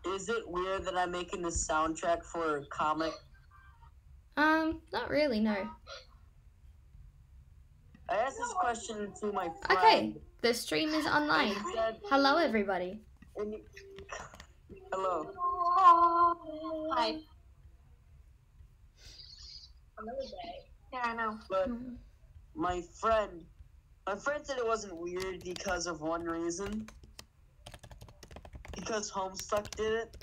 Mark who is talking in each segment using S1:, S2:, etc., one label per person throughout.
S1: Is it weird that I'm making the soundtrack for a comic?
S2: Not really, no.
S1: I asked this question to my
S2: Okay,
S1: friend,
S2: the stream is
S1: and
S2: online.
S1: he said,
S2: Hello, everybody.
S1: and he, hello.
S3: Hi. Another day. Yeah, I know.
S1: But my friend said it wasn't weird because of one reason. Because Homestuck did it.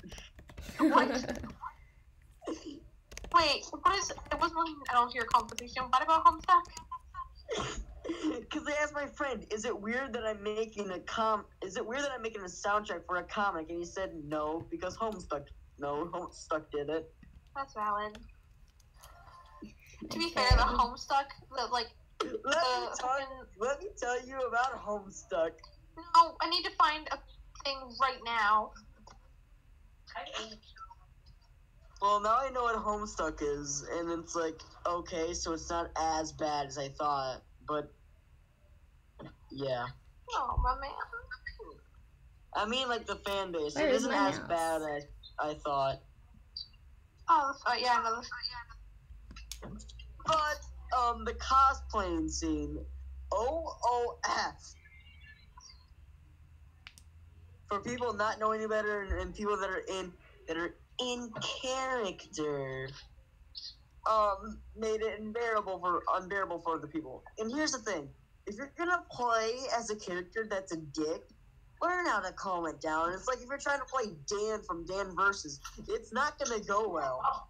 S3: What? Wait, what is? It wasn't really an LGR competition. What about Homestuck?
S1: Because I asked my friend, is it weird that I'm making a soundtrack for a comic? And he said no, because Homestuck did it.
S3: That's valid. To be fair, the Homestuck,
S1: Let me tell you about Homestuck.
S3: No, I need to find a thing right now.
S1: Well, now I know what Homestuck is, and it's like, okay, so it's not as bad as I thought, but yeah.
S3: Oh, my man.
S1: I mean, like, the fan base.
S2: Where
S1: It
S2: is
S1: isn't
S2: my
S1: as
S2: mouse?
S1: bad as I thought.
S3: Oh, yeah, no.
S1: But, the cosplaying scene, OOF. For people not knowing any better and people that are in character, made it unbearable for the people. And here's the thing: if you're gonna play as a character that's a dick, learn how to calm it down. It's like if you're trying to play Dan from Dan Versus, it's not gonna go well.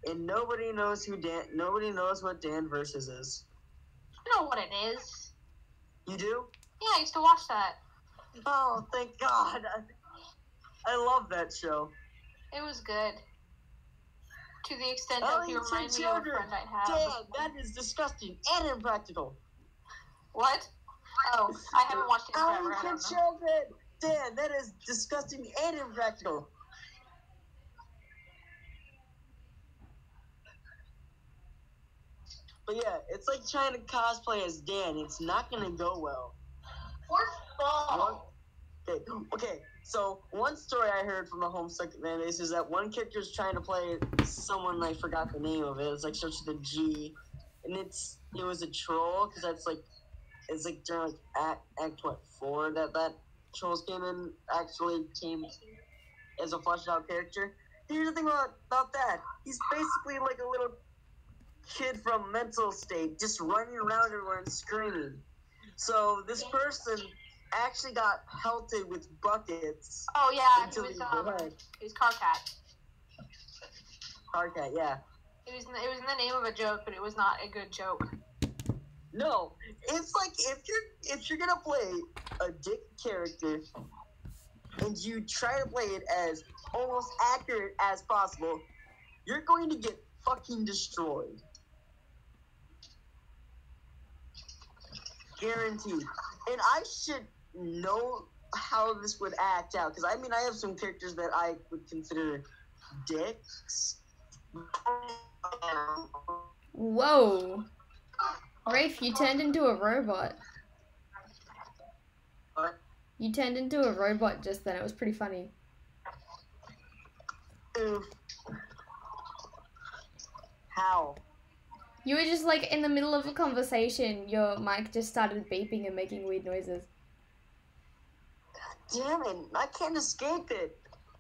S1: And nobody knows what Dan Versus is.
S3: I know what it is.
S1: You do?
S3: Yeah, I used to watch that.
S1: Oh, thank God! I love that show.
S3: It was good. To the extent that he reminded me of a friend I have.
S1: Dan, that is disgusting and impractical.
S3: What? Oh, I haven't watched it in forever. I
S1: Ellington
S3: don't know.
S1: children! Dan, that is disgusting and impractical. But yeah, it's like trying to cosplay as Dan. It's not gonna go well. Okay, so one story I heard from the Homestuck fan base is that one character is trying to play someone, I forgot the name of it. It's like starts with a G, and it was a troll because it's like during act 4 that trolls came as a fleshed out character. Here's the thing about that: he's basically like a little kid from Mental State, just running around everywhere and screaming. So this person actually got pelted with buckets.
S3: Oh yeah,
S1: until
S3: he was
S1: bled.
S3: Carcat.
S1: Carcat, yeah.
S3: It was in the name of a joke, but it was not a good joke.
S1: No, it's like if you're gonna play a dick character and you try to play it as almost accurate as possible, you're going to get fucking destroyed. Guaranteed. And I should know how this would act out, because I mean, I have some characters that I would consider dicks.
S2: Whoa. Rafe, you turned into a robot.
S1: What?
S2: You turned into a robot just then. It was pretty funny.
S1: Oof. How?
S2: You were just like in the middle of a conversation, your mic just started beeping and making weird noises.
S1: Damn it, I can't escape it.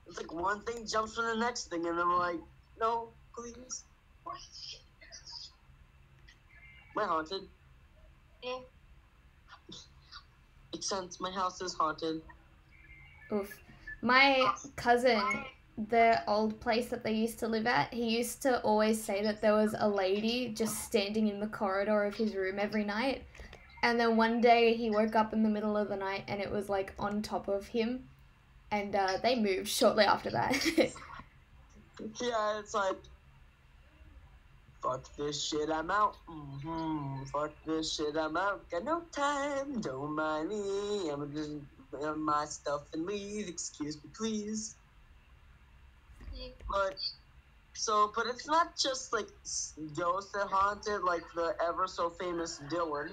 S1: It's like one thing jumps from the next thing, and I'm like, no, please. Am I haunted?
S3: Yeah.
S1: Makes sense, my house is haunted.
S2: Oof. My cousin, the old place that they used to live at, he used to always say that there was a lady just standing in the corridor of his room every night. And then one day he woke up in the middle of the night and it was like on top of him. And they moved shortly after that.
S1: Yeah, it's like, fuck this shit, I'm out. Fuck this shit, I'm out. Got no time, don't mind me. I'm just my stuff and leave. Excuse me, please. But it's not just like ghosts that haunted, like the ever so famous Dylan.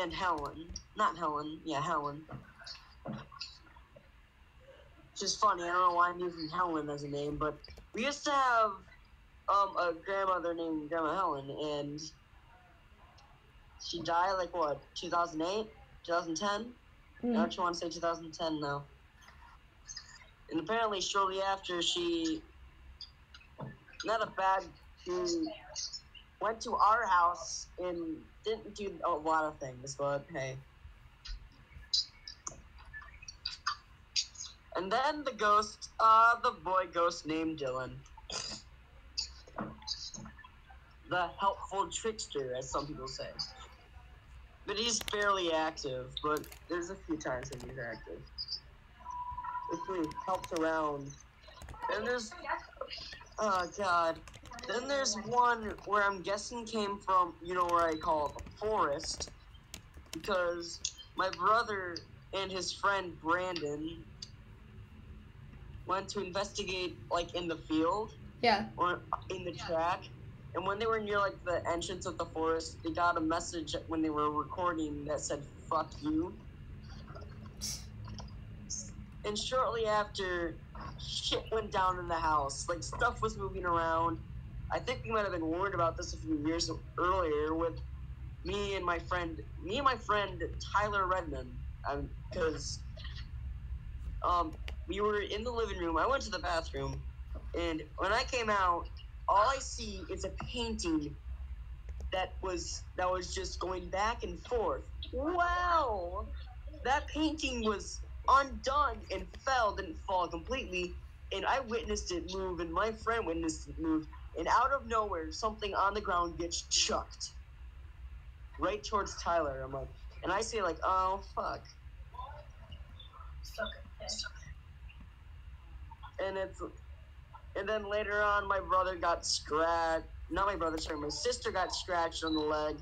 S1: and Helen. Not Helen. Yeah, Helen. Which is funny. I don't know why I'm using Helen as a name, but we used to have a grandmother named Grandma Helen, and she died like what, 2008, 2010? Don't you want to say 2010 now? And apparently, shortly after, she went to our house and didn't do a lot of things, but hey. And then the boy ghost named Dylan. The helpful trickster, as some people say. But he's fairly active, but there's a few times when he's active. If he helps around. And there's, oh god. Then there's one where I'm guessing came from, you know where I call it, the forest. Because my brother and his friend Brandon went to investigate, like, in the field.
S2: Yeah.
S1: Or in the track. And when they were near, like, the entrance of the forest, they got a message when they were recording that said, "Fuck you." And shortly after, shit went down in the house. Like, stuff was moving around. I think we might have been warned about this a few years earlier with me and my friend Tyler Redmond. Because we were in the living room. I went to the bathroom. And when I came out, all I see is a painting that was just going back and forth. Wow! That painting was undone and didn't fall completely, and I witnessed it move, and my friend witnessed it move, and out of nowhere, something on the ground gets chucked right towards Tyler. I'm like, and I say like, oh fuck. And then later on, my brother got scratched. Not my brother, sorry, my sister got scratched on the leg.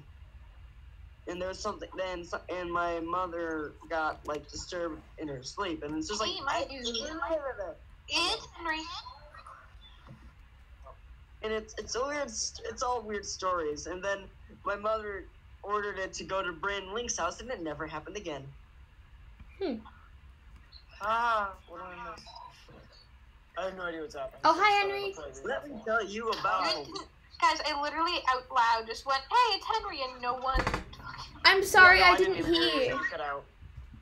S1: And there was something then, and my mother got like disturbed in her sleep, and it's just like,
S3: It's Henry.
S1: And it's all weird stories. And then my mother ordered it to go to Brandon Link's house, and it never happened again.
S4: What do I miss? I have no idea what's happening.
S2: Oh, hi, Henry.
S1: Let me tell you about.
S3: Guys, I literally out loud just went, "Hey, it's Henry," and no one.
S2: I'm sorry,
S4: Yeah, no,
S2: I didn't
S4: even
S2: hear.
S4: You cut out.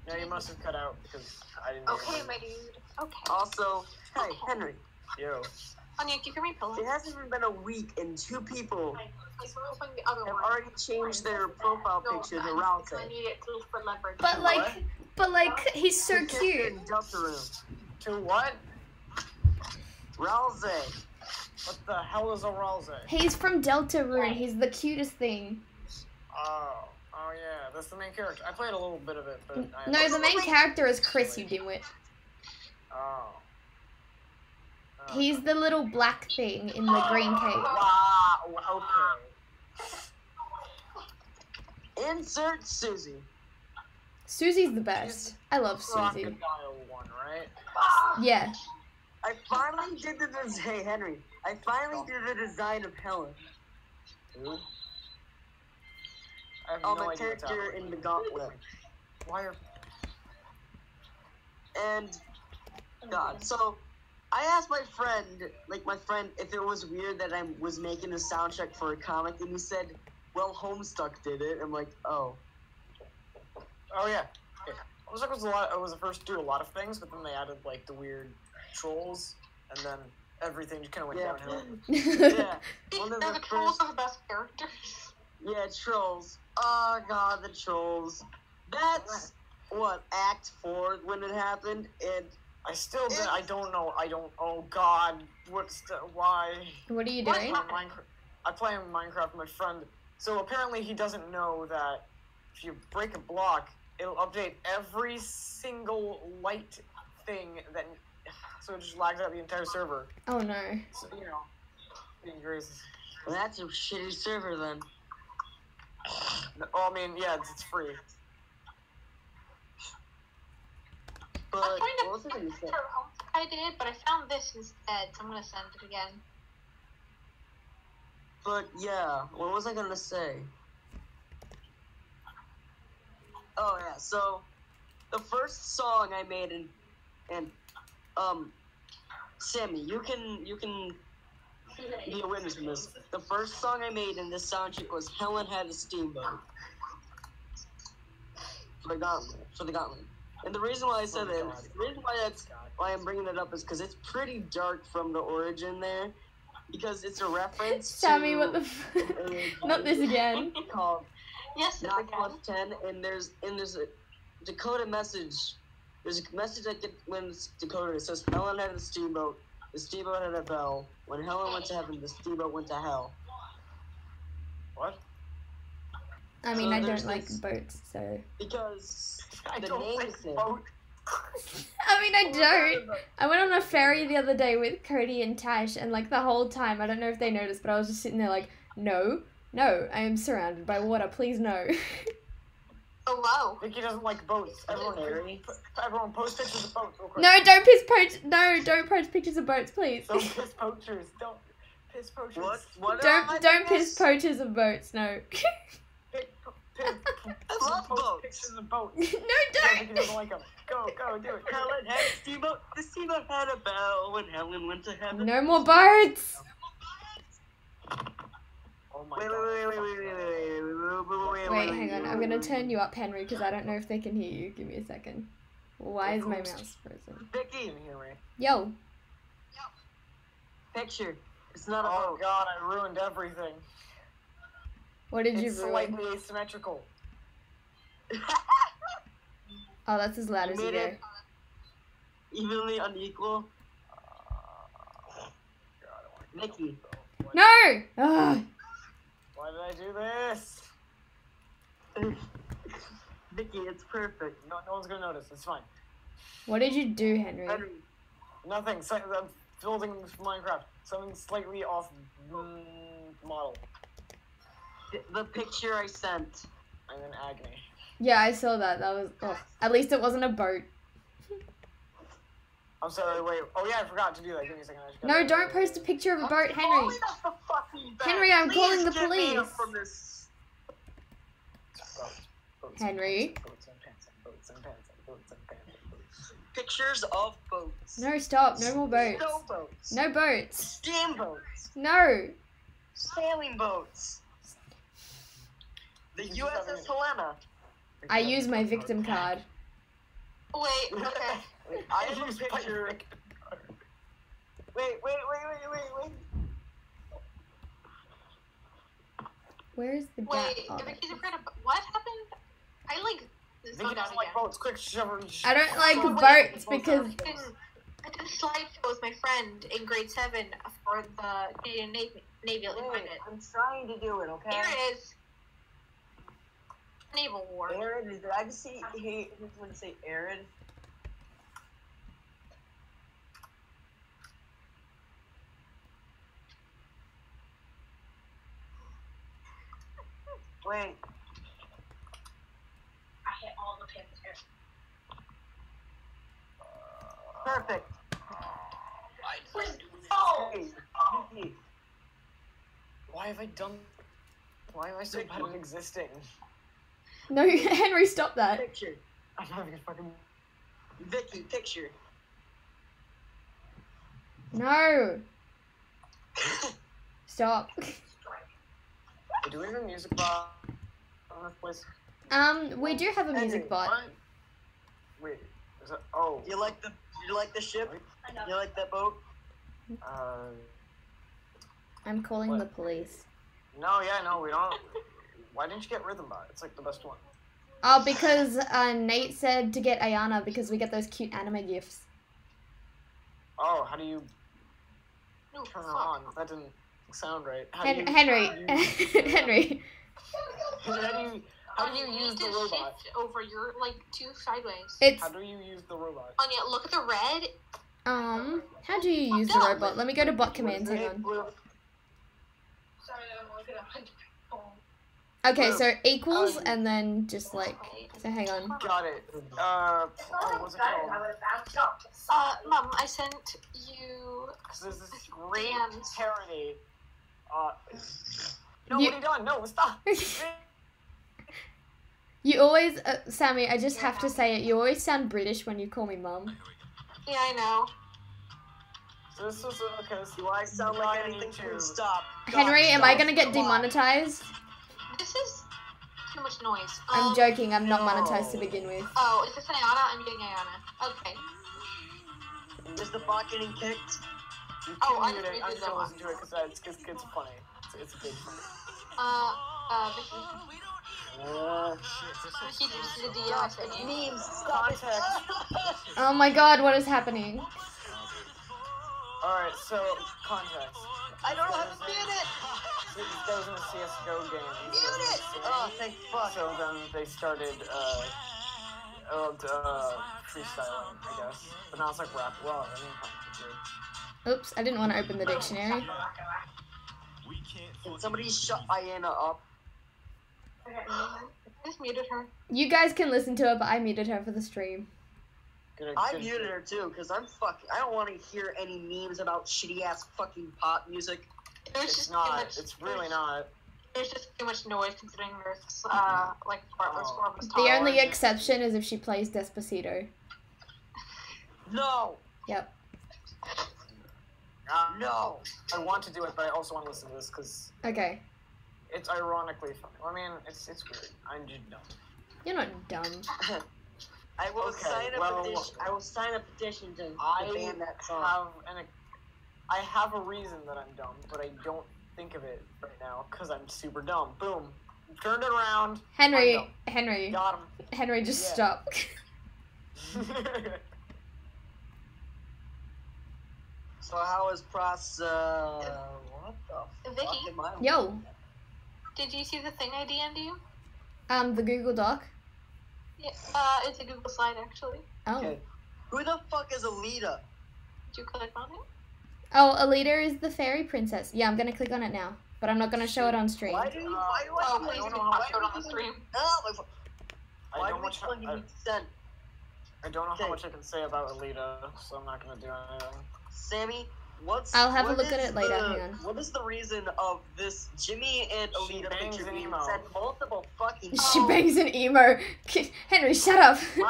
S4: No, you must have cut out because I didn't.
S3: Okay, my dude. Okay.
S1: Also, hey, Henry.
S4: Yo.
S3: Anya, give me pillow.
S1: It hasn't even been a week, and 2 people
S3: The other
S1: have
S3: one.
S1: already changed their profile picture to Ralph.
S3: I need it for leverage.
S2: But like, he's so cute.
S1: In Delta Room.
S4: To what?
S1: Ralze.
S4: What the hell is a Ralze?
S2: He's from Deltarune. He's the cutest thing.
S4: Oh yeah, that's the main character. I played a little bit of it, but
S2: No, the main character is Chris, you dimwit.
S4: Oh.
S2: He's the little black thing in the green cape.
S4: Wow. Okay.
S1: Insert Susie.
S2: Susie's the best. I love Susie.
S4: Crocodile one, right?
S2: Yeah.
S1: I finally did the design. Hey, Henry. I finally did the design of Helen.
S4: Who? I have no
S1: The
S4: idea what's
S1: character
S4: happening.
S1: in the Gauntlet.
S4: Why are...
S1: And, God, so I asked my friend, if it was weird that I was making a soundtrack for a comic, and he said, well, Homestuck did it. I'm like, oh.
S4: Oh yeah. Homestuck was the first to do a lot of things, but then they added like the weird trolls, and then everything just kind of went downhill.
S1: Yeah. One of
S3: The trolls are the best characters.
S1: Yeah, trolls. Oh god, the trolls. That's what Act 4 when it happened, and
S4: I don't know. Oh god, why?
S2: What are you doing?
S4: I play in Minecraft with my friend. So apparently he doesn't know that if you break a block, it'll update every single light thing that. So it just lags out the entire server.
S2: Oh no.
S4: So being crazy.
S1: Well, that's a shitty server then.
S4: Oh, I mean, yeah, it's free.
S1: But
S3: I'm trying to
S1: what was I gonna say?
S3: I did, but I found this instead, so I'm gonna send it again.
S1: But yeah, what was I gonna say? Oh yeah, so the first song I made and Sammy, you can be a witness in this. The first song I made in this soundtrack was Helen Had a Steamboat for the Gauntlet. And the reason why I said that, the reason why I'm bringing it up is because it's pretty dark from the origin there, because it's a reference
S2: Sammy,
S1: to
S2: what the not this again.
S1: called
S3: Yes, it's
S1: Not
S3: again.
S1: Plus 10, and there's a decoded message. There's a message I get when it's decoded. It says Helen had a steamboat. The steamboat had a bell. When Helen went to heaven, the steamboat went to hell.
S4: What?
S2: I mean,
S1: So
S2: I
S1: there's
S2: don't like
S1: this-
S2: boats, so.
S1: Because
S4: I
S1: the
S4: don't
S1: name
S4: like
S1: is it.
S4: boat.
S2: I mean, I don't. I went on a ferry the other day with Cody and Tash, and like the whole time, I don't know if they noticed, but I was just sitting there like, no, I am surrounded by water. Please no.
S3: Hello.
S4: Vicky doesn't like boats. Everyone post pictures of boats real quick.
S2: No, don't post pictures of boats, please.
S4: Don't piss poachers. Don't piss poachers.
S1: What?
S2: Don't piss pictures of boats. No.
S1: I love
S4: Post
S1: boats.
S4: pictures of boats.
S2: No,
S4: Yeah, Vicky
S2: don't.
S4: doesn't like them. Go, do it.
S1: Helen had a steamboat. The steamboat had a bell. When Helen went to heaven.
S2: No more boats.
S4: Oh my
S1: Wait,
S4: god.
S2: Wait, hang on. I'm gonna turn you up, Henry, because I don't know if they can hear you. Give me a second. Why is my mouse frozen?
S1: Vicky,
S2: Yo.
S1: picture. It's not a
S4: Oh
S1: boat.
S4: god, I ruined everything.
S2: What did you
S4: It's
S2: ruin?
S4: slightly asymmetrical.
S2: Oh, that's as loud
S1: You
S2: as you
S1: made
S2: go.
S1: it evenly unequal.
S4: God, I wanna
S1: Vicky.
S2: No! Ugh.
S4: Why did I do this?
S1: Vicky, it's perfect.
S4: No one's gonna notice. It's fine.
S2: What did you do, Henry?
S1: Henry,
S4: Nothing. I'm building Minecraft. Something slightly off model.
S1: the picture I sent.
S4: I'm in agony.
S2: Yeah, I saw that. That was. Oh, at least it wasn't a boat.
S4: I'm sorry. Wait. Oh yeah, I forgot to do that. Give me a second. I just
S2: No,
S4: gotta-
S2: don't post a picture of a boat, Henry.
S1: Calling up the fucking back.
S2: Henry, I'm
S1: Please
S2: calling the
S1: get me up
S2: police.
S1: From this.
S4: Boats,
S2: Henry.
S4: Boats and pants and boats and pants and boats and pants and boats.
S1: Pictures of boats.
S2: No, stop. No more boats.
S1: Snow boats.
S2: No boats.
S1: Steamboats.
S2: No.
S1: Sailing boats. The
S4: He's just having
S1: USS
S4: it.
S1: Helena.
S2: I use my victim card.
S3: Wait, okay.
S1: I have a picture. Wait.
S2: Where's the
S3: Wait,
S2: gap? Oh,
S3: Vicky's afraid of what happened? I like
S4: Vicky
S3: zoned out
S4: doesn't like
S3: again.
S4: boats. Quick, shove
S2: I don't like
S3: Oh, wait,
S2: boats because
S3: I did a slideshow with my friend in grade 7 for the Canadian Navy. Let me find it.
S1: I'm trying to do it, okay?
S3: Here it is. Naval War.
S1: Arid, did I just see? Hey, who's going to say arid? Wait.
S3: I hit all the pins here.
S1: Perfect.
S3: Oh!
S1: Hey, Vicky,
S4: Why have I done? Why am I so bad at existing?
S2: no, Henry, stop that.
S1: picture.
S4: I'm having a fucking.
S1: Vicky, picture.
S2: No. Stop.
S4: Do we have a music box on this place?
S2: We do have a music
S1: Henry,
S2: bot.
S4: What? Wait, is that? Oh.
S1: You like the ship? You like that boat?
S2: I'm calling
S4: What?
S2: the police.
S4: No, we don't. Why didn't you get Rhythm Bot? It's like the best one.
S2: Oh, because Nate said to get Ayana because we get those cute anime gifs.
S4: Oh, how do you
S3: No,
S4: turn her
S3: fuck.
S4: on? That didn't sound right. How do you,
S2: Henry,
S4: how do you-
S2: Henry.
S4: How do you
S3: You
S4: use
S3: need
S4: the
S3: to
S4: robot?
S3: shift over. You're like 2 sideways.
S2: It's
S4: How do you use the robot?
S3: Anya, look at the red.
S2: how do you use the robot? Let me go to bot commands. Hang on.
S1: Blue.
S3: Sorry, I'm looking at my phone.
S2: Okay, so equals and then just like so. Hang on.
S4: Got it. Oh, what's it called?
S3: Mom, I sent you.
S4: Because there's this great
S3: Dance.
S4: parody. No,
S2: You-
S4: what are you doing? No, stop.
S2: You always, Sammy, I just have to say it, you always sound British when you call me mum.
S3: Yeah, I know.
S4: So this was okay.
S1: Do I sound like anything? Please stop.
S2: Henry, am I gonna get
S1: Come on.
S2: demonetized?
S3: This is too much noise.
S2: I'm joking, I'm not
S1: no.
S2: monetized to begin with.
S3: Oh, is this Ayana? I'm getting Ayana. Okay.
S1: Is the bot getting kicked?
S3: Oh, I
S4: I'm
S3: didn't read
S4: gonna
S3: the
S4: listen to it because it's funny. It's a big funny.
S3: Vicky.
S1: Uh,
S3: Vicky, did you see the DM I sent you?
S1: memes, stop it.
S2: Oh my god, what is happening?
S4: Alright, so, context.
S1: I don't know how to mute it.
S4: This goes in a CSGO game.
S1: Mute it. Oh, thank fuck.
S4: So then they started, freestyling, I guess. But now it's like rap. Well, I mean,
S2: Oops, I didn't want to open the dictionary.
S1: Can somebody shut Ayana up?
S3: I just muted her.
S2: You guys can listen to it, but I muted her for the stream.
S1: I muted her too, because I don't want to hear any memes about shitty ass fucking pop music.
S3: There's
S4: It's
S3: just
S4: not.
S3: too much.
S4: It's really not.
S3: There's just too much noise considering there's like Bartlett's
S4: Oh.
S3: form was
S2: The only
S3: tolerant.
S2: exception is if she plays Despacito.
S1: No!
S2: Yep.
S1: No!
S4: I want to do it, but I also want to listen to this because
S2: Okay.
S4: it's ironically funny. I mean, it's weird. I'm just dumb.
S2: You're not dumb.
S1: I will
S4: Okay,
S1: sign a
S4: well,
S1: petition. I will sign a petition to ban that song.
S4: I have a reason that I'm dumb, but I don't think of it right now because I'm super dumb. Boom. Turned it around.
S2: Henry,
S4: I'm
S2: Henry,
S4: dumb.
S2: Henry, just
S4: Yeah.
S2: stop.
S4: Got him.
S1: So how is what the
S3: Vicky?
S1: fuck am I?
S2: Yo,
S3: Did you see the thing I DM'd you?
S2: the Google Doc.
S3: Yeah, it's a Google slide actually.
S2: Oh.
S1: Okay. Who the fuck is Alita?
S3: Did you click on it?
S2: Oh, Alita is the fairy princess. Yeah, I'm gonna click on it now, but I'm not gonna show it on stream.
S1: Why do you? Why do I?
S3: Oh,
S1: do
S3: please
S1: this?
S3: do
S1: Why
S3: not show it
S1: do
S3: on the
S1: you-
S3: stream.
S1: Oh, my fu-
S4: I
S1: Why
S4: don't
S1: do we
S4: much-
S1: tell you consent?
S4: I don't know how
S1: Okay.
S4: much I can say about Alita, so I'm not gonna do anything.
S1: Sammy,
S2: I'll have a
S1: what
S2: look at
S1: is
S2: it later,
S1: the-
S2: hang on.
S1: What is the reason of this Jimmy and
S4: She
S1: Alita
S4: bangs
S1: picture
S4: an
S1: being
S4: emo.
S1: sent multiple fucking
S2: She
S1: times?
S2: bangs an emo. Henry, shut up.
S4: Am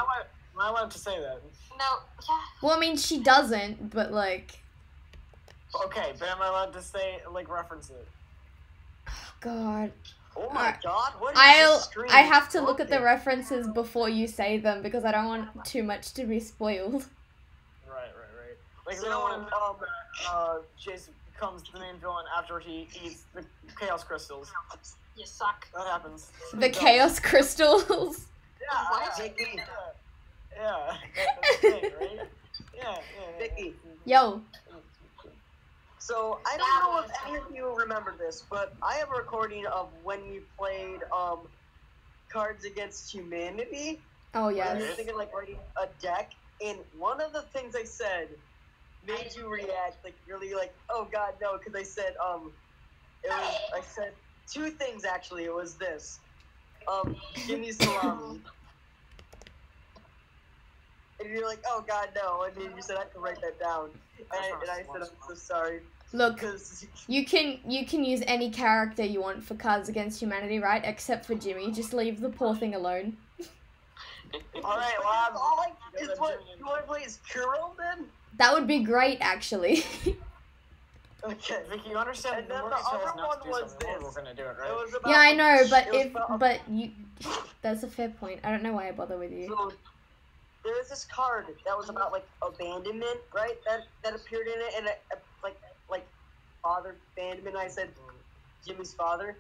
S4: I allowed to say that?
S3: No, yeah.
S2: Well, I mean, she doesn't, but like,
S4: Okay, but am I allowed to say, like, reference it?
S2: God.
S1: Oh my
S2: Alright.
S1: god, what is this stream?
S2: I have to look at the
S1: Okay.
S2: references before you say them because I don't want too much to be spoiled.
S4: Right. Like, we don't want to
S1: So,
S4: know that Jason becomes the main villain after he eats the Chaos Crystals.
S3: You suck.
S4: That happens.
S2: The Chaos Crystals.
S4: Yeah,
S3: What?
S1: Vicky.
S4: Yeah, that's the thing, right? Yeah.
S1: Vicky.
S2: Yo.
S1: So I don't know if any of you remember this, but I have a recording of when we played Cards Against Humanity.
S2: Oh
S1: When
S2: yes.
S1: you were thinking like writing a deck, and one of the things I said made you react like really like, oh god no, because I said I said two things actually. It was this, Jimmy Salami. And you're like, oh god no, and then you said I have to write that down, and I said I'm so sorry.
S2: Look,
S1: Because
S2: you can use any character you want for Cards Against Humanity, right? Except for Jimmy. Just leave the poor thing alone.
S4: Alright, well,
S1: all I is what you want to play is Kuro then?
S2: That would be great, actually.
S1: Okay.
S4: Vicky, you understand
S1: And then
S4: when
S1: the
S4: you tell us
S1: other
S4: not to
S1: one
S4: do
S1: was
S4: something,
S1: this.
S4: we're gonna do it,
S1: It
S4: right?
S1: was about,
S2: Yeah, I know, but
S1: it was
S2: if
S1: about-
S2: you, that's a fair point. I don't know why I bother with you.
S1: So, there was this card that was about like abandonment, right? That appeared in it, and like father abandonment. I said Jimmy's father.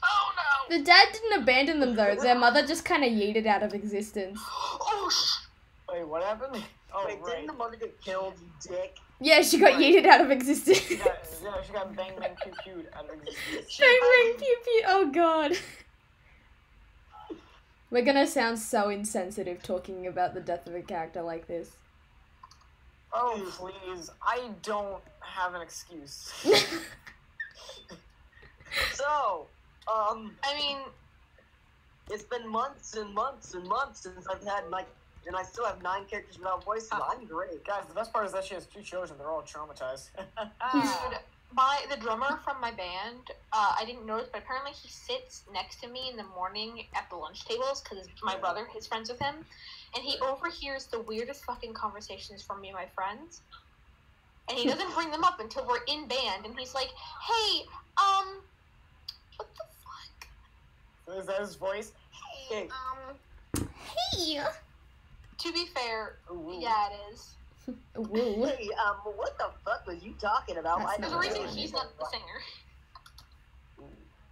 S3: Oh no!
S2: The dad didn't abandon them though. Their mother just kind of yeeted out of existence.
S3: Oh
S4: Wait, what happened? Oh,
S1: Wait,
S4: right.
S1: didn't the mother get killed, you dick?
S2: Yeah, she got yeeted out of existence.
S4: She got bang bang pew pewed out of existence.
S2: Bang bang pew pew. Oh god. We're gonna sound so insensitive talking about the death of a character like this.
S4: Oh, please. I don't have an excuse.
S1: So,
S3: I mean,
S1: it's been months and months and months since I've had and I still have 9 characters without voices. I'm great.
S4: Guys, the best part is that she has 2 children. They're all traumatized.
S3: dude, the drummer from my band, I didn't notice, but apparently he sits next to me in the morning at the lunch tables because my brother is friends with him, and he overhears the weirdest fucking conversations from me and my friends, and he doesn't bring them up until we're in band, and he's like, "Hey, what the fuck?"
S4: Is that his voice?
S1: Hey.
S2: Hey.
S3: To be fair,
S4: Ooh.
S3: yeah, it is.
S2: Woo.
S1: Hey, what the fuck was you talking about?
S2: That's
S3: There's a
S2: not
S3: reason
S2: really
S3: he's not the singer.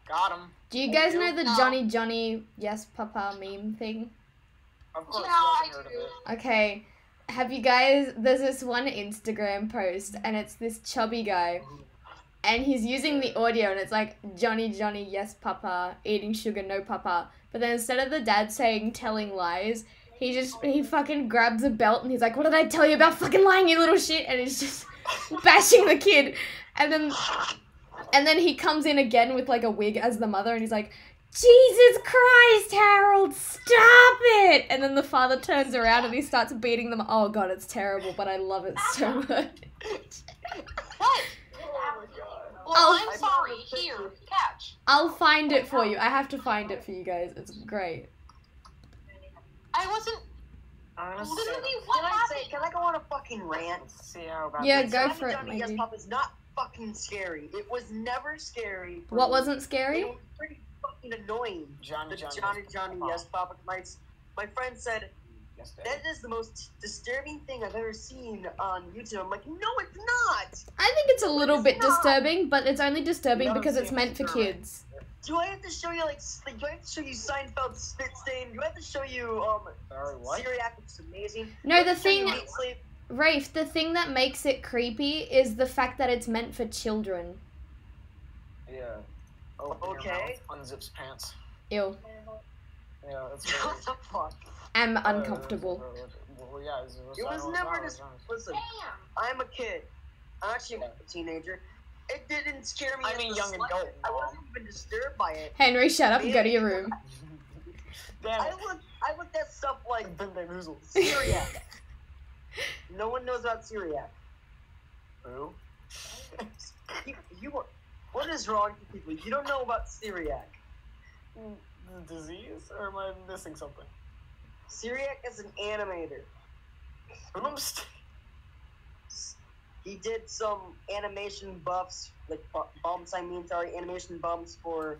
S4: Got him.
S2: Do you guys know the
S3: No.
S2: Johnny yes papa meme thing?
S4: Of course,
S3: Yeah,
S4: you
S3: I
S4: haven't heard of
S3: do.
S4: it.
S2: Okay. Have you guys, there's this one Instagram post and it's this chubby guy and he's using the audio and it's like Johnny yes papa, eating sugar no papa. But then instead of the dad saying telling lies, he fucking grabs a belt and he's like, what did I tell you about fucking lying, you little shit? And he's just bashing the kid. And then he comes in again with like a wig as the mother and he's like, Jesus Christ, Harold, stop it! And then the father turns around and he starts beating them. Oh god, it's terrible, but I love it so much.
S3: What? Well,
S2: Oh.
S3: I'm sorry. Here, catch.
S2: I'll find it for you. I have to find it for you guys. It's great.
S3: I wasn't.
S4: Honestly,
S3: Literally, what happened?
S1: Can I go on a fucking rant?
S4: let's see how about
S2: Yeah,
S4: this.
S2: go
S1: Johnny
S2: for it,
S1: Johnny Yes
S2: maybe.
S1: Pop is not fucking scary. It was never scary. for
S2: What
S1: me.
S2: wasn't
S1: It
S2: scary?
S1: was pretty fucking annoying.
S4: Johnny
S1: The
S4: Johnny
S1: Johnny Yes Pop. My friend said,
S4: Yes, Dad.
S1: that is the most disturbing thing I've ever seen on YouTube. I'm like, no, it's not!
S2: I think it's a little bit
S1: It's not.
S2: disturbing, but it's only disturbing
S4: You
S2: because
S4: haven't
S2: it's
S4: seen
S2: meant for
S4: Disturbing.
S2: kids.
S1: Do I have to show you, do I have to show you Seinfeld's Spit Stain? Do I have to show you,
S4: Sorry, what?
S1: Syriac, which is amazing?
S2: No,
S1: Do I
S2: the
S1: have to show you
S2: thing-
S1: Meat Slave?
S2: Rafe, the thing that makes it creepy is the fact that it's meant for children.
S4: Yeah. Oh,
S1: Okay.
S4: Unzips pants.
S2: Ew.
S4: Yeah, that's
S1: What the fuck?
S2: I'm uncomfortable.
S4: Well, yeah,
S1: It was never just. Listen, I'm a kid. I'm actually a teenager. It didn't scare me.
S4: I'm
S1: as
S4: a
S1: the
S4: young
S1: slightest.
S4: adult,
S1: I
S4: Mom.
S1: wasn't even disturbed by it.
S2: Henry, shut up and go to your room.
S4: Damn
S1: I
S4: it.
S1: looked at stuff like
S4: Been bamboozled.
S1: Syriac. No one knows about Syriac.
S4: Who?
S1: What is wrong with people? You don't know about Syriac.
S4: The disease? Or am I missing something?
S1: Syriac is an animator.
S4: Oops.
S1: He did some animation buffs, like bumps. I mean, sorry, animation bumps for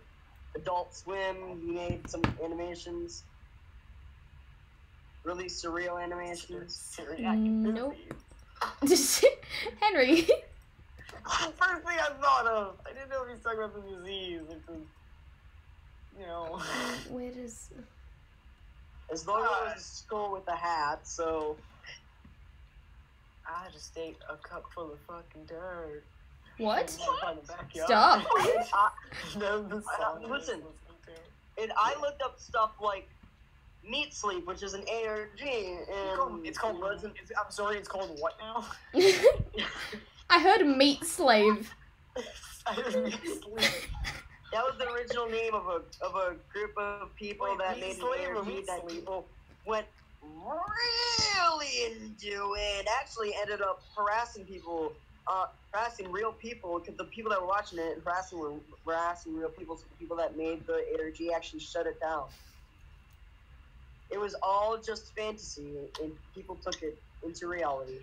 S1: Adult Swim. He made some animations, really surreal animations.
S4: Syriac
S2: Nope.
S4: disease.
S2: Henry.
S4: The first thing I thought of. I didn't know if he was talking about the disease. Like the, you know.
S2: Where does...
S1: His logo was a skull with a hat, so
S4: I just ate a cup full of fucking dirt.
S2: What?
S4: By the backyard.
S2: Stop.
S4: No, the song I was
S1: Listen.
S4: listening to.
S1: and I looked up stuff like Meat Sleep, which is an ARG, and
S4: It's called.
S1: it wasn't.
S4: I'm sorry. It's called what now?
S2: I heard meat slave.
S4: I didn't mean sleep.
S1: That was the original name of a group of people
S4: Wait,
S1: that
S4: Meat
S1: made
S4: Slave
S1: an
S4: or
S1: ARG
S4: Meat
S1: that
S4: Sleep?
S1: people went really into it. Actually, ended up harassing people, harassing real people, because the people that were watching it harassing real people. So the people that made the ARG actually shut it down. It was all just fantasy, and people took it into reality.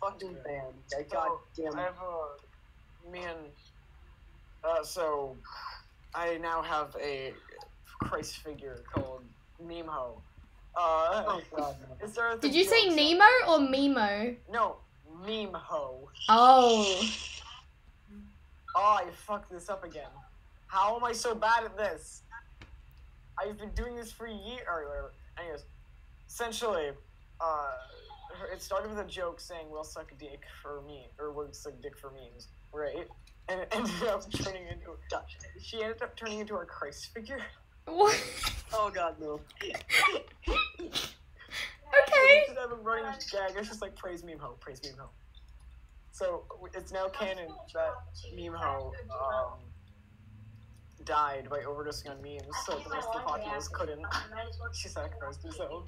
S1: Fucking fans. Goddamn.
S4: I have so I now have a Christ figure called Meme Ho.
S1: Oh god.
S4: It started with
S2: Did
S4: a
S2: you say
S4: joke
S2: Nemo or Memo?
S4: No, Meme Ho.
S2: Oh.
S4: Oh, I fucked this up again. How am I so bad at this? I've been doing this for years. Or whatever. Anyways, essentially, it started with a joke saying we'll suck dick for me, or we'll suck dick for memes, right? And it ended up turning into she ended up turning into our Christ figure.
S2: What?
S1: Oh god, no.
S2: Okay.
S4: Just have a running gag. It's just like praise meme ho, praise meme ho. So it's now canon that meme ho died by overdosing on memes, so the rest of the populace couldn't. She sacrificed herself.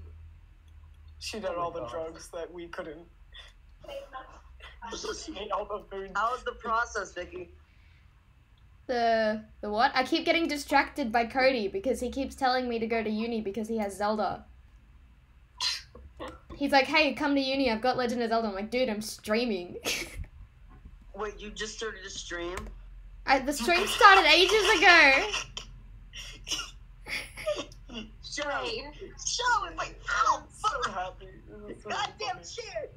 S4: She did all the drugs that we couldn't. just ate all the food.
S1: How's the process, Vicky?
S2: The what? I keep getting distracted by Cody because he keeps telling me to go to uni because he has Zelda. He's like, hey, come to uni, I've got Legend of Zelda. I'm like, dude, I'm streaming.
S1: Wait, you just started a stream?
S2: The stream started ages ago.
S1: Show it!
S3: Wait.
S1: Show it! Like, ow!
S4: I'm so happy. This is so
S1: Goddamn
S4: funny.
S1: shit!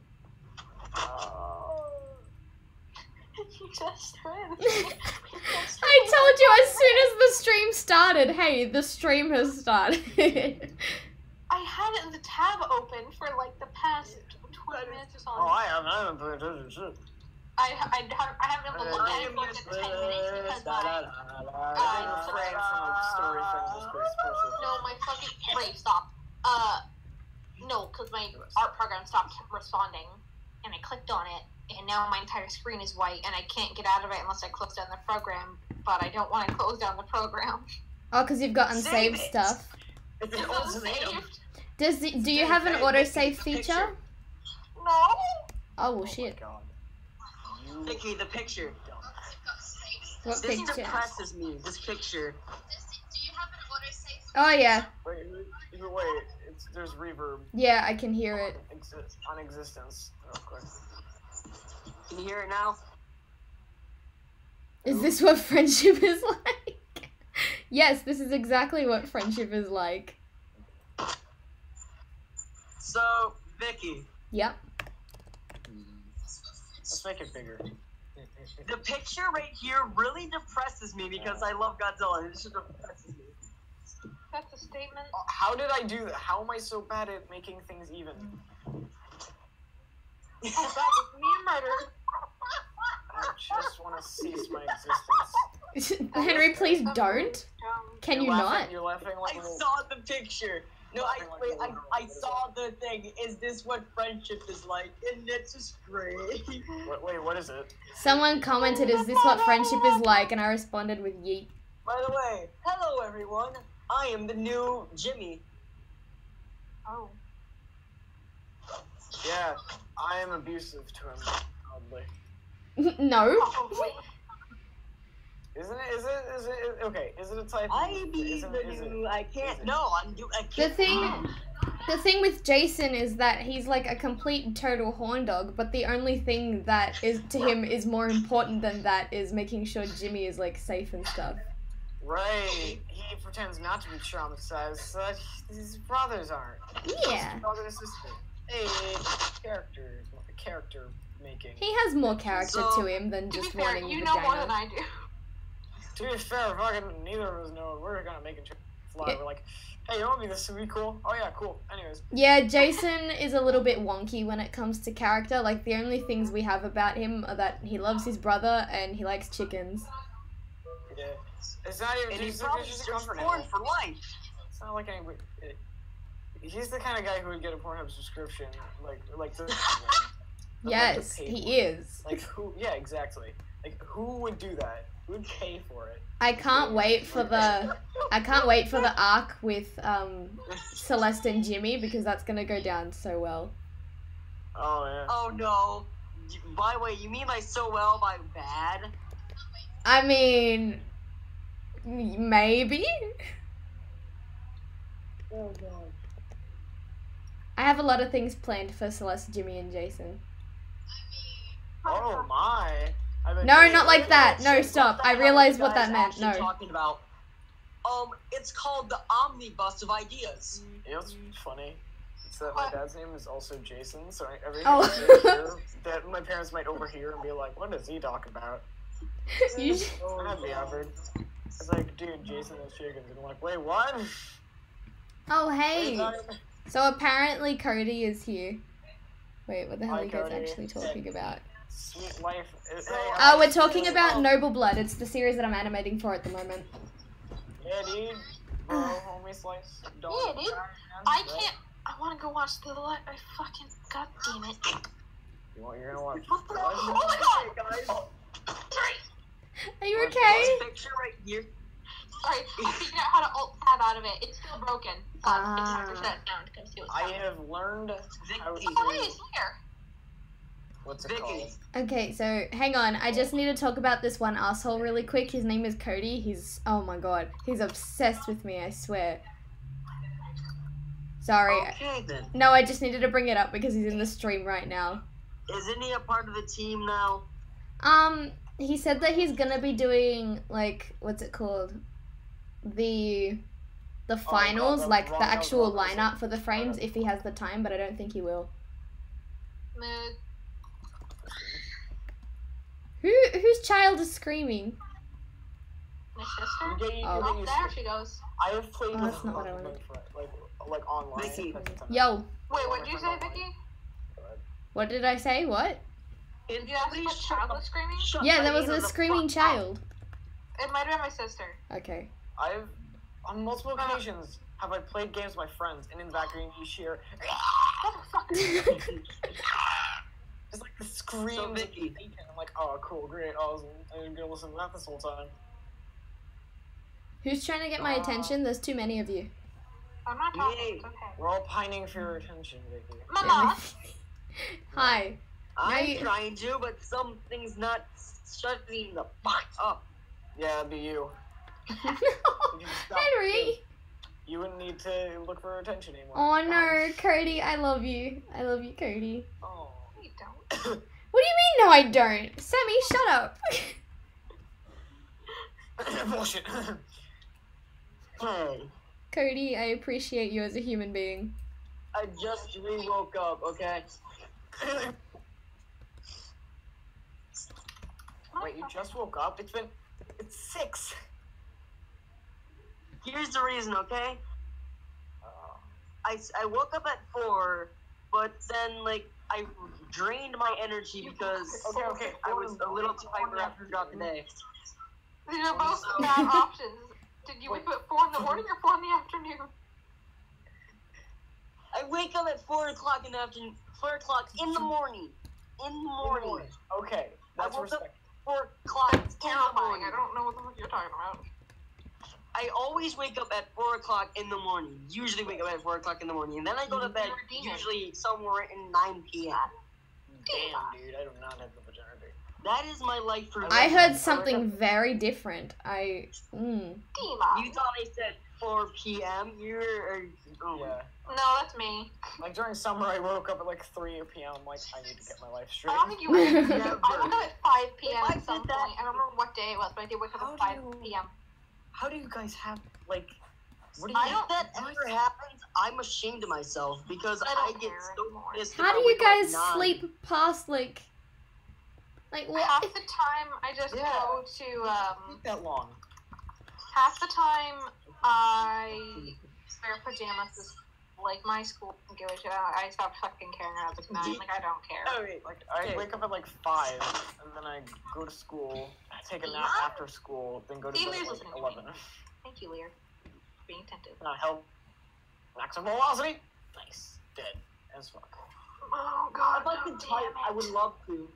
S3: You just read.
S2: I told you as soon as the stream started, hey, the stream has started.
S3: I had the tab open for like the past 20 minutes or so.
S4: Oh, I haven't played attention. Shit.
S3: I haven't been able to look at it for like 10 minutes because my
S4: I refrain from a story thing this person.
S3: no, my fucking wait, stop. No, because my art program stopped responding, and I clicked on it, and now my entire screen is white, and I can't get out of it unless I close down the program. But I don't want to close down the program.
S2: Oh, because you've got
S1: Save
S2: unsaved
S1: it.
S2: stuff.
S4: It's an
S3: It's
S4: ultimatum.
S3: unsaved.
S2: Do you have an autosave feature?
S3: No.
S2: Oh, well,
S4: Oh
S2: shit.
S4: my god. You
S1: Vicky, the picture.
S2: What
S1: This
S2: picture?
S1: depresses me, this picture.
S2: Oh, yeah.
S4: wait, there's reverb
S2: Yeah, I can hear it.
S4: on existence. Real quick.
S1: Can you hear it now?
S2: Is this what friendship is like? Yes, this is exactly what friendship is like.
S1: So, Vicky,
S2: Yep.
S4: Let's make it bigger.
S1: the picture right here really depresses me because I love Godzilla. It just depresses me.
S3: That's a statement.
S4: How did I do that? How am I so bad at making things even?
S3: Oh, that was me and murder.
S4: I just want to cease my existence.
S2: Henry, please don't. Can you
S4: You're laughing-
S2: not?
S4: You're laughing like
S1: I
S4: a little...
S1: saw the picture. No, I saw the thing. Is this what friendship is like? And it's just great.
S4: Wait, what is it?
S2: Someone commented, is this what friendship is like? And I responded with yeet.
S1: By the way, hello everyone. I am the new Jimmy.
S3: Oh.
S4: Yeah, I am abusive to him, oddly.
S2: No.
S3: Probably.
S4: Isn't it? Is it? Okay. Is it a type?
S1: I be
S4: Isn't-
S1: the
S4: is it-
S1: new. I can't.
S4: is it-
S1: No, I
S2: The
S1: can't.
S2: thing with Jason is that he's like a complete and total horn dog, but the only thing that is to him is more important than that is making sure Jimmy is like safe and stuff.
S4: Right. He pretends not to be traumatized, so that his brothers aren't.
S2: Yeah.
S4: His brother and sister. Hey, character making.
S2: He has more character
S1: So,
S2: to him than
S3: To be
S2: just
S3: fair,
S2: wanting
S3: you know more than
S2: vagina.
S3: I do.
S4: To be fair, fucking neither of us know. We're gonna make it fly.
S2: Yeah.
S4: We're like, hey, you want me? This would be cool. Oh yeah, cool. Anyways.
S2: Yeah, Jason is a little bit wonky when it comes to character. Like, the only things we have about him are that he loves his brother and he likes chickens.
S4: Yeah. It's not even.
S1: And he's
S4: It's
S1: probably
S4: just
S1: just
S4: a comfort
S1: born
S4: animal.
S1: for life.
S4: It's not like anybody. He's the kind of guy who would get a Pornhub subscription, like the.
S2: Yes, he is.
S4: Like who? Yeah, exactly. Like who would do that? Who would pay for it?
S2: I can't wait for the arc with Celeste and Jimmy because that's gonna go down so well.
S4: Oh yeah.
S1: Oh no. By the way, you mean by so well by bad?
S2: I mean, maybe.
S1: Oh god.
S2: I have a lot of things planned for Celeste, Jimmy, and Jason.
S4: Oh my.
S2: No, not like that. No, stop. I realized what that meant.
S1: Actually
S2: No.
S1: talking about. It's called the Omnibus of Ideas.
S4: You know what's funny? It's that my
S3: What?
S4: dad's name is also Jason, so everything
S2: Oh.
S4: I hear that my parents might overhear and be like, "What does he talk about?"
S2: You
S4: That'd be awkward. It's like, dude, Jason has chickens, and I'm like, wait, what?
S2: Oh,
S4: What are you
S2: hey.
S4: talking about?
S2: So apparently Cody is here. Wait, what the hell
S4: Hi,
S2: are you guys
S4: Cody.
S2: actually talking about?
S4: Sweet life.
S1: So,
S2: Oh, we're talking about Noble Blood. It's the series that I'm animating for at the moment.
S4: Yeah, dude. Bro, homie slice. Dog.
S3: Yeah, dude. I can't. I want to go watch the light. I fucking. God damn it.
S4: You're gonna watch.
S3: What the? Oh my god!
S1: guys.
S3: Sorry.
S2: Are you okay?
S1: This picture right here.
S3: Sorry. I figured out how to alt tab out of it. It's still broken. But
S2: Ah.
S3: it's 100% down. Come see what's
S4: I
S3: down.
S4: have learned how
S1: Vicky.
S3: Oh, hey,
S4: to.
S3: it's here.
S4: What's it
S1: Vicky.
S4: called?
S2: Okay, so hang on. I just need to talk about this one asshole really quick. His name is Cody. He's, oh my god, he's obsessed with me, I swear. Sorry.
S1: Okay then.
S2: No, I just needed to bring it up because he's in the stream right now.
S1: Isn't he a part of the team now?
S2: He said that he's gonna be doing, like, what's it called? The finals,
S4: the
S2: like the
S4: Ronald
S2: actual
S4: Robinson.
S2: lineup for the frames if he has the time, but I don't think he will.
S3: Mood.
S2: Whose child is screaming?
S3: My sister?
S4: You get
S2: Oh.
S4: used
S3: There
S4: to
S3: she goes.
S4: I have played
S2: Oh,
S4: with
S2: that's not what I
S4: both of
S2: wanted.
S4: my friends, like online.
S1: Vicky.
S2: Yo,
S3: Wait, what did you say, Vicky?
S2: what did I say? What?
S3: Did you ask what child was screaming?
S2: Yeah, there was a screaming child.
S3: It might have been my sister.
S2: Okay.
S4: I've on multiple occasions have I played games with my friends, and in the background you hear
S3: What the fuck?
S4: just like the scream.
S1: So, Vicky.
S4: And I'm like, oh, cool, great, awesome. I'm gonna listen to that this whole time.
S2: Who's trying to get my attention? There's too many of you.
S3: I'm not talking.
S1: Yay.
S3: It's okay.
S4: We're all pining for your attention, Vicky.
S3: Mama!
S2: Hi.
S1: I'm
S2: you-
S1: trying to, but something's not shutting the fuck up.
S4: Yeah, it'd be you. If you just stop
S2: Henry.
S4: this, you wouldn't need to look for attention anymore.
S2: Oh no, Cody, I love you. I love you, Cody.
S4: Oh.
S3: You don't.
S2: What do you mean? No, I don't. Sammy, shut up.
S4: Bullshit.
S1: Hey,
S2: Cody, I appreciate you as a human being.
S1: I just woke up, okay?
S4: Wait, you just woke up? It's 6.
S1: Here's the reason, okay?
S4: Oh.
S1: I woke up at 4, but then, like, I drained my energy because
S4: Okay.
S1: I was a little tired after throughout the day.
S3: These are both bad options. Did you wake up at 4 in the morning or 4 in the afternoon?
S1: I wake up at 4 o'clock in the afternoon, 4 o'clock in the morning. In the morning.
S4: Okay, that's
S1: I woke up-
S4: respect.
S1: 4 o'clock
S3: That's
S1: in the
S3: terrifying.
S1: morning.
S3: I don't know what the fuck you're talking about.
S1: I always wake up at 4 o'clock in the morning. Usually wake up at 4 o'clock in the morning. And then I go to bed
S3: You're a demon.
S1: usually somewhere in 9 p.m.
S4: Damn, dude, I do not have the virginity.
S1: That is my life for
S2: I heard something very different.
S3: Dima.
S1: You thought I said 4 p.m.?
S4: Yeah.
S3: No, that's me.
S4: Like during summer, I woke up at like 3 p.m. I'm like, I need to get my life
S3: I
S4: straight.
S3: don't think you woke up.
S1: Never.
S3: I woke up at 5 p.m.
S1: If I
S3: at some
S1: did that-
S3: point. I don't remember what day it was, but I did wake up
S4: How
S3: at 5
S4: do you-
S3: p.m.
S4: How do you guys have like? What do you?
S3: I don't-
S1: If that ever happens, I'm ashamed of myself because
S3: I
S1: I
S3: don't
S1: get
S3: care
S1: so
S3: anymore.
S1: pissed.
S2: How
S1: if
S2: do
S1: I
S2: you
S1: wake up at
S2: guys
S1: 9.
S2: sleep past like what?
S3: Half the time I just
S4: Yeah.
S3: go to
S4: Not that long.
S3: half the time I wear pajamas. Just, like my school can give a shit. I stopped fucking caring when I was like 9. Like I don't care.
S1: Okay,
S4: Like I
S1: Okay.
S4: wake up at like 5, and then I go to school, take a nap
S3: Yeah.
S4: after school, then go to
S3: See,
S4: bed at
S3: Lear's
S4: like
S3: listening to me.
S4: 11.
S3: Thank you, Lear. Being attentive.
S4: Not help. Maximum velocity. Nice. Dead as fuck.
S3: Oh god.
S1: I'd like to type. I would love to.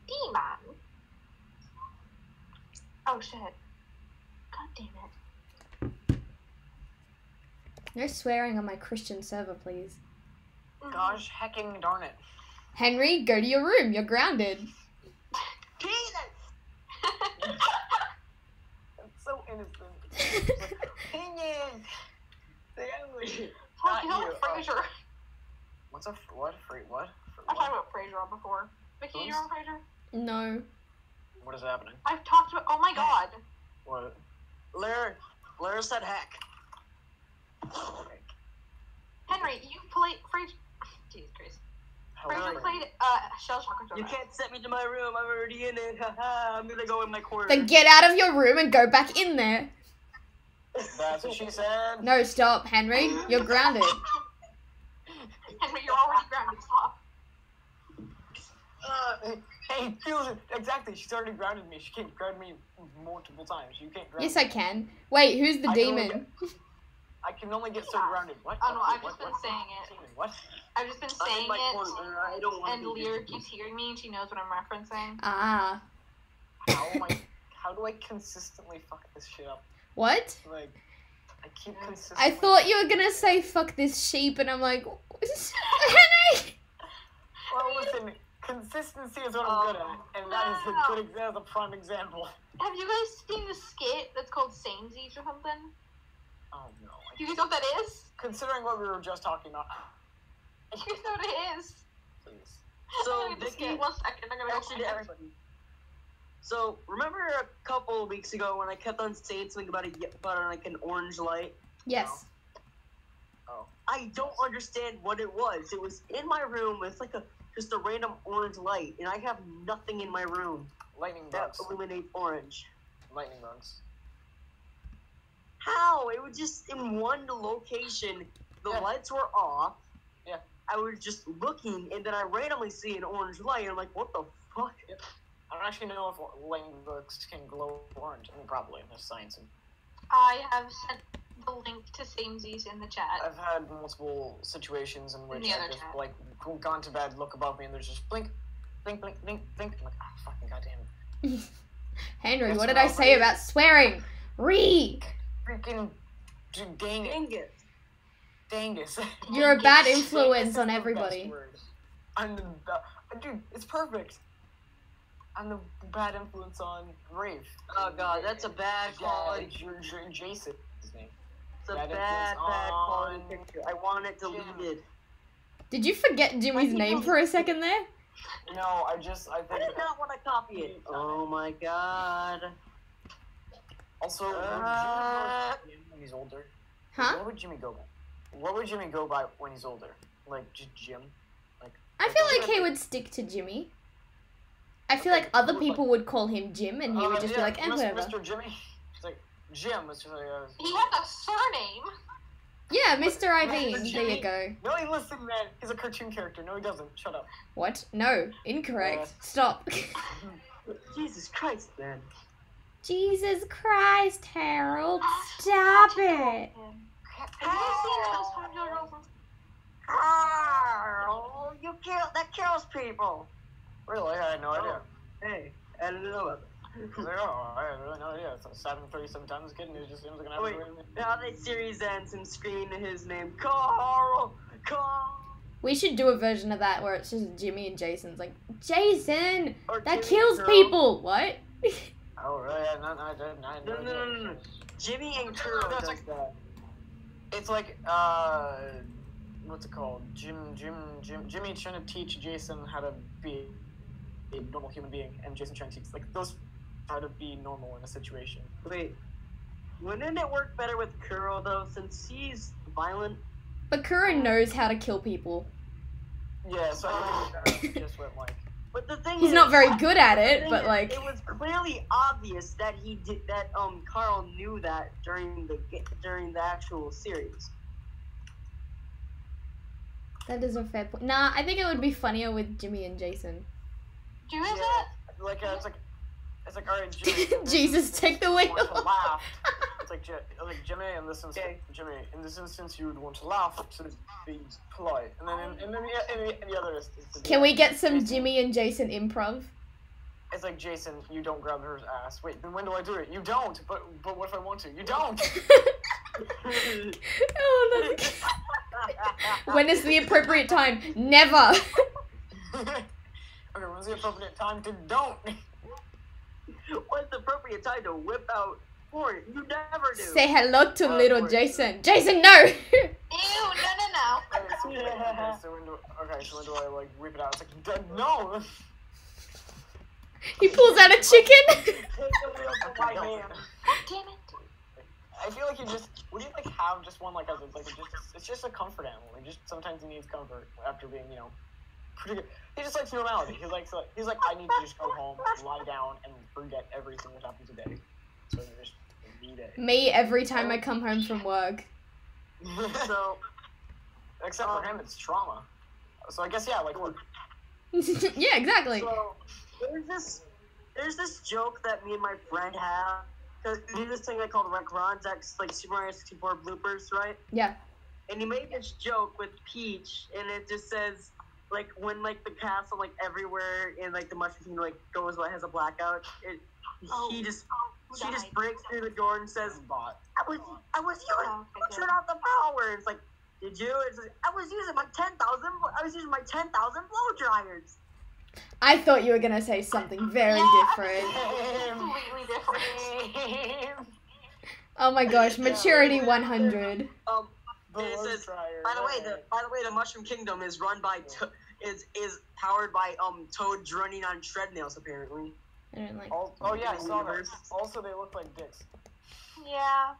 S3: Demon. Oh shit. God damn it.
S2: No swearing on my Christian server, please.
S4: Gosh, hecking darn it.
S2: Henry, go to your room. You're grounded.
S4: That's so innocent. Opinion. Family.
S3: Fuck, you know
S4: Not
S3: what
S4: you,
S3: Frasier?
S4: What's a what? Free what?
S3: I've talked about Frasier before. Vicky, you know Frasier?
S2: No.
S4: What is happening?
S3: I've talked about. Oh my god.
S4: What?
S1: Blair said heck.
S4: Okay.
S3: Henry, you played Frasier. Jesus Christ. Frasier played Shell Shock
S1: You can't send me to my room. I'm already in it. Haha. I'm gonna go in my corner.
S2: Then get out of your room and go back in there.
S4: That's what she said.
S2: No, stop, Henry. You're grounded.
S3: Henry, you're already grounded. Stop.
S4: Hey, Jules, exactly. She's already grounded me. She can't ground me multiple times. You can't ground
S2: Yes,
S4: me.
S2: I can. Wait, who's the
S4: I can only
S2: demon?
S4: I can only get so
S3: Yeah.
S4: grounded. What?
S3: I don't know,
S4: What?
S3: I've just
S4: What?
S3: been
S4: What?
S3: saying it.
S4: What?
S3: I've just been
S1: I'm in
S3: saying
S1: my
S3: it,
S1: corner. I don't want
S3: and
S1: to be
S3: Lear keeps hearing me, and she knows what I'm referencing.
S2: Ah.
S4: How do I consistently fuck this shit up?
S2: What?
S4: Like, I keep consistently.
S2: I thought you were gonna say "fuck this sheep," and I'm like, Henry.
S4: Well, listen, consistency is what I'm good at, and that is a good example, a prime example.
S3: Have you guys seen the skit that's called Samesies or something?
S4: Oh no.
S3: Do you guys know what that is?
S4: Considering what we were just talking about.
S3: You guys know what it is?
S4: Please.
S1: So,
S3: Look at the
S1: Vicky,
S3: skit. 1 second, I'm gonna go
S1: actually,
S3: find
S1: to
S3: it.
S1: everybody. So, remember a couple of weeks ago when I kept on saying something about like an orange light?
S2: Yes.
S4: Oh.
S1: I don't understand what it was. It was in my room. It's like just a random orange light, and I have nothing in my room
S4: Lightning
S1: that
S4: bugs.
S1: illuminates orange.
S4: Lightning bugs.
S1: How? It was just in one location. The
S4: Yeah.
S1: lights were off.
S4: Yeah.
S1: I was just looking, and then I randomly see an orange light, and I'm like, what the fuck?
S4: I don't actually know if lightning bugs can glow orange. I mean, probably. There's science.
S3: I have sent the link to Samesies in the chat.
S4: I've had multiple situations in which
S3: the other
S4: I've just,
S3: chat.
S4: like, gone to bed, look above me, and there's just blink, blink, blink, blink, blink. I'm like, oh, fucking goddamn.
S2: Henry,
S4: That's
S2: what did I
S4: not
S2: say
S4: right.
S2: about swearing? Reek.
S4: Freaking dang it.
S1: Dang it.
S4: Dangus.
S2: You're a bad
S4: Dangus
S2: influence
S4: is
S2: on
S4: the
S2: everybody.
S4: best word. I'm the dude, it's perfect. I'm the bad influence on Rave.
S1: Oh god, that's a bad quality.
S4: Jason. His name.
S1: It's a
S4: Bad
S1: bad
S4: influence
S1: quality
S4: on
S1: picture. I want it deleted.
S2: Did you forget Jimmy's name for a second there?
S4: No, I
S1: I
S4: think.
S1: did not want to copy it. Oh my god.
S4: Also, Jimmy when he's older.
S2: Huh?
S4: What would Jimmy go by? What would Jimmy go by when he's older? Like just Jim? Like
S2: I feel like he would stick to Jimmy. I feel like other people would call him Jim, and he would just be like, whatever.
S4: Mr. Jimmy. It's like Jim. It's just like.
S3: He has a surname.
S2: Yeah, Mr.
S4: Mr.
S2: Iveen. There
S4: Jimmy.
S2: you go.
S4: No, he listen, man. He's a cartoon character. No, he doesn't. Shut up.
S2: What? No, incorrect. Stop.
S1: Jesus Christ, man.
S2: Jesus Christ, Harold, stop it.
S3: Have you seen those 5-year-old girls?
S1: Oh, that kills people.
S4: Really? I had no idea.
S1: Hey, I didn't know about that.
S4: I was like, oh, I had really no idea. It's 7:37 times a kid, and it just seems like an
S1: Oh, wait.
S4: average.
S1: Now the series ends and screaming his name, Carl.
S2: We should do a version of that where it's just Jimmy and Jason's like, Jason,
S1: Or
S2: that
S1: Jimmy
S2: kills
S1: and Carl.
S2: people. What?
S4: Oh, really? I didn't.
S1: No. Jimmy and Kuro
S4: That's
S1: does
S4: like-
S1: that.
S4: It's like, what's it called? Jimmy trying to teach Jason how to be a normal human being, and Jason trying to teach, like, those how to be normal in a situation.
S1: Wait, wouldn't it work better with Kuro though, since he's violent?
S2: But Kuro knows how to kill people.
S4: Yeah, so I think that just went like,
S1: But the thing
S2: He's
S1: is,
S2: not very good at
S1: the
S2: it,
S1: thing
S2: but
S1: is,
S2: like,
S1: it was clearly obvious that he did that. Carl knew that during the actual series.
S2: that is a fair point. Nah, I think it would be funnier with Jimmy and Jason.
S3: Do you guys
S4: yeah,
S3: that?
S4: like it's like, all right, Jimmy. in this
S2: Jesus,
S4: instance,
S2: take the
S4: you
S2: wheel.
S4: want to laugh. It's like Jimmy in this instance.
S1: Okay.
S4: Jimmy, in this instance, you would want to laugh to be polite, and then in the other instance,
S2: Can we get some
S4: Jason-
S2: Jimmy and Jason improv?
S4: It's like, Jason, you don't grab her ass. Wait, then when do I do it? You don't. But what if I want to? You don't.
S2: Oh, that's... When is the appropriate time? Never.
S4: Okay, when's the appropriate time to don't?
S1: What's the appropriate time to whip out porn? You never do.
S2: Say hello to little
S1: Lord.
S2: Jason. Jason, no.
S3: Ew, no.
S4: So when do I like whip it out? It's like, no.
S2: He pulls out a chicken.
S1: Take the wheel from my hand.
S3: Damn it.
S4: I feel like would you like have just one it's just a comfort animal. He just sometimes he needs comfort after being, pretty good. He just likes normality. He's like I need to just go home, lie down, and forget everything that happened today. So I just need it.
S2: Me every time I come home from work.
S1: So,
S4: Except for him, it's trauma. So I guess like work.
S2: Yeah, exactly.
S1: so there's this joke that me and my friend have. Because we do this thing called Rec Ron's, that's like Super Mario 64 bloopers, right?
S2: Yeah.
S1: And he made this joke with Peach, and it just says, like, when, like, the castle, like, everywhere in, like, the Mushroom Kingdom, like, has a blackout, he just She just breaks through the door and says,
S4: Bot.
S1: I was using, turn off the power. It's like, did you? It's like, I was using my 10,000 blow dryers.
S2: I thought you were gonna say something very different.
S3: Completely different.
S2: Oh my gosh, maturity 100.
S1: It says, by the way, the Mushroom Kingdom is run by is powered by toads running on treadmills apparently.
S2: I don't like.
S4: Oh yeah, I saw that. Also, they look like dicks.
S3: Yeah.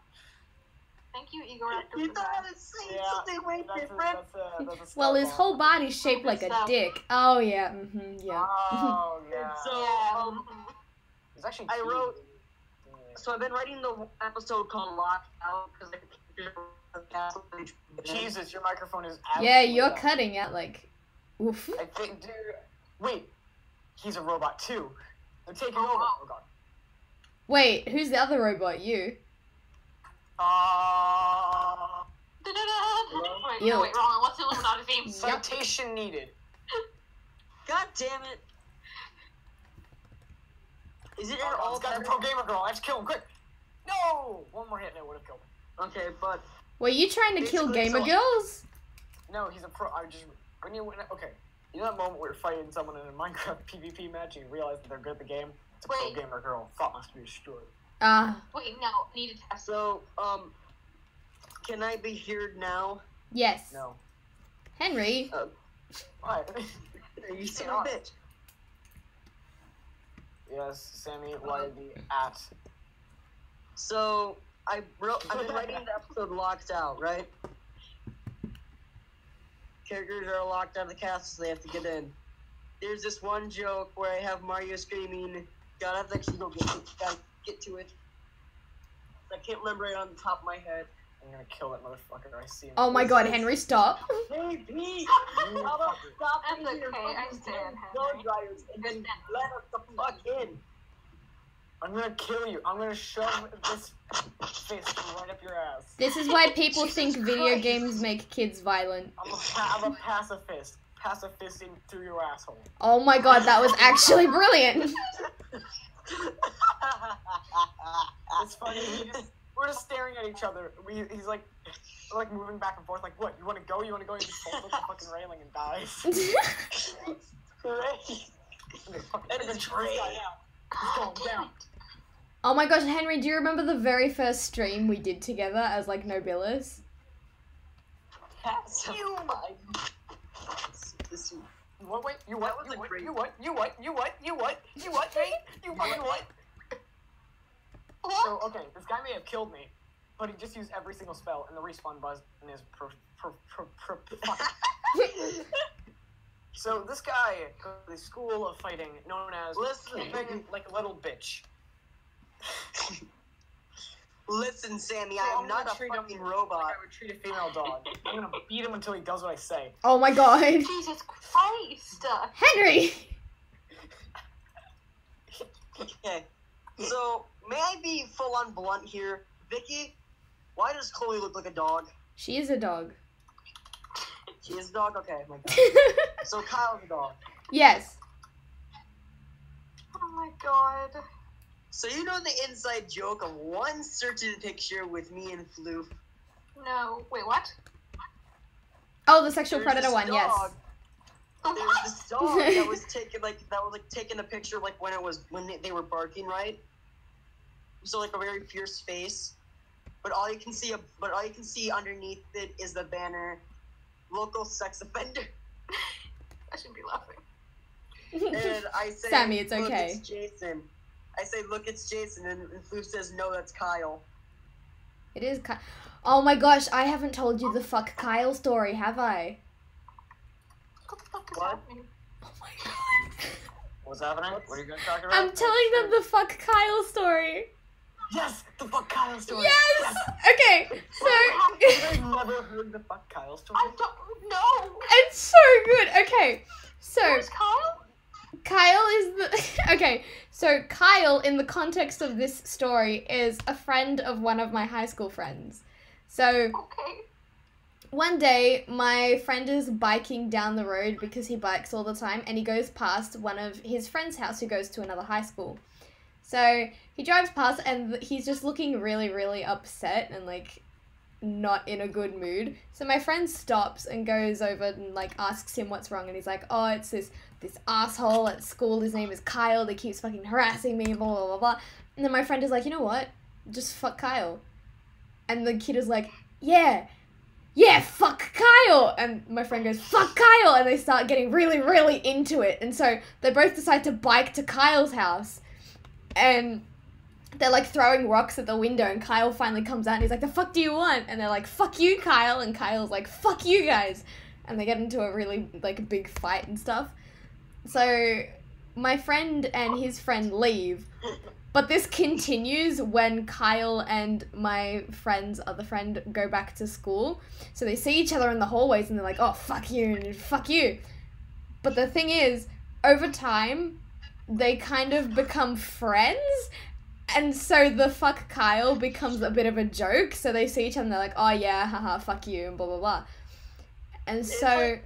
S3: Thank you, Igor.
S1: You thought I was saying something way different.
S4: That's a
S2: Well, his
S4: star
S2: whole
S4: bomb.
S2: body's shaped like a dick. Oh yeah, yeah.
S4: Oh yeah.
S1: So
S4: It's actually.
S1: I
S4: cute.
S1: wrote. So I've been writing the episode called Locked Out because
S4: Jesus, your microphone is.
S2: Yeah,
S4: absolutely
S2: you're
S4: out.
S2: cutting out like, oof.
S4: I think, dude. Wait, he's a robot too. They're taking over. Oh god.
S2: Wait, who's the other robot? You?
S3: Wait,
S2: Yo.
S3: no, wait, wrong. What's the Illuminati theme?
S4: Citation needed.
S1: God damn it! Is it
S4: Oh,
S1: all
S4: this guy's a pro gamer girl. Let's kill him quick. No, one more hit and it would have killed him.
S1: Okay, but
S2: Were you trying to kill
S1: Basically,
S2: gamer
S1: so-
S2: girls?
S4: No, he's a pro. I just when you okay. You know that moment where you're fighting someone in a Minecraft PvP match and you realize that they're good at the game? It's a pro
S3: Wait.
S4: gamer girl. Thought must be destroyed.
S2: Ah,
S3: Wait, no, need a test.
S1: so can I be heard now?
S2: yes.
S4: No.
S2: Henry.
S4: Why?
S1: You son of a bitch.
S4: Yes, Sammy, why the at?
S1: So I've been writing the episode Locked Out, right? Characters are locked out of the castle, so they have to get in. There's this one joke where I have Mario screaming, "God, I have to actually gotta get to it." I can't remember it on the top of my head.
S4: I'm gonna kill that motherfucker. I see him.
S2: Oh my god, Henry, stop.
S1: Hey, Pete!
S4: You
S1: How about
S4: fucker.
S1: stop
S3: That's
S1: being your
S3: okay, I
S1: fucking
S3: stand,
S1: blow
S3: Henry.
S1: dryers and then let us the fuck in.
S4: I'm gonna kill you. I'm gonna shove this fist right up your ass.
S2: This is why people
S1: Jesus
S2: think video
S1: Christ.
S2: games make kids violent.
S4: I'm a pacifist. Pacifist in through your asshole.
S2: Oh my god, that was actually brilliant.
S4: It's funny. We're just staring at each other. He's like, we're like moving back and forth. Like, what? You want to go? You want to go? He just falls off the fucking railing and dies.
S1: Great. That is great.
S4: He's going down.
S2: Oh my gosh, Henry, do you remember the very first stream we did together as like Nobilis?
S1: You my. This
S4: What? Wait. You what?
S1: That was
S4: You
S1: a
S4: what?
S1: great-
S4: You what? You what? You what? You what? You what? Me? You fucking what? So okay, this guy may have killed me, but he just used every single spell, and the respawn button is So this guy goes to the school of fighting known as
S1: Listen.
S4: keeping like a little bitch.
S1: Listen, Sammy,
S4: So
S1: I
S4: I'm
S1: am not
S4: gonna
S1: a
S4: treat him
S1: fucking
S4: like
S1: robot.
S4: I would treat a female dog. I'm gonna beat him until he does what I say.
S2: Oh my god.
S3: Jesus Christ!
S2: Henry!
S1: Okay, so may I be full on blunt here, Vicky? Why does Chloe look like a dog?
S2: She is a dog.
S1: She is a dog. Okay, my God. So Kyle's a dog.
S2: Yes.
S3: Oh my god.
S1: So you know the inside joke of one certain picture with me and Floof?
S3: No. Wait, what?
S2: Oh, the sexual
S1: There's
S2: predator
S1: this
S2: one, yes.
S1: dog- There's this dog that was taking a picture like when they were barking, right? So like a very fierce face, but all you can see underneath it is the banner, local sex offender.
S3: I shouldn't be laughing.
S1: And I say,
S2: Sammy, it's
S1: "Look,
S2: okay."
S1: it's Jason. I say, "Look, it's Jason," and Floof says, "No, that's Kyle."
S2: It is Kyle. Oh my gosh, I haven't told you the fuck Kyle story, have I?
S3: What the fuck is
S1: What?
S3: happening?
S2: Oh my god.
S4: What's happening? What are you guys talking about?
S2: I'm telling them the fuck Kyle story.
S4: Yes, the fuck Kyle story.
S2: Yes! Okay, so
S4: I've never heard the fuck Kyle story.
S3: I don't know.
S2: it's so good. Okay, so
S3: Where's Kyle?
S2: Kyle is the okay. So Kyle, in the context of this story, is a friend of one of my high school friends. So
S3: Okay.
S2: one day, my friend is biking down the road because he bikes all the time, and he goes past one of his friend's house who goes to another high school. So he drives past and he's just looking really, really upset and like not in a good mood. So my friend stops and goes over and like asks him what's wrong, and he's like, oh, it's this asshole at school, his name is Kyle, they keeps fucking harassing me, blah blah blah blah. And then my friend is like, you know what, just fuck Kyle. And the kid is like, yeah, fuck Kyle. And my friend goes, fuck Kyle. And they start getting really, really into it. And so they both decide to bike to Kyle's house. And they're like throwing rocks at the window. And Kyle finally comes out and he's like, the fuck do you want? And they're like, fuck you, Kyle. And Kyle's like, fuck you guys. And they get into a really like big fight and stuff. So my friend and his friend leave. But this continues when Kyle and my friend's other friend go back to school. So they see each other in the hallways and they're like, oh, fuck you and fuck you. But the thing is, over time, they kind of become friends. And so the fuck Kyle becomes a bit of a joke. So they see each other and they're like, oh yeah, haha, fuck you and blah, blah, blah. And so...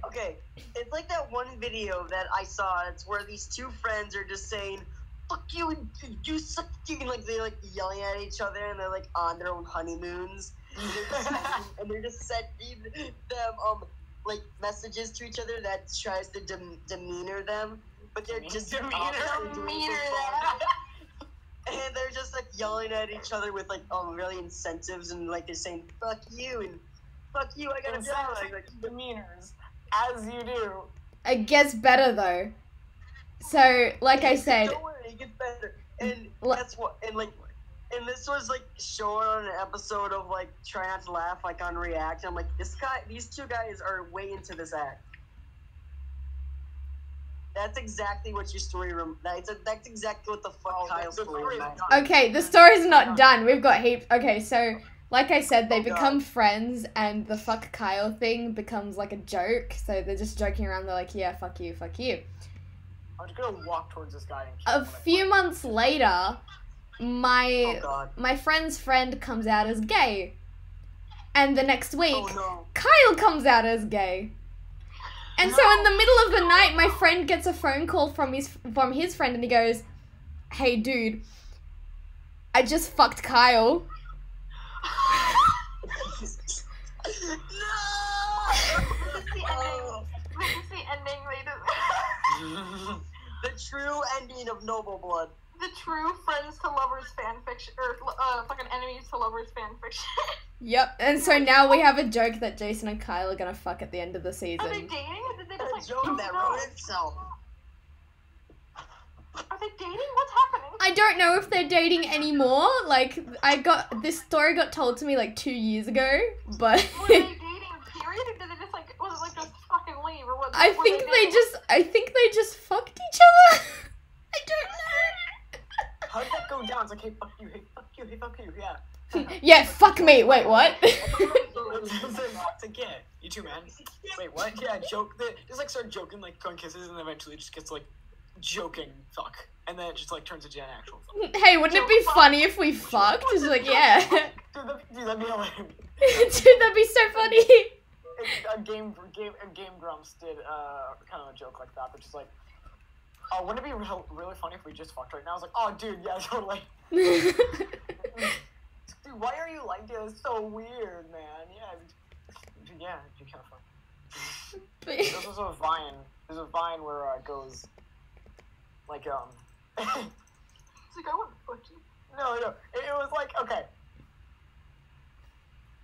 S1: It's like that one video that I saw. It's where these two friends are just saying, fuck you and you suck dick, and like they're like yelling at each other and they're like on their own honeymoons and they're just sending them like messages to each other that tries to demeanor them, but they're just
S3: demeanor them.
S1: And they're just like yelling at each other with like really incentives, and like they're saying fuck you and fuck you, I gotta die, like
S4: demeanors, as you do.
S2: It gets better though. So, like I said,
S1: don't worry, it gets better. And that's what, and this was like shown on an episode of like Try Not to Laugh, like on React. I'm like, these two guys are way into this act. That's exactly what your story that's exactly what the fuck Kyle's story is.
S2: Okay, the story's not done. We've got heaps. Okay, so like I said, they become
S1: God.
S2: friends, and the fuck Kyle thing becomes like a joke. So they're just joking around. They're like, yeah, fuck you, fuck you.
S4: I'm just gonna walk towards this guy and
S2: A few months later, my friend's friend comes out as gay. And the next week, Kyle comes out as gay. And so in the middle of the night, my friend gets a phone call from his friend, and he goes, hey dude, I just fucked Kyle.
S3: This is the ending later.
S1: The true ending of Noble Blood.
S3: The true friends to lovers fanfiction, or fucking enemies to lovers fanfiction.
S2: Yep, and so now we have a joke that Jason and Kyle are gonna fuck at the end of the season.
S3: Are they dating? Or did they just like
S1: A joke that wrote itself.
S3: Are they dating? What's happening?
S2: I don't know if they're dating anymore. Like, this story got told to me like 2 years ago, but
S3: Were they dating, period? Or did they just like, was it like just fucking leave, or what?
S2: I think they just fucked each other. I don't know.
S4: How did that go down? It's like, hey, fuck you, hey, fuck you, hey, fuck you, yeah.
S2: Yeah, fuck me. Wait, what?
S4: It's like, yeah, you too, man. Wait, what? Yeah, just like start joking, like throwing kisses, and eventually it just gets like joking fuck, and then it just like turns into an actual fuck.
S2: Hey, wouldn't it be funny if we fucked? It's like, yeah.
S4: Dude, that'd be hilarious.
S2: Dude, that'd be so funny.
S4: A Game Grumps did kind of a joke like that, but just like, oh, wouldn't it be really funny if we just fucked right now? I was like, oh, dude, yeah, totally. Dude, why are you like this? It's so weird, man. Yeah, it'd be kind of fun. There's also a Vine. There's a Vine where it goes, like,
S3: It's like, I want to fuck you.
S4: No, it was like, okay.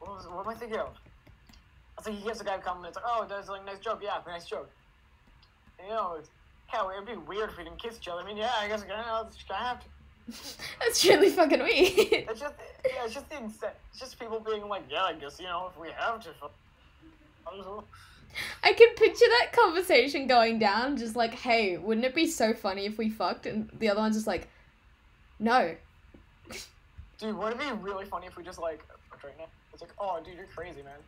S4: What am I thinking of? I was like, he gives a guy a compliment, it's like, oh, that's like a nice joke, yeah, nice joke. And, you know, it'd be weird if we didn't kiss each other. I mean, yeah, I guess I have to.
S2: That's really fucking weird.
S4: It's just people being like, yeah, I guess, you know, if we have to.
S2: I can picture that conversation going down, just like, hey, wouldn't it be so funny if we fucked? And the other one's just like, no.
S4: Dude, wouldn't it be really funny if we just like, right now? It's like, oh, dude, you're crazy, man.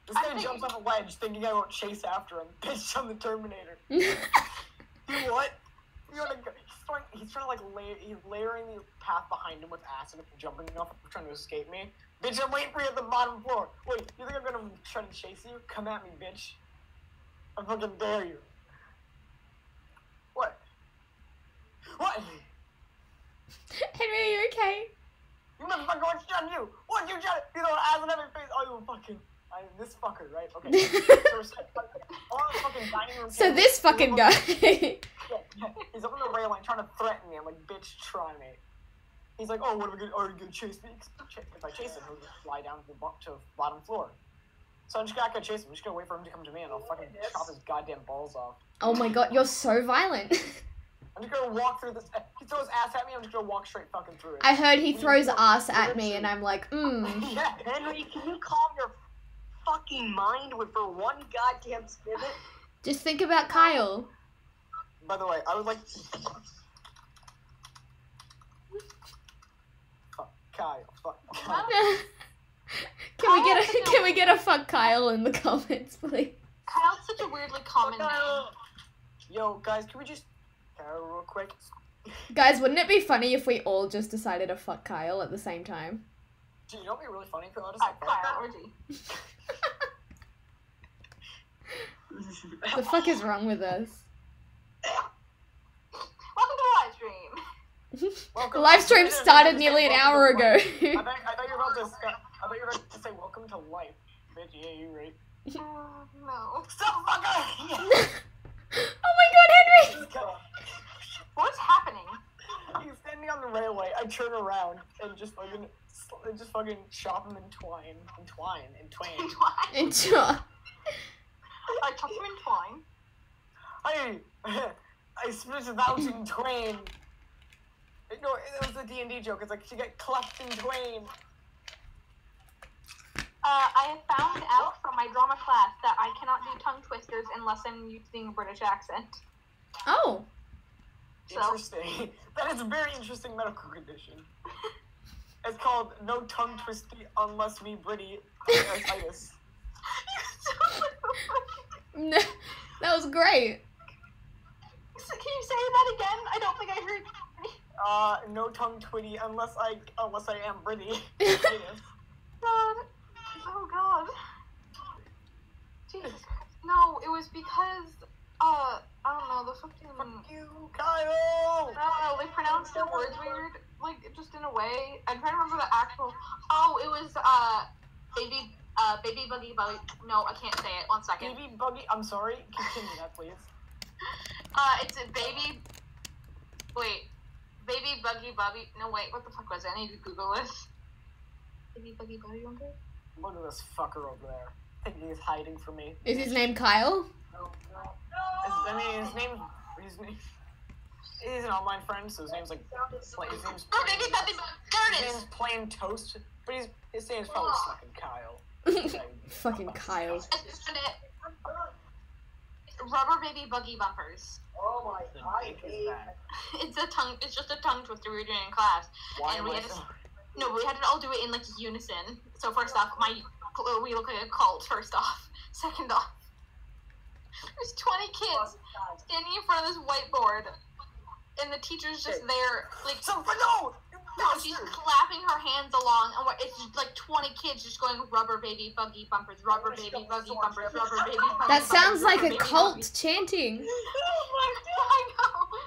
S4: This guy jumps off a ledge thinking I won't chase after him. Bitch, I'm the Terminator. Do what? He's trying to like he's layering the path behind him with acid and jumping off, trying to escape me. Bitch, I'm waiting for you at the bottom floor. Wait, you think I'm gonna try to chase you? Come at me, bitch. I fucking dare you. What? What?
S2: Henry, are you okay?
S4: You motherfucker, what's done you? What you done? You know, ass on every face. Oh, you fucking. This fucker, right? Okay. So, on the fucking dining room
S2: So
S4: table,
S2: this fucking guy.
S4: Yeah, he's up on the railing trying to threaten me. I'm like, bitch, try me. He's like, oh, what are we gonna chase me? If I chase him, he'll just fly down to the bottom floor. So I'm just not gonna chase him. I'm just gonna wait for him to come to me, and I'll fucking chop his goddamn balls off.
S2: Oh my god, you're so violent.
S4: I'm just gonna walk through this. He throws ass at me. I'm just gonna walk straight fucking through it.
S2: I heard he throws ass at me, and I'm like,
S4: Yeah.
S1: Henry, can you calm your fucking mind for one goddamn minute?
S2: Just think about Kyle.
S4: By the way, I would like. Fuck Kyle. Fuck Kyle.
S2: Can we get a fuck Kyle in the comments, please?
S3: Kyle's such a weirdly common name.
S4: Yo, guys, can we just real quick?
S2: Guys, wouldn't it be funny if we all just decided to fuck Kyle at the same time?
S4: Dude, you know what'd be really funny?
S3: Kyle orgy.
S2: The fuck is wrong with us?
S3: Welcome to the live stream.
S2: The live stream started nearly an hour ago.
S4: I thought you were about to say welcome to life. Bitch, yeah, you right.
S3: No.
S4: Stop fucker!
S2: Oh my god, Henry!
S3: What's happening?
S4: He's standing on the railway. I turn around and just fucking chop him in twain.
S2: Enjoy.
S3: I chop him in twine.
S4: I split it out in twain. No, it was a D&D joke. It's like she got cleft in twain.
S3: I have found out from my drama class that I cannot do tongue twisters unless I'm using a British accent.
S2: Oh.
S3: So.
S4: Interesting. That is a very interesting medical condition. It's called no tongue twisty unless we Britty itis.
S2: No, that was great.
S3: Can you say that again? I don't think I heard.
S4: No tongue twitty unless I am Britty.
S3: God. Oh God. Jesus Christ. No, it was because I don't know, the fucking.
S4: Fuck you, Kyle!
S3: I don't know, they pronounced the words weird, like, just in a way. I'm trying to remember the actual. Oh, it was, baby buggy buggy. No, I can't say it. 1 second.
S4: Baby buggy. I'm sorry. Continue that, please.
S3: It's a baby. Wait. Baby buggy buggy. No, wait. What the fuck was it? I need to Google this. Baby buggy buggy bumper?
S4: Look at this fucker over there. I think he's hiding from me.
S2: Is his name Kyle?
S4: His name. He's an online friend, so his name's like. His name's.
S3: Oh, baby buggy buggy. There it
S4: His
S3: is.
S4: name's Plain Toast, but his name's probably fucking Kyle.
S2: Fucking Kyle.
S3: I found it. Rubber baby buggy bumpers.
S1: Oh my god.
S3: It's just a tongue twister we were doing in class.
S4: Why
S3: And
S4: am
S3: we
S4: I
S3: had to,
S4: so...
S3: no, we had to all do it in like unison. So first off, we look like a cult. First off, second off, there's 20 kids standing in front of this whiteboard, and the teacher's just there, like.
S4: No,
S3: she's clapping her hands along, and it's just like 20 kids just going rubber baby buggy bumpers, rubber baby buggy bumpers, rubber baby buggy.
S2: That sounds like a
S3: baby
S2: cult
S3: buggy.
S2: chanting.
S3: Oh my god, I know.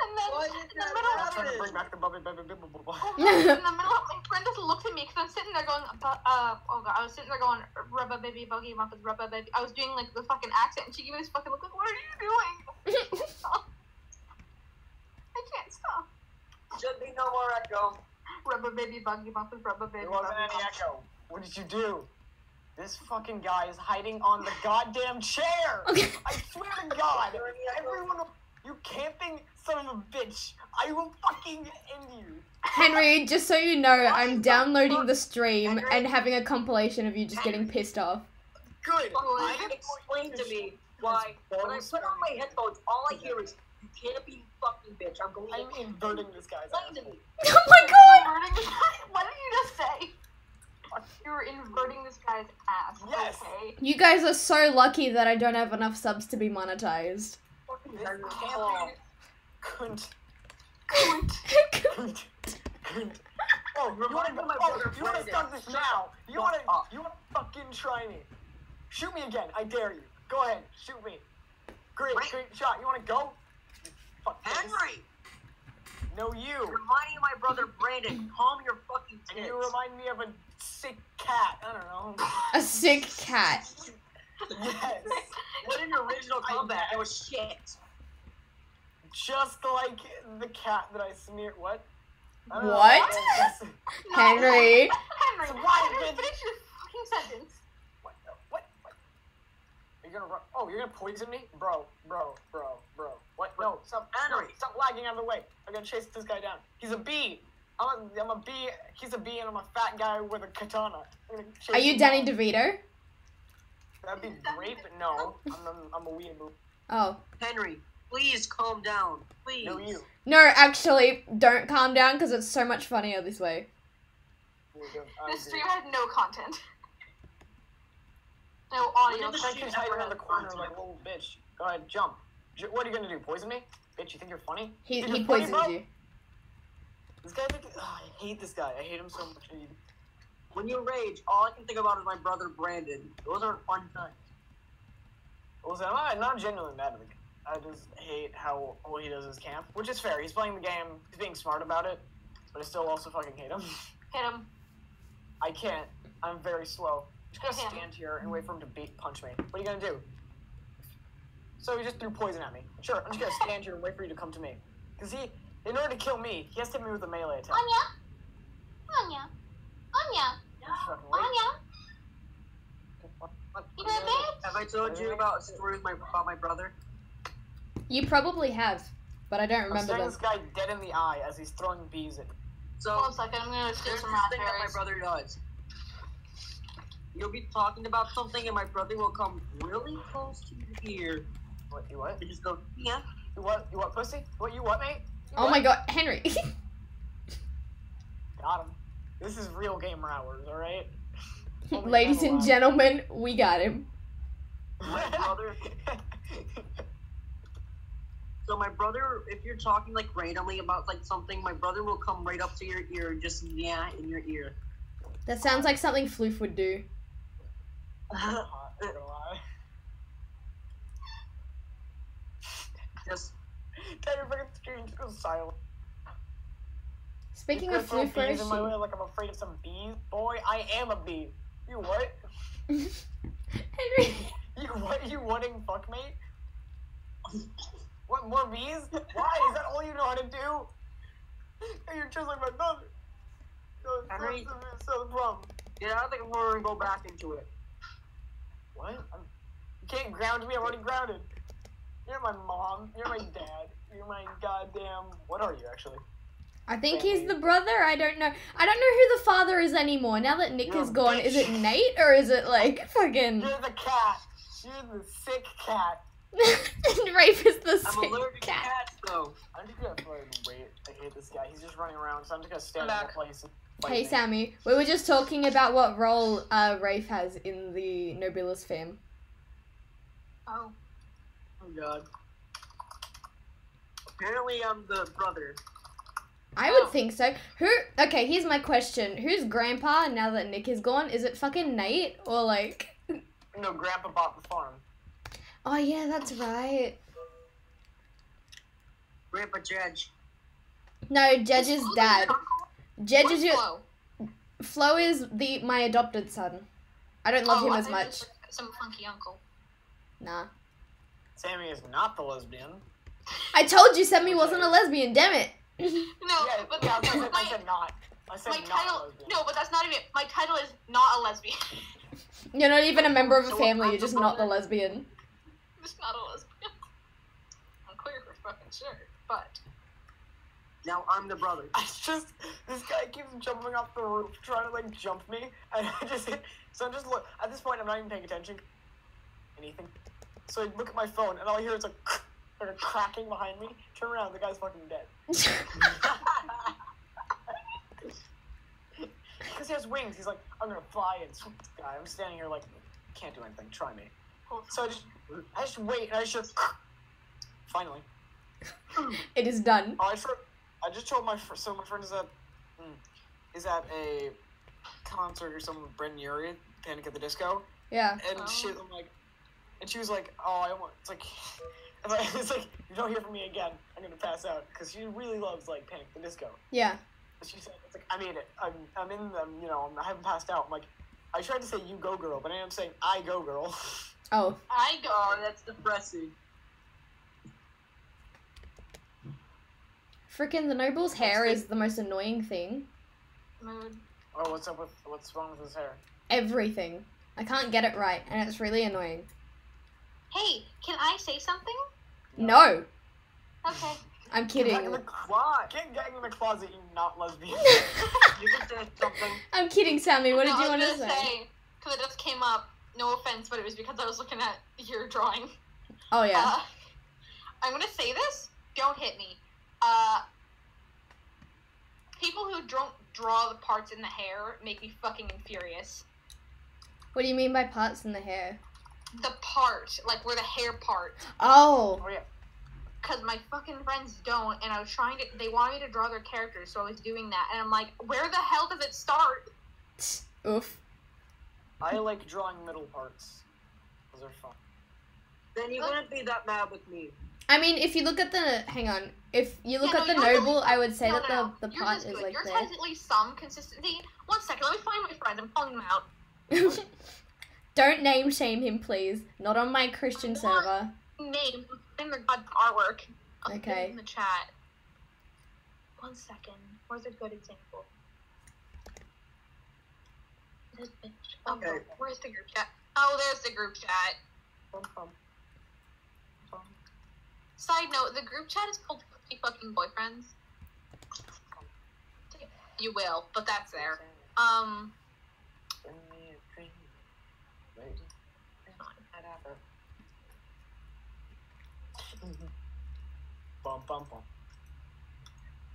S3: And then in the middle,
S4: I'm trying to bring back the bubble.
S3: in the middle, my friend just looked at me because I'm sitting there going, oh god, I was sitting there going, rubber baby buggy bumpers, rubber baby. I was doing like the fucking accent, and she gave me this fucking look like, what are you doing? I can't stop.
S1: Should be no more echo.
S3: Rubber baby buggy bumpers, rubber baby.
S4: There wasn't any echo. What did you do? This fucking guy is hiding on the goddamn chair!
S2: Okay.
S4: I swear to God, everyone, you camping son of a bitch, I will fucking end you.
S2: Henry, just so you know, I'm downloading the stream and having a compilation of you just getting pissed off.
S4: Good.
S1: Explain to me why when I put on my headphones, all I hear is "you can't be fucking bitch." I'm going.
S4: I'm inverting this guy's
S1: Explain to
S4: ass.
S1: me.
S2: Oh my god!
S3: Inverting this guy? What did you just say? You were inverting this guy's ass.
S4: Yes.
S3: Okay.
S2: You guys are so lucky that I don't have enough subs to be monetized.
S4: This camping cunt. Oh, you wanna start this now? You wanna fucking try me? Shoot me again, I dare you. Go ahead, shoot me. Great shot. You wanna go? Fuck face.
S1: Henry.
S4: No, you.
S1: You're reminding my brother Brandon. Calm your fucking
S4: And
S1: tits.
S4: you remind me of a sick cat. I don't know.
S2: A sick cat.
S4: Yes.
S1: What an original comeback. That was shit.
S4: Just like the cat that I smeared. What? I don't know.
S2: What?
S3: No.
S2: Henry.
S3: Henry,
S4: Why
S3: Henry,
S4: did-
S3: finish your fucking sentence.
S4: What? What? Are you gonna run? Oh, you're gonna poison me? Bro. What? No, stop.
S1: Henry.
S4: No, stop lagging out of the way. I'm gonna chase this guy down. He's a bee. I'm a bee. He's a bee and I'm a fat guy with a katana. I'm gonna chase
S2: Are you
S4: him
S2: Danny
S4: down.
S2: DeVito?
S4: That'd be great, but no. I'm a weeaboo.
S2: Oh.
S1: Henry, please calm down. Please.
S4: No, you.
S2: No, actually, don't calm down because it's so much funnier this way.
S3: This stream had no content. No
S1: When
S3: audio.
S1: did the
S4: Thank
S1: stream
S4: you, hiding
S1: ever
S4: in the
S1: have
S4: corner
S1: content?
S4: like a little bitch. Go ahead, jump. What are you gonna do? Poison me? Bitch, you think you're funny?
S2: He
S4: Think you're funny,
S2: poisoned
S4: bro?
S2: you.
S4: This guy, I hate this guy. I hate him so much.
S1: When you rage, all I can think about is my brother Brandon. Those aren't fun times.
S4: Listen, I'm not genuinely mad at the guy. I just hate how what he does is camp, which is fair. He's playing the game. He's being smart about it, but I still also fucking hate him.
S3: Hit him.
S4: I can't. I'm very slow. Just gonna
S3: Hit him.
S4: stand here and wait for him to punch me. What are you gonna do? So he just threw poison at me. Sure, I'm just gonna stand here and wait for you to come to me. Cause in order to kill me, he has to hit me with a melee attack.
S3: Anya.
S4: Just fucking wait. What
S3: You
S4: are you
S3: got
S4: gonna
S3: it?
S1: Have I told you about stories about my brother?
S2: You probably have, but I don't
S4: do? I'm
S2: remember
S4: staring
S2: them.
S4: this guy dead in the eye as he's throwing bees at me.
S1: So
S3: Hold on a second, I'm gonna steal
S1: there's
S3: some
S1: this thing that my
S3: raspberries.
S1: brother does. You'll be talking about something, and my brother will come really close to your ear
S4: What? You what?
S1: and just go, yeah.
S4: You what? You what, pussy? What? You what, mate? You
S2: Oh
S4: what?
S2: my god, Henry.
S4: Got him. This is real gamer hours, alright?
S2: Ladies and gentlemen, we got him.
S1: My brother. So my brother, if you're talking like randomly about like something, my brother will come right up to your ear and just yeah in your ear.
S2: That sounds like something Floof would do.
S4: Not gonna lie.
S1: Just
S4: Tell your fucking screen to go silent.
S2: Speaking
S4: You
S2: of
S4: throw
S2: Floof, where
S4: bees
S2: is
S4: in my way
S2: she?
S4: like I'm afraid of some bees. Boy, I am a bee. You what?
S2: Henry.
S4: You what? You wanting fuck mate? What, more bees? Why? Is that all you know how to do? Hey, you're just like my brother. No,
S1: Henry.
S4: that's the problem.
S1: yeah, I think we're gonna go back into it.
S4: What? You can't ground me. I'm already grounded. You're my mom. You're my dad. You're my goddamn. What are you actually?
S2: I think he's the brother. I don't know. I don't know who the father is anymore. Now that Nick
S4: You're
S2: is
S4: a
S2: gone,
S4: bitch.
S2: is it Nate or is it like fucking?
S4: You're the cat. You're the sick cat.
S2: And Rafe is the
S1: I'm
S2: sick
S1: allergic to
S2: cat.
S1: cats though.
S4: I'm just gonna fucking wait. I hate this guy. He's just running around, so I'm just gonna stand in
S1: Back.
S4: one place and fight
S2: Hey
S4: me.
S2: Sammy, we were just talking about what role Rafe has in the Nobilis fam.
S3: Oh.
S1: Oh god. Apparently I'm the brother.
S2: I would think so. Who? Okay, here's my question: who's grandpa now that Nick is gone? Is it fucking Nate or like?
S4: No, Grandpa bought the farm.
S2: Oh yeah, that's right.
S1: Grandpa Judge.
S2: No, Jedge's dad. Jedge is your
S3: Flo?
S2: Flo is my adopted son. I don't love him
S3: I
S2: as
S3: thought it was
S2: much.
S3: like some funky uncle.
S2: Nah.
S4: Sammy is not the lesbian.
S2: I told you Sammy wasn't a lesbian. Damn it.
S3: No,
S4: Yeah,
S3: but
S4: yeah, I
S3: my,
S4: said not. I said
S3: my
S4: not
S3: title.
S4: lesbian.
S3: No, but that's not even. My title is not a lesbian.
S2: You're not even a member of a
S1: So
S2: family.
S1: I'm
S2: You're
S1: the
S2: just not the
S1: brother?
S2: lesbian.
S3: I'm just not a lesbian. I'm queer for fucking sure, but
S1: Now I'm the brother.
S4: I just this guy keeps jumping off the roof, trying to like jump me, and I just so I'm just look at this point I'm not even paying attention. Anything. So I look at my phone and all I hear is like a cracking behind me. Turn around, the guy's fucking dead. Because he has wings, he's like, I'm gonna fly and swoop this guy. I'm standing here like, can't do anything. Try me. So I just wait and I just finally.
S2: It is done.
S4: Oh, I just told my so my friend is at a concert or something with Brendan Urie, Panic at the Disco,
S2: Yeah.
S4: and
S3: Oh.
S4: I'm like, and she was like, oh, I want. It's like, It's like, if you don't hear from me again, I'm gonna pass out. Because she really loves, like, Panic at the Disco.
S2: Yeah.
S4: She said, it's like, I made it. I'm in them, you know, I haven't passed out. I'm like, I tried to say you go girl, but I am saying I go girl.
S2: Oh.
S3: I go.
S1: Oh, that's depressing.
S2: Freaking the noble's hair is the most annoying thing.
S3: Mood.
S4: Oh, what's wrong with his hair?
S2: Everything. I can't get it right, and it's really annoying.
S3: Hey, can I say something?
S2: No!
S3: Okay.
S2: I'm
S4: Get back in
S2: kidding.
S4: the Get in the closet, you not lesbian.
S1: You can say something.
S2: I'm kidding, Sammy. What did you want to
S3: I was gonna
S2: say?
S3: because it just came up. No offense, but it was because I was looking at your drawing.
S2: Oh, yeah.
S3: I'm gonna say this. Don't hit me. People who don't draw the parts in the hair make me fucking furious.
S2: What do you mean by parts in the hair?
S3: The part, like where the hair part.
S2: Oh!
S4: Oh, yeah.
S3: Because my fucking friends don't, and I was trying to. They wanted me to draw their characters, so I was doing that, and I'm like, where the hell does it start?
S2: Oof.
S4: I like drawing middle parts. Those are fun.
S1: Then you wouldn't be that mad with me.
S2: I mean, if you look at the... Hang on. If you look
S3: Yeah,
S2: at
S3: no,
S2: the
S3: yours
S2: noble, I would say
S3: No,
S2: that
S3: no,
S2: the
S3: yours
S2: part
S3: is
S2: is
S3: good.
S2: like
S3: Yours
S2: there.
S3: has at least some consistency. 1 second, let me find my friends. I'm calling them out.
S2: Don't name shame him, please. Not on my Christian server.
S3: Name in their god artwork. I'll put
S2: Okay.
S3: it in the chat. 1 second. Where's a good example? This bitch.
S1: Okay.
S3: Where's the group chat? Oh, there's the group chat. Side note: the group chat is called "50 Fucking Boyfriends." You will, but that's there.
S4: Bum bum bum.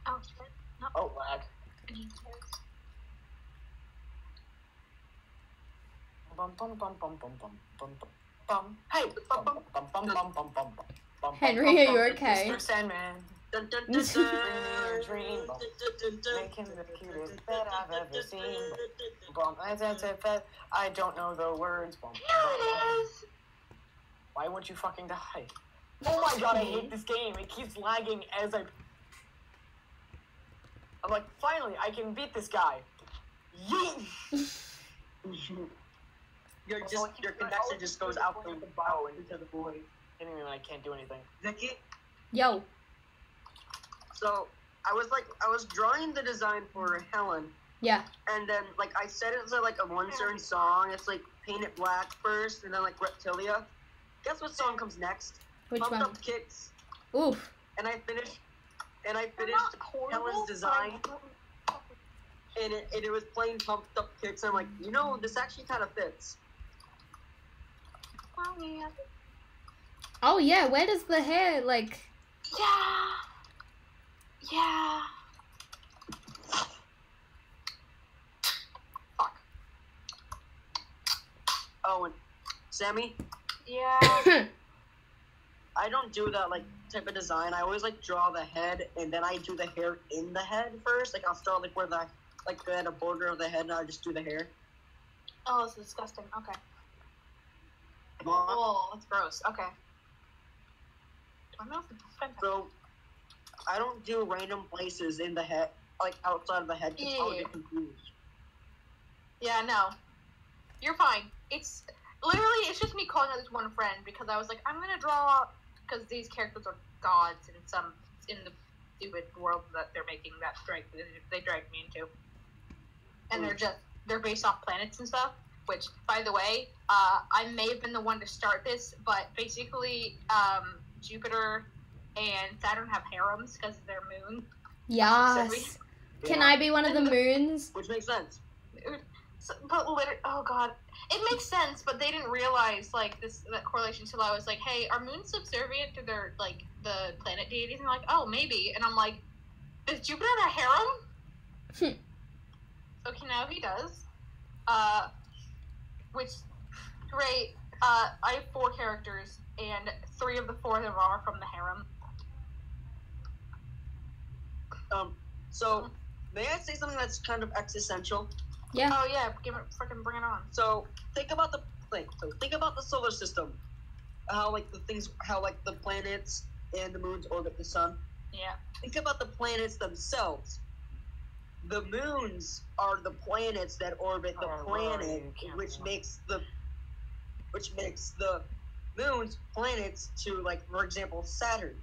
S3: Oh shit! No.
S4: Oh, lag. Bum bum bum bum bum bum bum bum. Hey! Bum bum bum bum bum bum bum bum.
S2: Henry, are you okay?
S4: Mr. Sandman.
S1: Dun, dun, dun, dun.
S4: Dream. Make him the cutest that I've ever seen. Bum. I don't know the words. Bum.
S3: Here it is.
S4: Why won't you fucking die? Oh my god, I hate this game. It keeps lagging as I'm like, finally, I can beat this guy. Yeet!
S1: Your connection just goes out the bow into the void.
S4: I mean, I can't do anything.
S1: Vicky,
S2: Yo.
S1: so I was drawing the design for Helen,
S2: Yeah.
S1: and then like I said it's like a one certain song. It's like Paint It Black first, and then like Reptilia. Guess what song comes next?
S2: Which
S1: Pumped
S2: one?
S1: Up Kicks.
S2: Oof.
S1: And I finished
S3: Not horrible,
S1: Helen's design,
S3: but-
S1: and it was playing Pumped Up Kicks. And I'm like, you know, this actually kind of fits.
S3: Oh, yeah.
S2: Oh, yeah. Where does the hair, like...
S3: Yeah. Yeah. Fuck.
S1: Oh, and Sammy,
S3: Yeah.
S1: I don't do that like type of design. I always like draw the head, and then I do the hair in the head first. Like I'll start like where the at a border of the head, and I'll just do the hair.
S3: Oh, it's disgusting. Okay.
S1: Well,
S3: Oh, that's gross. Okay. I don't know if it's
S1: so I don't do random places in the head, like outside of the head, because I'll
S3: Yeah.
S1: get confused.
S3: Yeah, no. You're fine. It's literally, it's just me calling out this one friend because I was like, I'm gonna draw, because these characters are gods in the stupid world that they're making that they dragged me into. And they're based off planets and stuff, which, by the way, I may have been the one to start this, but basically, Jupiter and Saturn have harems because of their moon.
S2: Yes. Can I be one of the moons?
S1: Which makes sense.
S3: So, but literally, oh god, it makes sense, but they didn't realize like that correlation till I was like, hey, are moons subservient to their like the planet deities? And they're like, oh, maybe. And I'm like, is Jupiter a harem? Okay, now he does. Which, great. I have 4 characters, and 3 of the 4 of them are from the harem.
S1: So may I say something that's kind of existential?
S2: Yeah.
S3: Oh yeah, freaking bring it on.
S1: So think about the solar system. how like the planets and the moons orbit the sun.
S3: Yeah.
S1: Think about the planets themselves. The moons are the planets that orbit the planet, which makes the moons planets to, like, for example, Saturn.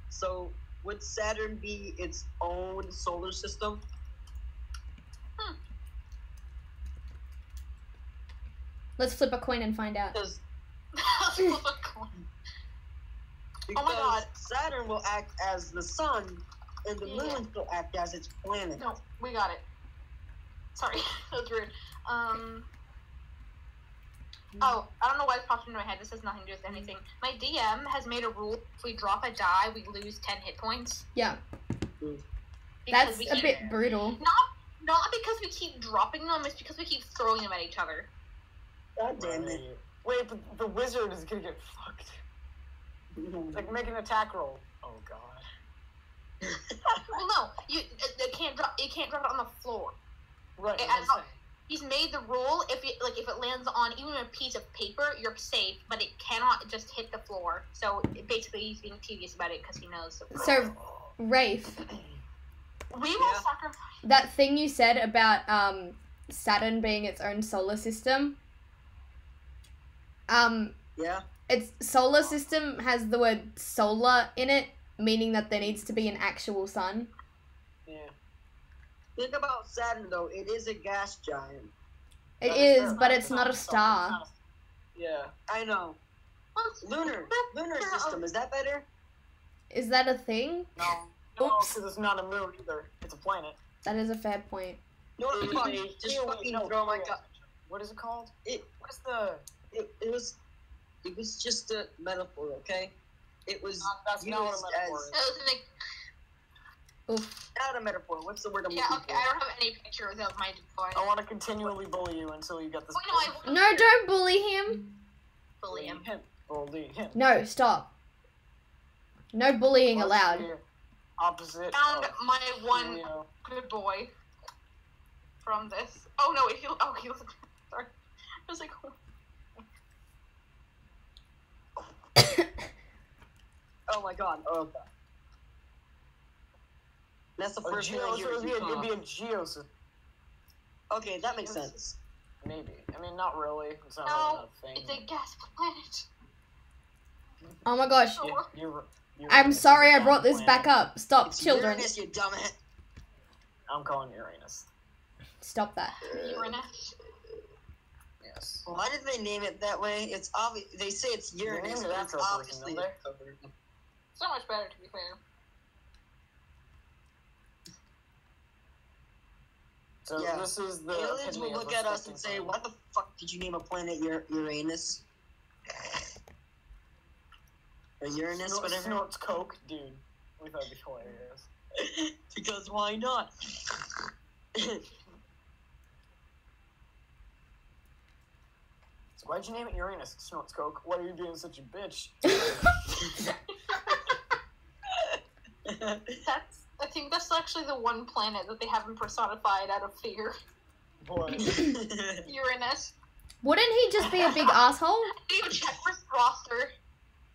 S1: So would Saturn be its own solar system?
S2: Let's flip a coin and find out.
S1: Because
S3: Oh my God.
S1: Saturn will act as the sun, and the
S3: Yeah.
S1: moon will act as its planet.
S3: No, we got it. Sorry, that was rude. Oh, I don't know why it popped into my head. This has nothing to do with anything. My DM has made a rule: if we drop a die, we lose 10 hit points.
S2: Yeah.
S3: Because
S2: That's
S3: we
S2: a
S3: keep-
S2: bit brutal.
S3: Not because we keep dropping them, it's because we keep throwing them at each other.
S1: God damn it.
S4: Wait, but the wizard is gonna get fucked. Like, make an attack roll. Oh god.
S3: Well, no, you can't drop it on the floor.
S4: Right.
S3: It-
S4: that's it.
S3: He's made the rule: if it lands on even a piece of paper, you're safe, but it cannot just hit the floor. So basically, he's being tedious about it because he knows.
S2: So, Rafe,
S3: We will
S1: Yeah.
S3: sacrifice.
S2: that thing you said about Saturn being its own solar system.
S1: Yeah.
S2: Its solar system has the word solar in it, meaning that there needs to be an actual sun.
S4: Yeah.
S1: Think about Saturn, though. It is a gas giant.
S2: It
S4: That
S2: is,
S4: fair.
S2: but it's not a star.
S4: Yeah.
S1: I know. Lunar system. Is that better?
S2: Is that a thing?
S4: No,
S2: Oops.
S4: because it's not a moon either. It's a planet.
S2: That is a fair point.
S1: No, fuck. Just fucking throw my god.
S4: What is it called?
S1: It
S4: What is the?
S1: it was just a metaphor, okay? It was
S4: That's not what a
S1: used
S4: metaphor
S1: as
S4: is.
S3: That was like,
S2: Oof.
S1: not a metaphor. What's the word I'm
S3: yeah,
S1: looking
S3: okay.
S1: for?
S3: I don't have any pictures of my boy.
S4: I want to continually bully you until you get this.
S3: Wait, no, I won't
S2: No, don't bully him.
S3: bully him.
S4: Bully him.
S2: No, stop. No bullying
S4: What's
S2: allowed.
S4: the Opposite.
S3: Found
S4: of
S3: my one
S4: Leo?
S3: good boy from this. Oh no, he was. Sorry, I was like,
S1: Oh my god. Oh god. That's the
S4: A
S1: first thing I
S4: geo,
S1: hear.
S4: so
S1: is you
S4: it'd
S1: cough.
S4: be a geosystem.
S1: Okay, that makes sense.
S4: Maybe. I mean, not really. It's not
S3: no,
S4: really a thing.
S3: it's a gas planet.
S2: Oh my gosh.
S3: Oh.
S4: You're
S2: I'm sorry I brought this back up. Stop,
S1: It's
S2: children.
S1: Uranus, you dumbass.
S4: I'm calling Uranus.
S2: Stop that.
S3: Uranus.
S4: Yes.
S1: Why did they name it that way? It's obvious. They say it's Uranus,
S4: named it
S1: but it's
S4: after a person,
S1: obviously
S4: don't they?
S1: covered.
S3: So much better, to be fair.
S4: So
S1: Yeah.
S4: this is the.
S1: Aliens
S4: epitome
S1: will
S4: of
S1: look at us
S4: respecting
S1: and say,
S4: time.
S1: "Why the fuck did you name a planet Uranus?" Or Uranus, whatever.
S4: Snorts coke, dude. We thought it'd be hilarious.
S1: Because why not?
S4: So why'd you name it Uranus? It snorts coke. Why are you being such a bitch?
S3: I think that's actually the one planet that they haven't personified out of fear.
S4: Boy.
S3: Uranus.
S2: Wouldn't he just be a big asshole?
S3: I didn't even check his roster.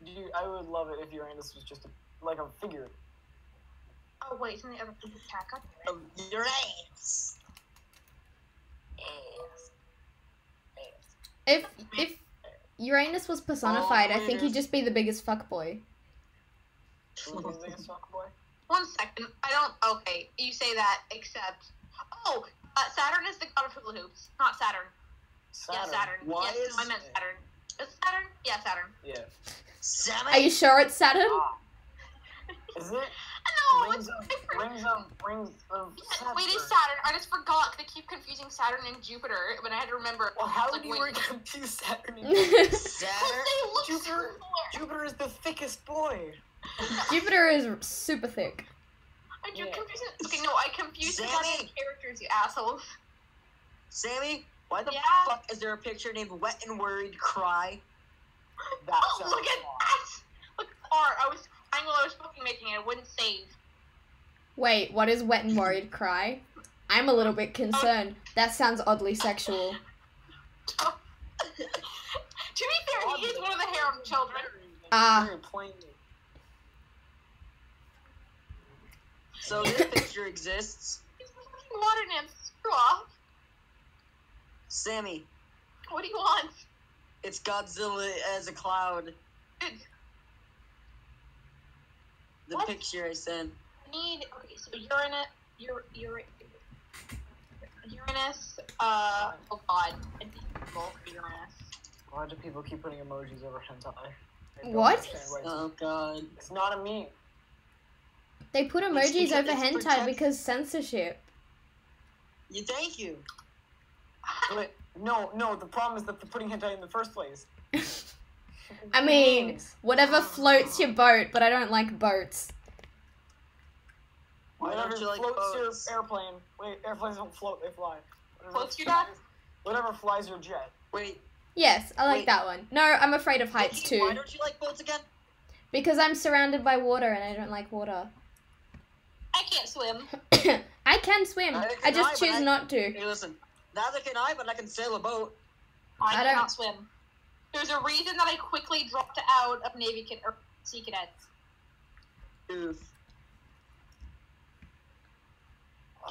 S4: Dude, I would love it if Uranus was just like a figure.
S3: Oh wait, isn't the other people back up?
S1: Of Uranus.
S2: If Uranus was personified, I think he'd
S1: Uranus.
S2: just be the biggest fuckboy.
S4: Who would be the biggest fuckboy?
S3: 1 second. I don't. Okay, you say that, except. Oh, Saturn is the god of hula hoops. Not Saturn. Yeah, Saturn.
S1: Why
S3: yes,
S1: is-
S3: no, I meant Saturn. Is it Saturn? Yeah, Saturn.
S4: Yeah.
S1: Salmon.
S2: Are you sure it's Saturn?
S4: Ah. Is it?
S3: No, it's
S4: Rings of Saturn.
S3: Wait, it's Saturn. I just forgot because I keep confusing Saturn and Jupiter, but I had to remember.
S4: Well, how
S3: like,
S4: do you
S3: wait.
S4: confuse Saturn and
S1: Saturn.
S3: They look
S4: Jupiter-
S3: similar.
S4: Jupiter is the thickest boy.
S2: Jupiter is super thick.
S3: I do
S4: Yeah.
S3: confusing. Okay, no, I confused the
S1: Sammy?
S3: goddamn characters, you assholes.
S1: Sammy, why the
S3: Yeah?
S1: fuck is there a picture named Wet and Worried Cry?
S4: That
S3: Oh,
S4: sounds
S3: look at
S4: fun.
S3: that! Look at the art. I was fucking making it. I wouldn't save.
S2: Wait, what is wet and worried cry? I'm a little bit concerned. That sounds oddly sexual.
S3: To be fair, He is one of the harem children.
S4: Very plainly.
S1: So this picture exists.
S3: He's a fucking water nymph. Screw off.
S1: Sammy,
S3: What do you want?
S1: it's Godzilla as a cloud.
S3: Dude,
S1: The
S3: What?
S1: picture I sent.
S3: I need. Okay, so Uranus. Oh god. And people for Uranus.
S4: Why do people keep putting emojis over hentai? I don't
S2: What?
S4: understand why
S1: Oh god.
S4: it's not a meme.
S2: They put
S1: It's
S2: emojis over
S1: because it's
S2: hentai
S1: protect-
S2: because censorship.
S1: Thank you.
S4: But no, the problem is that they're putting hentai in the first place.
S2: I mean,
S4: Memes.
S2: whatever floats your boat, but I don't like boats.
S1: Why
S4: Whatever
S1: don't you like
S4: floats
S1: boats?
S4: your airplane. Wait, airplanes don't float, they fly. Whatever
S3: Floats your duck?
S4: Whatever flies your jet.
S1: Wait,
S2: Yes, I like
S1: Wait.
S2: that one. No, I'm afraid of heights
S1: Vicky, why
S2: too.
S1: don't you like boats again?
S2: Because I'm surrounded by water and I don't like water.
S3: I can't swim.
S2: I can swim.
S1: Neither
S2: I
S1: can
S2: just
S1: but
S2: choose not to.
S1: Hey, listen. Neither can I, but I can sail a boat.
S3: I
S2: I don't-
S3: cannot swim. There's a reason that I quickly dropped out of Navy or Sea Cadets.
S1: Oof.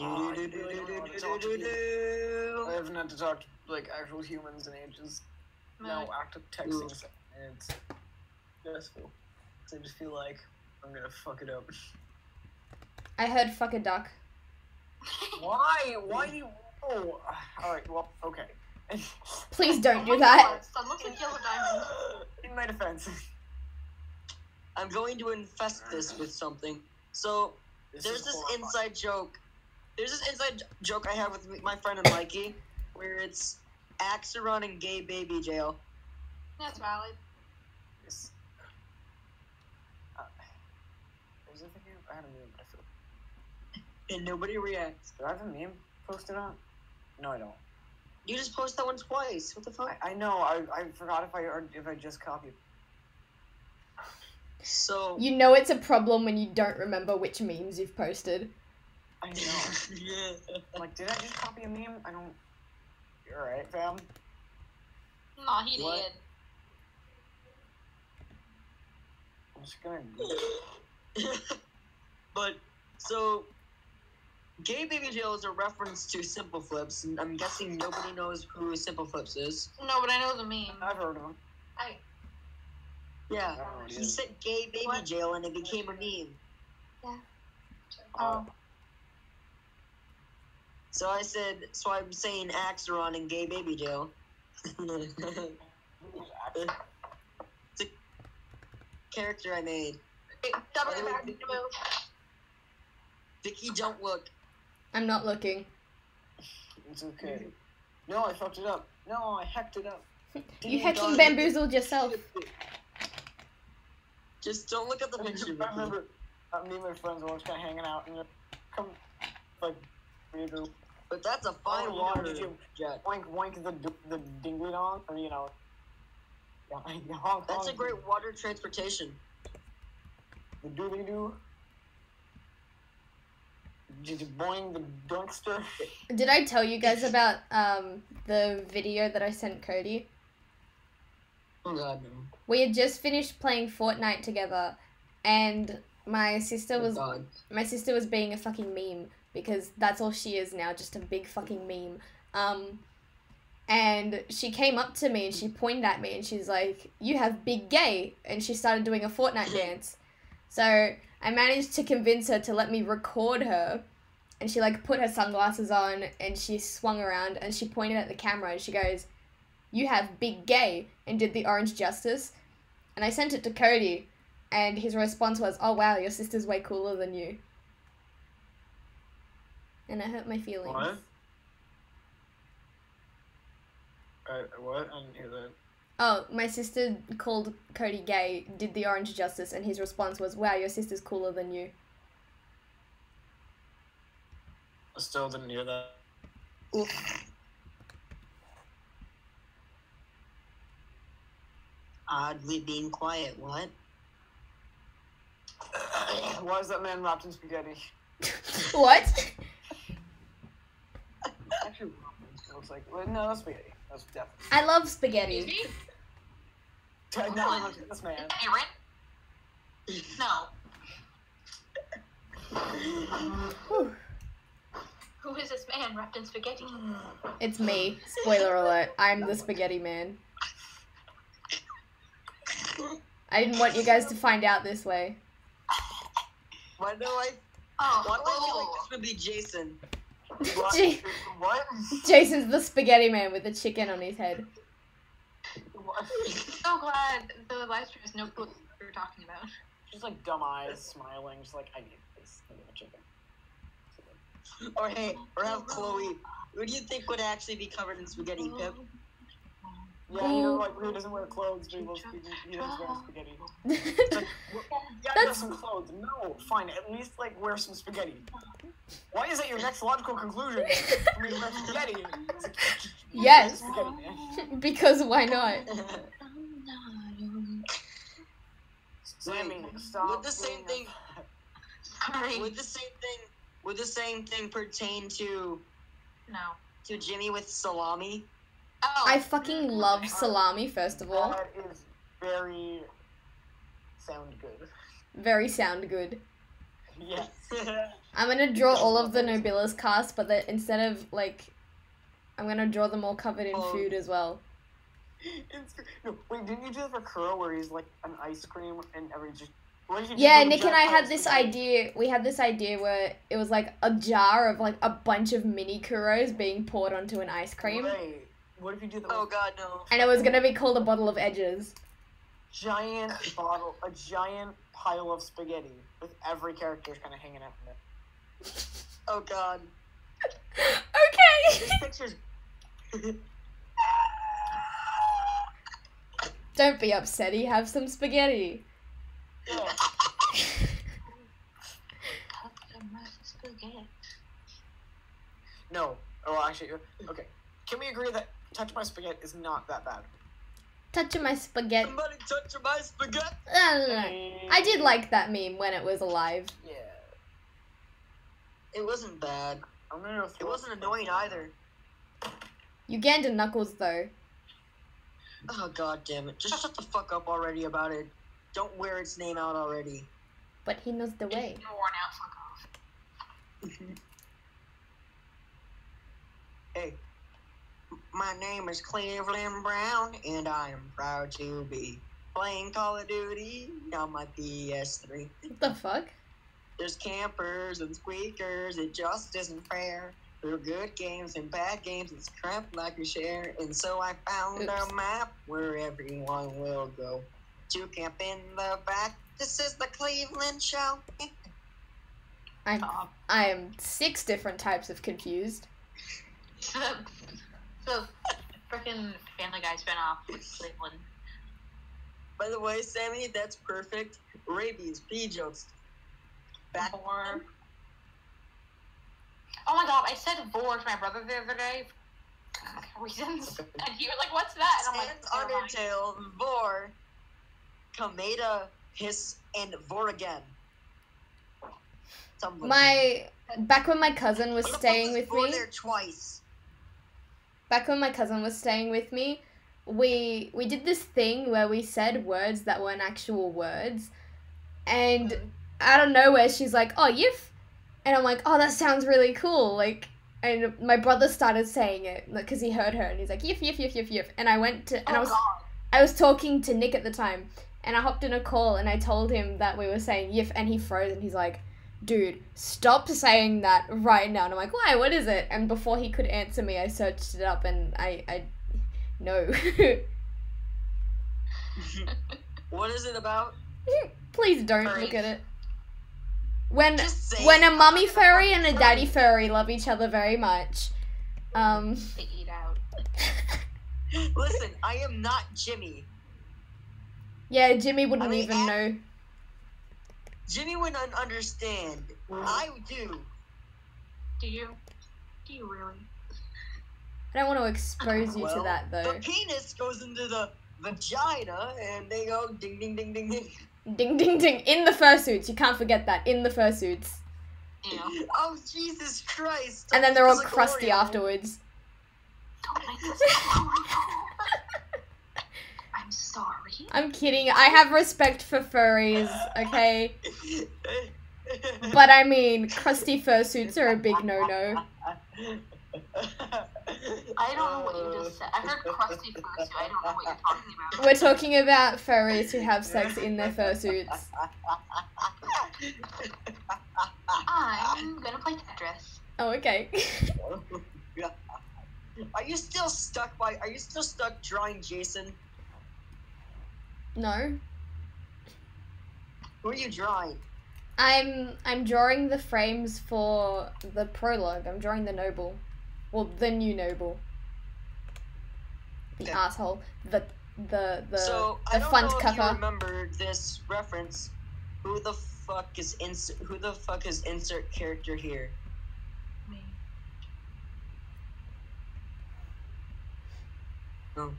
S4: I really don't know how to talk to people. I haven't had to talk to like actual humans in ages. No active texting. And it's stressful. So I just feel like I'm gonna fuck it up.
S2: I heard fuck a duck.
S4: Why? Why do you? Oh, alright, well, okay.
S2: Please don't do
S3: Oh my
S2: that.
S3: God, son looks like Yellow Diamond.
S4: In my defense,
S1: I'm going to infest this with something. So, there's
S4: is
S1: this
S4: horrifying.
S1: inside joke. There's this inside joke I have with my friend and Mikey, where it's Axeron and gay baby jail.
S3: That's valid.
S4: Yes. There's a video. I had a meme, but I feel.
S1: And nobody reacts.
S4: Do I have a meme posted on? No, I don't.
S1: You just post that one twice. What the fuck?
S4: I know. I forgot if I just copied.
S1: So.
S2: You know it's a problem when you don't remember which memes you've posted.
S4: I know.
S1: Yeah.
S4: I'm like, did I just copy a meme? I don't. You're alright, fam.
S3: Nah, he
S1: What?
S3: did.
S4: I'm just gonna.
S1: But, so. Gay baby jail is a reference to Simple Flips, and I'm guessing nobody knows who Simple Flips is.
S3: No, but I know the meme.
S4: I've heard of him.
S1: Yeah.
S4: I don't know what he
S1: He
S4: is.
S1: said gay baby
S3: What?
S1: jail, and it became a meme.
S3: Oh.
S1: So I said, so I'm saying Axeron and gay baby jail. It's a character I made.
S3: Double back to move.
S1: Vicky, don't look.
S2: I'm not looking.
S4: It's okay. No, I fucked it up. No, I hacked it up.
S2: You hecking bamboozled yourself.
S1: Just don't look at the picture,
S4: I
S1: Vicky.
S4: remember me and my friends were just kind of hanging out and come like we do
S1: But that's a fine
S4: Oh,
S1: water
S4: did you-
S1: jet.
S4: wank the dingly dong, or you know. Yeah, honk,
S1: That's a
S4: honk,
S1: great water transportation.
S4: The doobly doo. Did you boing the dunkster?
S2: Did I tell you guys about the video that I sent Cody?
S1: Oh god, no.
S2: We had just finished playing Fortnite together, and my sister
S1: Oh
S2: was
S1: god.
S2: being a fucking meme because that's all she is now, just a big fucking meme. And she came up to me and she pointed at me and she's like, "You have big gay," and she started doing a Fortnite dance. So I managed to convince her to let me record her, and she like put her sunglasses on and she swung around and she pointed at the camera and she goes, "You have big gay," and did the orange justice. And I sent it to Cody, and his response was, "Oh wow, your sister's way cooler than you." And it hurt my feelings.
S4: What? What? I didn't hear that.
S2: Oh, my sister called Cody gay, did the orange justice, and his response was, "Wow, your sister's cooler than you."
S4: I still didn't hear that.
S2: Oof.
S1: Oddly being quiet, what?
S4: Why is that man wrapped in spaghetti?
S2: What?
S4: Actually, it looks like. Well, no, that's spaghetti. That's definitely.
S2: I love
S3: Excuse
S2: spaghetti.
S3: me?
S4: Now look at this man.
S3: Aaron? No. Who is this man wrapped in spaghetti?
S2: It's me. Spoiler alert. I'm the spaghetti man. I didn't want you guys to find out this way.
S1: Why do I feel like this would be Jason?
S2: Gee,
S4: What?
S2: Jason's the spaghetti man with the chicken on his head.
S4: What?
S3: So glad the live stream has no clue what we were talking about.
S4: Just like dumb eyes, smiling, just like I need this. I need a chicken.
S1: Or hey, or have Chloe. Who do you think would actually be covered in spaghetti, Pip?
S4: Yeah, you know, like who doesn't wear clothes, but he doesn't wear spaghetti. It's like, yeah, wear some clothes. No, fine. At least like wear some spaghetti. Why is that your next logical conclusion? For me to wear spaghetti. It's like,
S2: Yes.
S4: spaghetti, man.
S2: Because why not?
S4: Sammy, stop.
S1: Would the same
S4: being
S1: thing?
S3: Sorry.
S1: Would the same thing pertain to Jimmy with salami?
S3: Oh.
S2: I fucking love salami, first of all.
S4: That is very sound good.
S2: Very sound good.
S4: Yes.
S2: I'm gonna draw all of the Nobilis cast, but that instead of like, I'm gonna draw them all covered in food as well.
S4: No, wait, didn't you do that for Kuro where he's like an ice cream and every just...
S2: Yeah, Nick and I had this idea. We had this idea where it was like a jar of like a bunch of mini Kuros being poured onto an ice cream.
S4: Wait, what if you do that?
S1: Oh God, no.
S2: And it was gonna be called a bottle of edges.
S4: A giant pile of spaghetti with every character kind of hanging out in it.
S1: Oh God.
S2: Okay.
S1: This picture's.
S2: Don't be upsetty. Have some spaghetti.
S4: Yeah. No. Oh, actually, okay. Can we agree that touch my spaghetti is not that bad?
S2: Touching my spaghetti.
S1: Somebody touch my spaghetti.
S2: I did like that meme when it was alive.
S4: Yeah.
S1: It wasn't bad.
S4: I'm gonna.
S1: It wasn't annoying either.
S2: Uganda Knuckles though.
S1: Oh God damn it! Just shut the fuck up already about it. Don't wear its name out already.
S2: But he knows the way.
S3: It's worn out, fuck off.
S1: Hey, my name is Cleveland Brown, and I am proud to be playing Call of Duty on my PS3.
S2: What the fuck?
S1: There's campers and squeakers, it just isn't fair. There are good games and bad games, it's crap like a share. And so I found a map where everyone will go to camp in the back. This is the Cleveland show.
S2: I am 6 different types of confused.
S3: So frickin' Family Guy spinoff with Cleveland.
S1: By the way, Sammy, that's perfect. Rabies, pee jokes. Back
S3: Vor. Oh my God, I said vor to my brother the other day for reasons. And he was like, what's that? And I'm like,
S1: Sans Undertale, Vor, Kameda, Hiss, and Vor again.
S2: Back when my cousin was staying with me.
S1: There twice.
S2: Back when my cousin was staying with me, we did this thing where we said words that weren't actual words, and out of nowhere she's like, "Oh, yif," and I'm like, "Oh, that sounds really cool." Like, and my brother started saying it because he heard her, and he's like, "Yif, yif, yif, yif, yif," and I went to, and I was talking to Nick at the time, and I hopped in a call, and I told him that we were saying yif, and he froze, and he's like, "Dude, stop saying that right now." And I'm like, "Why? What is it?" And before he could answer me, I searched it up, and I no.
S1: What is it about?
S2: Please don't
S3: Furry.
S2: look at it. When
S1: Just
S2: when
S1: say
S2: a mummy furry and a daddy furry love each other very much,
S3: they eat out.
S1: Listen, I am not Jimmy.
S2: yeah, Jimmy wouldn't
S1: I mean,
S2: even know.
S1: Jimmy wouldn't understand. I do.
S3: Do you? Do you really?
S2: I don't want to expose you to
S1: Well,
S2: that though.
S1: the penis goes into the vagina, and they go ding, ding, ding, ding, ding.
S2: Ding ding ding in the fursuits. You can't forget that in the fursuits.
S3: Yeah.
S1: Oh, Jesus Christ.
S2: And then they're all
S1: It's like
S2: crusty
S1: Oreo.
S2: afterwards.
S3: Don't make this. I'm sorry. Monkey?
S2: I'm kidding. I have respect for furries, okay? But I mean, crusty fursuits are a big no-no.
S3: I don't know what you just said. I heard crusty fursuit. I don't know what you're talking about.
S2: We're talking about furries who have sex in their fursuits.
S3: I'm gonna play Tetris.
S2: Oh, okay.
S1: Are you still stuck drawing Jason?
S2: No.
S1: Who are you drawing?
S2: I'm drawing the frames for the prologue. I'm drawing the noble. Well, the new noble. The
S1: Okay.
S2: asshole. The
S1: So I don't
S2: font
S1: know if you
S2: cover.
S1: remember this reference. Who the fuck is insert character here?
S3: Me.
S1: No.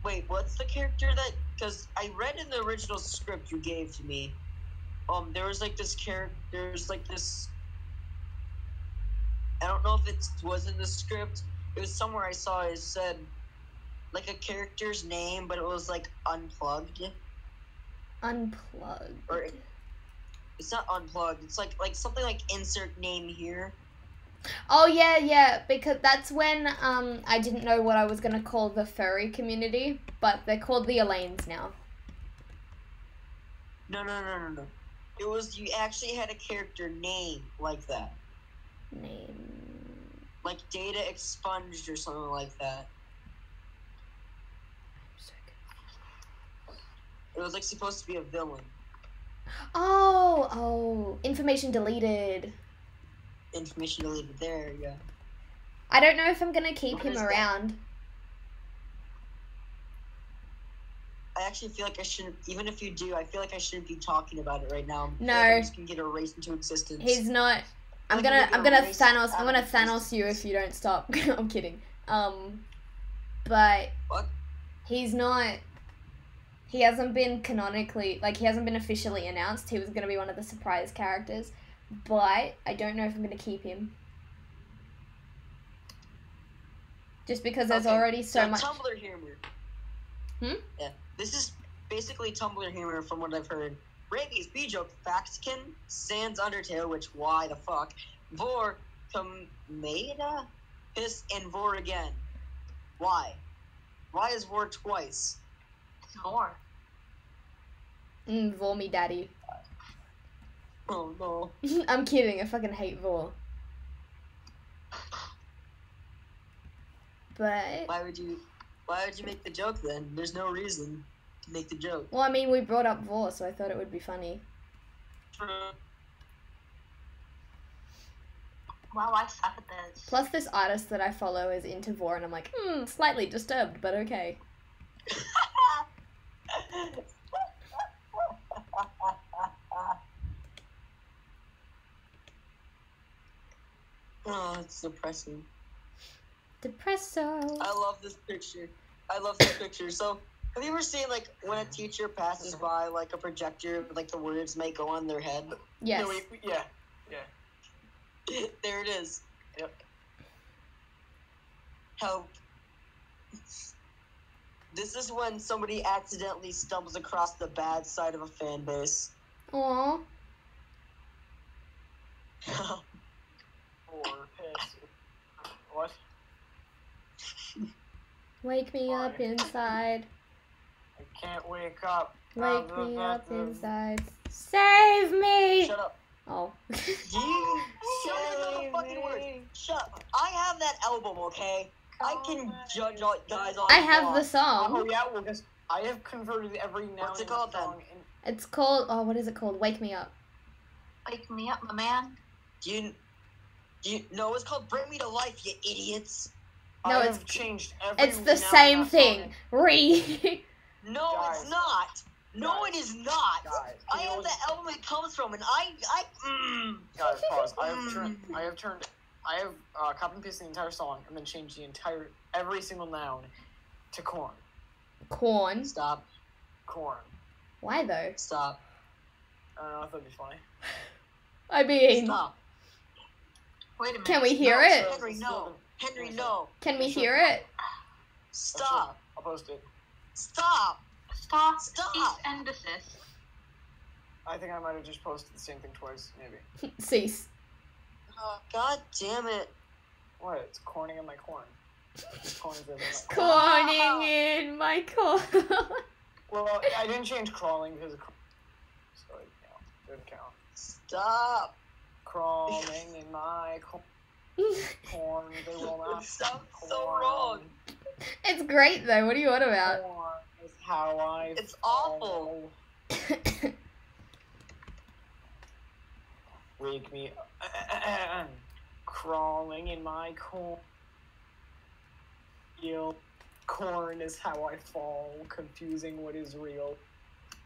S1: Wait, what's the character that? Because I read in the original script you gave to me. There was like this character. There's like this. I don't know if it was in the script. It was somewhere I saw it said like a character's name, but it was like unplugged.
S2: Unplugged.
S1: Or it's not unplugged. It's like something like insert name here.
S2: Oh yeah, because that's when I didn't know what I was gonna call the furry community, but they're called the Elaines now.
S1: No. It was you actually had a character name like that,
S2: Name.
S1: like Data Expunged or something like that. It was like supposed to be a villain.
S2: Oh, information deleted.
S1: Information deleted. There, yeah.
S2: I don't know if I'm gonna keep
S1: What
S2: him
S1: is that?
S2: around.
S1: I actually feel like I shouldn't. Even if you do, I feel like I shouldn't be talking about it right now. I feel
S2: No.
S1: like I'm just gonna get erased into existence.
S2: He's not. I'm
S1: Like,
S2: gonna
S1: you're gonna
S2: Thanos.
S1: erase
S2: I'm gonna
S1: out of
S2: Thanos
S1: existence.
S2: you if you don't stop. I'm kidding. But
S1: What?
S2: he's not. He hasn't been canonically, like he hasn't been officially announced. He was gonna be one of the surprise characters, but I don't know if I'm gonna keep him. Just because there's
S1: Okay,
S2: already so much.
S1: Tumblr humor. Yeah, this is basically Tumblr humor from what I've heard. Rabies, B-Joke, Faxkin, Sans Undertale, which why the fuck? Vor, Kameda, Piss, and Vor again. Why? Why is Vor twice?
S3: It's more.
S2: Vor me daddy.
S1: Oh no.
S2: I'm kidding. I fucking hate Vor. But
S1: Why would you make the joke then? There's no reason to make the joke.
S2: well, I mean, we brought up Vor, so I thought it would be funny.
S3: Wow, I suck at this.
S2: Plus, this artist that I follow is into Vor, and I'm like, slightly disturbed, but okay.
S1: Oh, it's depressing.
S2: Depresso.
S1: I love this picture. So, have you ever seen like when a teacher passes by like a projector, like the words may go on their head?
S2: Yes.
S4: No, yeah.
S1: There it is.
S4: Yep.
S1: How? This is when somebody accidentally stumbles across the bad side of a fan base.
S2: Aw.
S4: Or piss. What?
S2: Wake me up
S4: Why?
S2: inside.
S4: I can't wake up.
S2: Wake me up inside. Save me!
S1: Shut up.
S2: Oh.
S1: You shut another fucking word. Shut up. I have that album, okay? I can judge all guys on.
S2: I have the
S4: Oh
S2: song.
S4: yeah, well, because I have converted every noun
S1: What's it
S4: in
S1: called
S4: the
S1: then?
S4: song
S2: It's called, what is it called? Wake Me Up.
S3: Wake me up, my man.
S1: Do you know it's called "Bring Me to Life," you idiots?
S2: No,
S4: I
S2: it's-
S4: have changed every
S2: It's the
S4: noun in
S2: same
S4: that
S2: thing.
S4: song.
S2: Re.
S1: No,
S4: Guys.
S1: it's not. No,
S4: Guys.
S1: it is not.
S4: Guys,
S1: I
S4: you know
S1: have
S4: what-
S1: the album it comes from, and
S4: Guys, pause. I have copy and pasted the entire song and then changed every single noun to corn.
S2: Corn.
S1: Stop.
S4: Corn.
S2: Why though?
S1: Stop.
S4: I don't know, I thought it'd be funny.
S2: I mean,
S1: Stop.
S3: Wait a minute.
S2: can we hear
S1: No,
S2: it?
S1: Henry, no. Henry, no.
S2: Can we hear it?
S1: Stop.
S4: I'll post it.
S1: Stop!
S3: Stop.
S1: Stop.
S3: Cease and desist.
S4: I think I might have just posted the same thing twice, maybe.
S2: Cease.
S1: Oh, God damn it.
S4: What? It's corning in my corn. Corn's in my corn.
S2: Corning in my corn.
S4: Well, I didn't change crawling because so it didn't count.
S1: Stop.
S4: Crawling in my corn. Corn, they will not.
S1: It sounds so
S4: corn.
S1: wrong.
S2: It's great though. What are you on about?
S4: Corn is how I.
S1: It's awful.
S4: Wake me up. Crawling in my corn. Corn is how I fall, confusing what is real.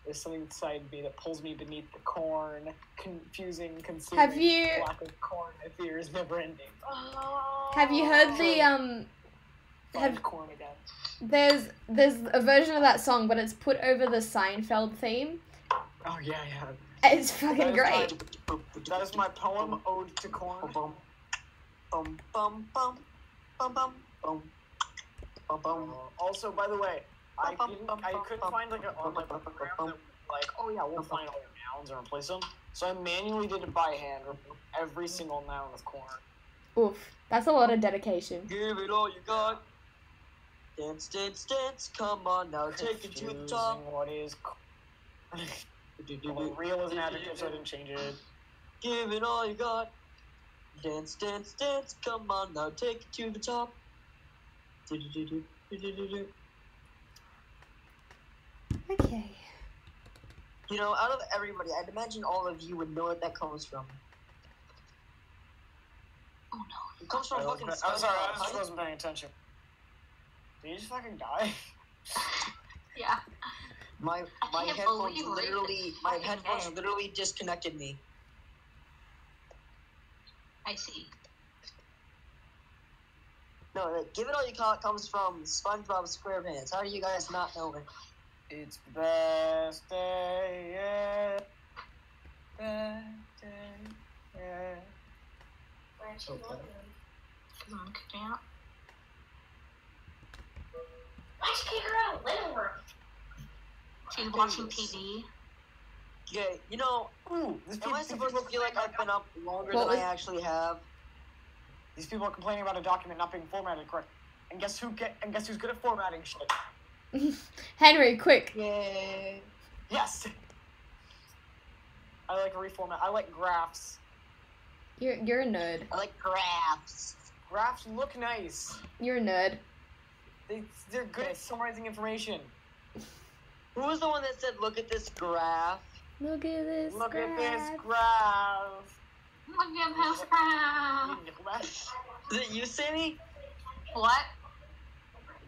S4: There's something inside me that pulls me beneath the corn, confusing, consuming.
S2: Have you-
S4: Lack of corn, I fear, is never ending.
S2: Have you heard the
S4: Find corn again.
S2: There's a version of that song, but it's put over the Seinfeld theme.
S4: Oh yeah, yeah.
S2: It's fucking great.
S4: That is my poem, Ode to Corn.
S1: Bum, bum, bum, bum, bum, bum, bum, bum, bum.
S4: Also, by the way, I couldn't find like an online program that was like, oh yeah, we'll find all your nouns and replace them. So I manually did it by hand, removed every single noun with corn.
S2: Oof, that's a lot of dedication.
S1: Give it all you got. Dance, dance, dance. Come on now, take it to the top.
S4: Confusing what is corn. Well, real is an adjective, so I didn't change it.
S1: Give it all you got. Dance, dance, dance. Come on now, take it to the top. Do-do-do-do-do-do-do-do.
S2: Okay.
S1: You know, out of everybody, I'd imagine all of you would know what that comes from.
S3: Oh no.
S1: It comes from fucking
S4: I'm sorry, I
S1: SpongeBob.
S4: just wasn't paying attention. Did you just fucking die?
S3: Yeah.
S1: My
S3: I can't
S1: headphones
S3: believe
S1: literally,
S3: it's
S1: my
S3: fucking
S1: headphones
S3: dead.
S1: literally disconnected me.
S3: I see.
S1: No, like, Give It All You Got comes from SpongeBob SquarePants. How do you guys not know it?
S4: It's the best day yet. Best day yet.
S3: Where's
S1: she going?
S3: Someone kicked me out. Why'd you kick her out? Let her work. She's watching TV.
S1: Okay, you know,
S4: Ooh, these
S1: am I supposed to feel like I've been up longer
S2: What
S1: than
S2: was-
S1: I actually have?
S4: These people are complaining about a document not being formatted correct. And guess who's good at formatting shit?
S2: Henry, quick.
S1: Yay.
S4: Yes. I like reformat. I like graphs.
S2: You're a nerd.
S1: I like graphs.
S4: Graphs look nice.
S2: You're a nerd.
S4: They're good at summarizing information.
S1: Who was the one that said, look at this graph?
S2: Look at this.
S4: Look at this
S2: graph.
S4: graph.
S3: Look at this crowd.
S4: You know that?
S1: Is it you, Sammy?
S3: What?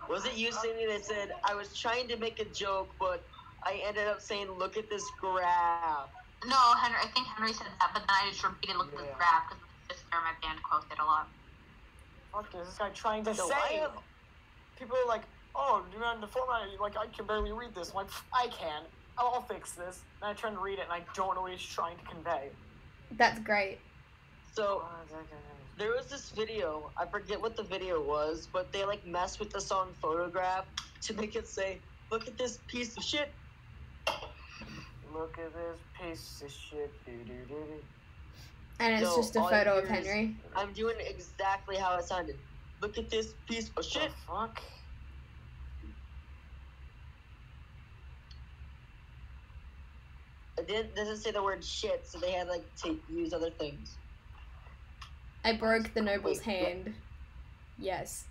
S1: Was it you, Sammy, that said, I was trying to make a joke, but I ended up saying, look at this graph?
S3: No, Henry. I think Henry said that, but then I just repeated look at this
S4: Yeah.
S3: graph because my sister and my band quoted it a lot.
S4: What is this guy trying to
S1: No,
S4: say?
S1: I have...
S4: People are like, oh, do you want to format it? Like, I can barely read this. I'm like, I can. I'll fix this. And I try to read it, and I don't know what he's trying to convey.
S2: That's great.
S1: So, there was this video, I forget what the video was, but they, like, messed with the song Photograph to make it say, look at this piece of shit.
S4: Look at this piece of shit. Do-do-do-do.
S2: And it's
S1: So,
S2: just a
S1: all
S2: photo
S1: you
S2: of
S1: hear is-
S2: Henry.
S1: I'm doing exactly how it sounded. Look at this piece of shit.
S4: The fuck?
S1: It doesn't say the word shit, so they had, like, to use other things.
S2: I broke the noble's
S1: Wait, what?
S2: hand. Yes.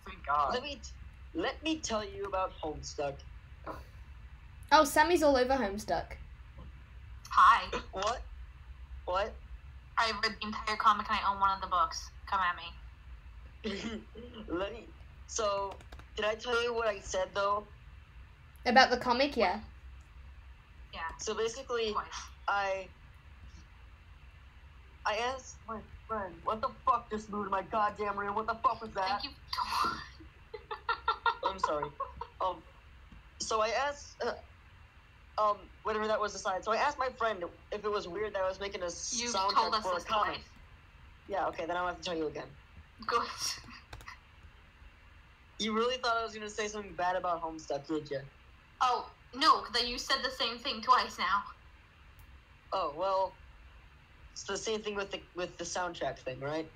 S4: Thank God.
S1: Let me tell you about Homestuck.
S2: Oh, Sammy's all over Homestuck.
S3: Hi.
S1: What? What?
S3: I read the entire comic and I own one of the books. Come at me.
S1: So, did I tell you what I said, though?
S2: About the comic, yeah.
S3: Yeah.
S1: So basically,
S3: Twice.
S1: I asked my friend, what the fuck just moved my goddamn room? What the fuck was that?
S3: Thank you.
S1: I'm sorry. So I asked, whatever that was aside. So I asked my friend if it was weird that I was making a
S3: You've told
S1: soundtrack
S3: us
S1: for a
S3: this
S1: comic.
S3: twice.
S1: Yeah, okay, then I don't have to tell you again.
S3: Good.
S1: You really thought I was gonna say something bad about Homestuck, did you?
S3: Oh, no, because you said the same thing twice now.
S1: Oh well, it's the same thing with the soundtrack thing, right?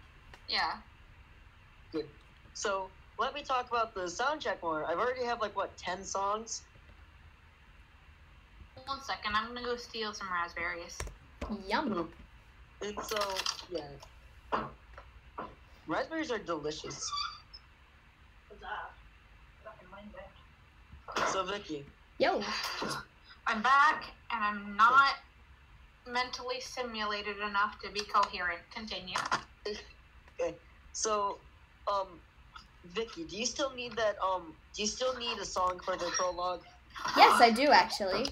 S3: Yeah.
S1: Good. So let me talk about the soundtrack more. I've already have like what 10 songs.
S3: 1 second, I'm gonna go steal some raspberries.
S2: Yum.
S1: And so yeah, raspberries are delicious. So Vicky,
S2: Yo.
S3: I'm back, and I'm not mentally stimulated enough to be coherent. Continue.
S1: okay. So Vicky, do you still need that? Do you still need a song for the prologue?
S2: Yes, I do actually.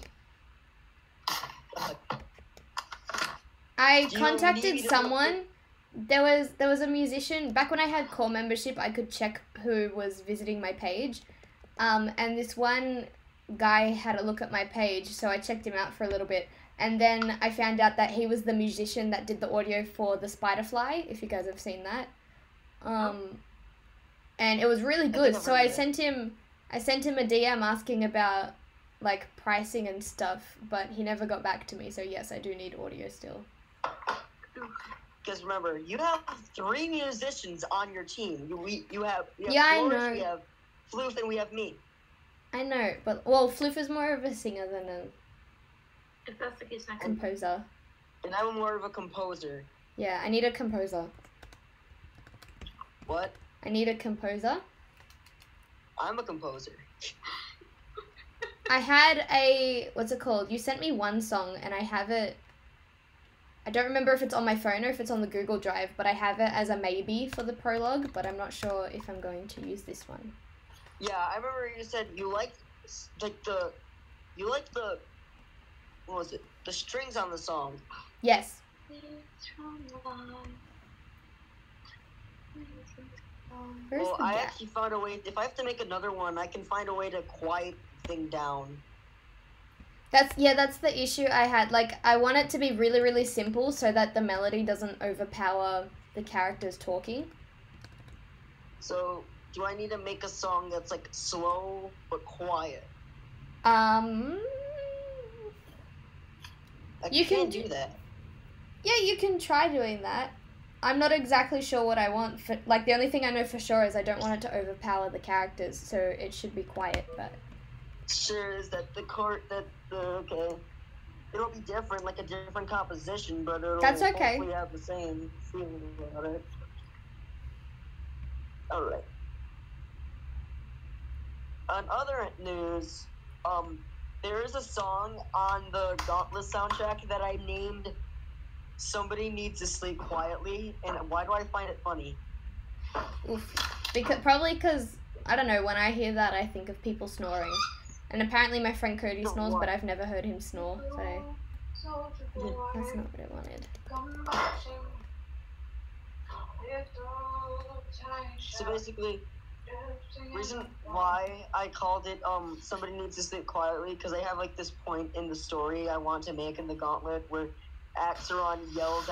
S2: I
S1: Do you
S2: contacted
S1: need-
S2: someone. There was a musician back when I had core membership. I could check who was visiting my page, and this one guy had a look at my page, so I checked him out for a little bit, and then I found out that he was the musician that did the audio for the Spiderfly. If you guys have seen that, and it was really good. So I sent him a DM asking about like pricing and stuff, but he never got back to me. So yes, I do need audio still.
S1: Because remember, you have 3 musicians on your team. You have
S2: Yeah, I
S1: Flores,
S2: know.
S1: we have Floof, and we have me.
S2: I know, but well, Floof is more of a singer than a
S3: If that's the case, next
S2: composer.
S1: And I'm more of a composer.
S2: Yeah, I need a composer.
S1: What?
S2: I need a composer.
S1: I'm a composer.
S2: I had a, what's it called? You sent me one song and I have it, I don't remember if it's on my phone or if it's on the Google Drive, but I have it as a maybe for the prologue, but I'm not sure if I'm going to use this one.
S1: Yeah, I remember you said you liked the what was it? The strings on the song.
S2: Yes. Where's
S1: Well,
S2: the
S1: I
S2: gap?
S1: actually found a way. If I have to make another one, I can find a way to quiet thing down.
S2: That's the issue I had. Like, I want it to be really, really simple so that the melody doesn't overpower the characters talking.
S1: So, do I need to make a song that's like slow but quiet?
S2: You can
S1: do that.
S2: Yeah, you can try doing that. I'm not exactly sure what I want. Like, the only thing I know for sure is I don't want it to overpower the characters, so it should be quiet, but...
S1: Sure is that okay. It'll be different, like a different composition, but it'll
S2: That's okay.
S1: hopefully have the same feeling about it. Alright. On other news, there is a song on the Gauntlet soundtrack that I named Somebody Needs to Sleep Quietly, and why do I find it funny?
S2: Oof. Probably because, I don't know, when I hear that I think of people snoring. And apparently my friend Cody snores, but I've never heard him snore, so that's not what I wanted.
S1: So basically, reason why I called it Somebody Needs to Sleep Quietly, because I have like this point in the story I want to make in the Gauntlet where Axeron yells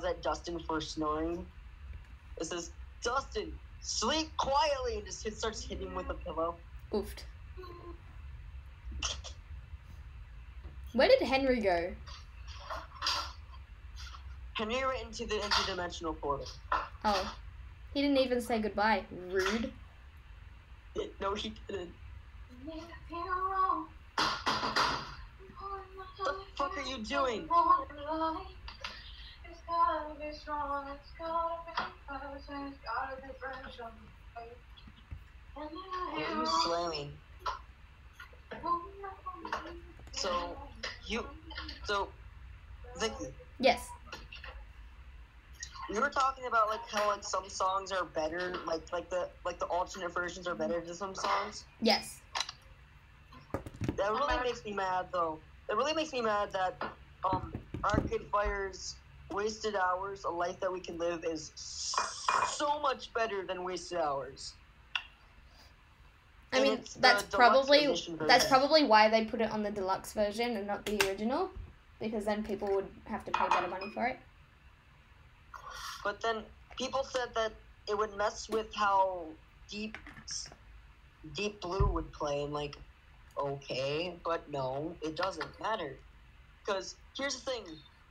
S1: at Dustin for snoring. It says, "Dustin, sleep quietly," and just starts hitting him with a pillow.
S2: Oofed. Where did Henry go?
S1: Henry went into the interdimensional portal.
S2: Oh. He didn't even say goodbye. Rude.
S1: No, he didn't. What the fuck are you doing? What are you slamming? So, Vicky,
S2: Yes.
S1: you were talking about like how like some songs are better, like the alternate versions are better than some songs.
S2: Yes.
S1: That really makes me mad, though. It really makes me mad that Arcade Fire's Wasted Hours, A Life That We Can Live, is so much better than Wasted Hours.
S2: I mean, that's probably why they put it on the deluxe version and not the original, because then people would have to pay better money for it.
S1: But then people said that it would mess with how Deep Blue would play, and like, okay, but no, it doesn't matter. Because here's the thing.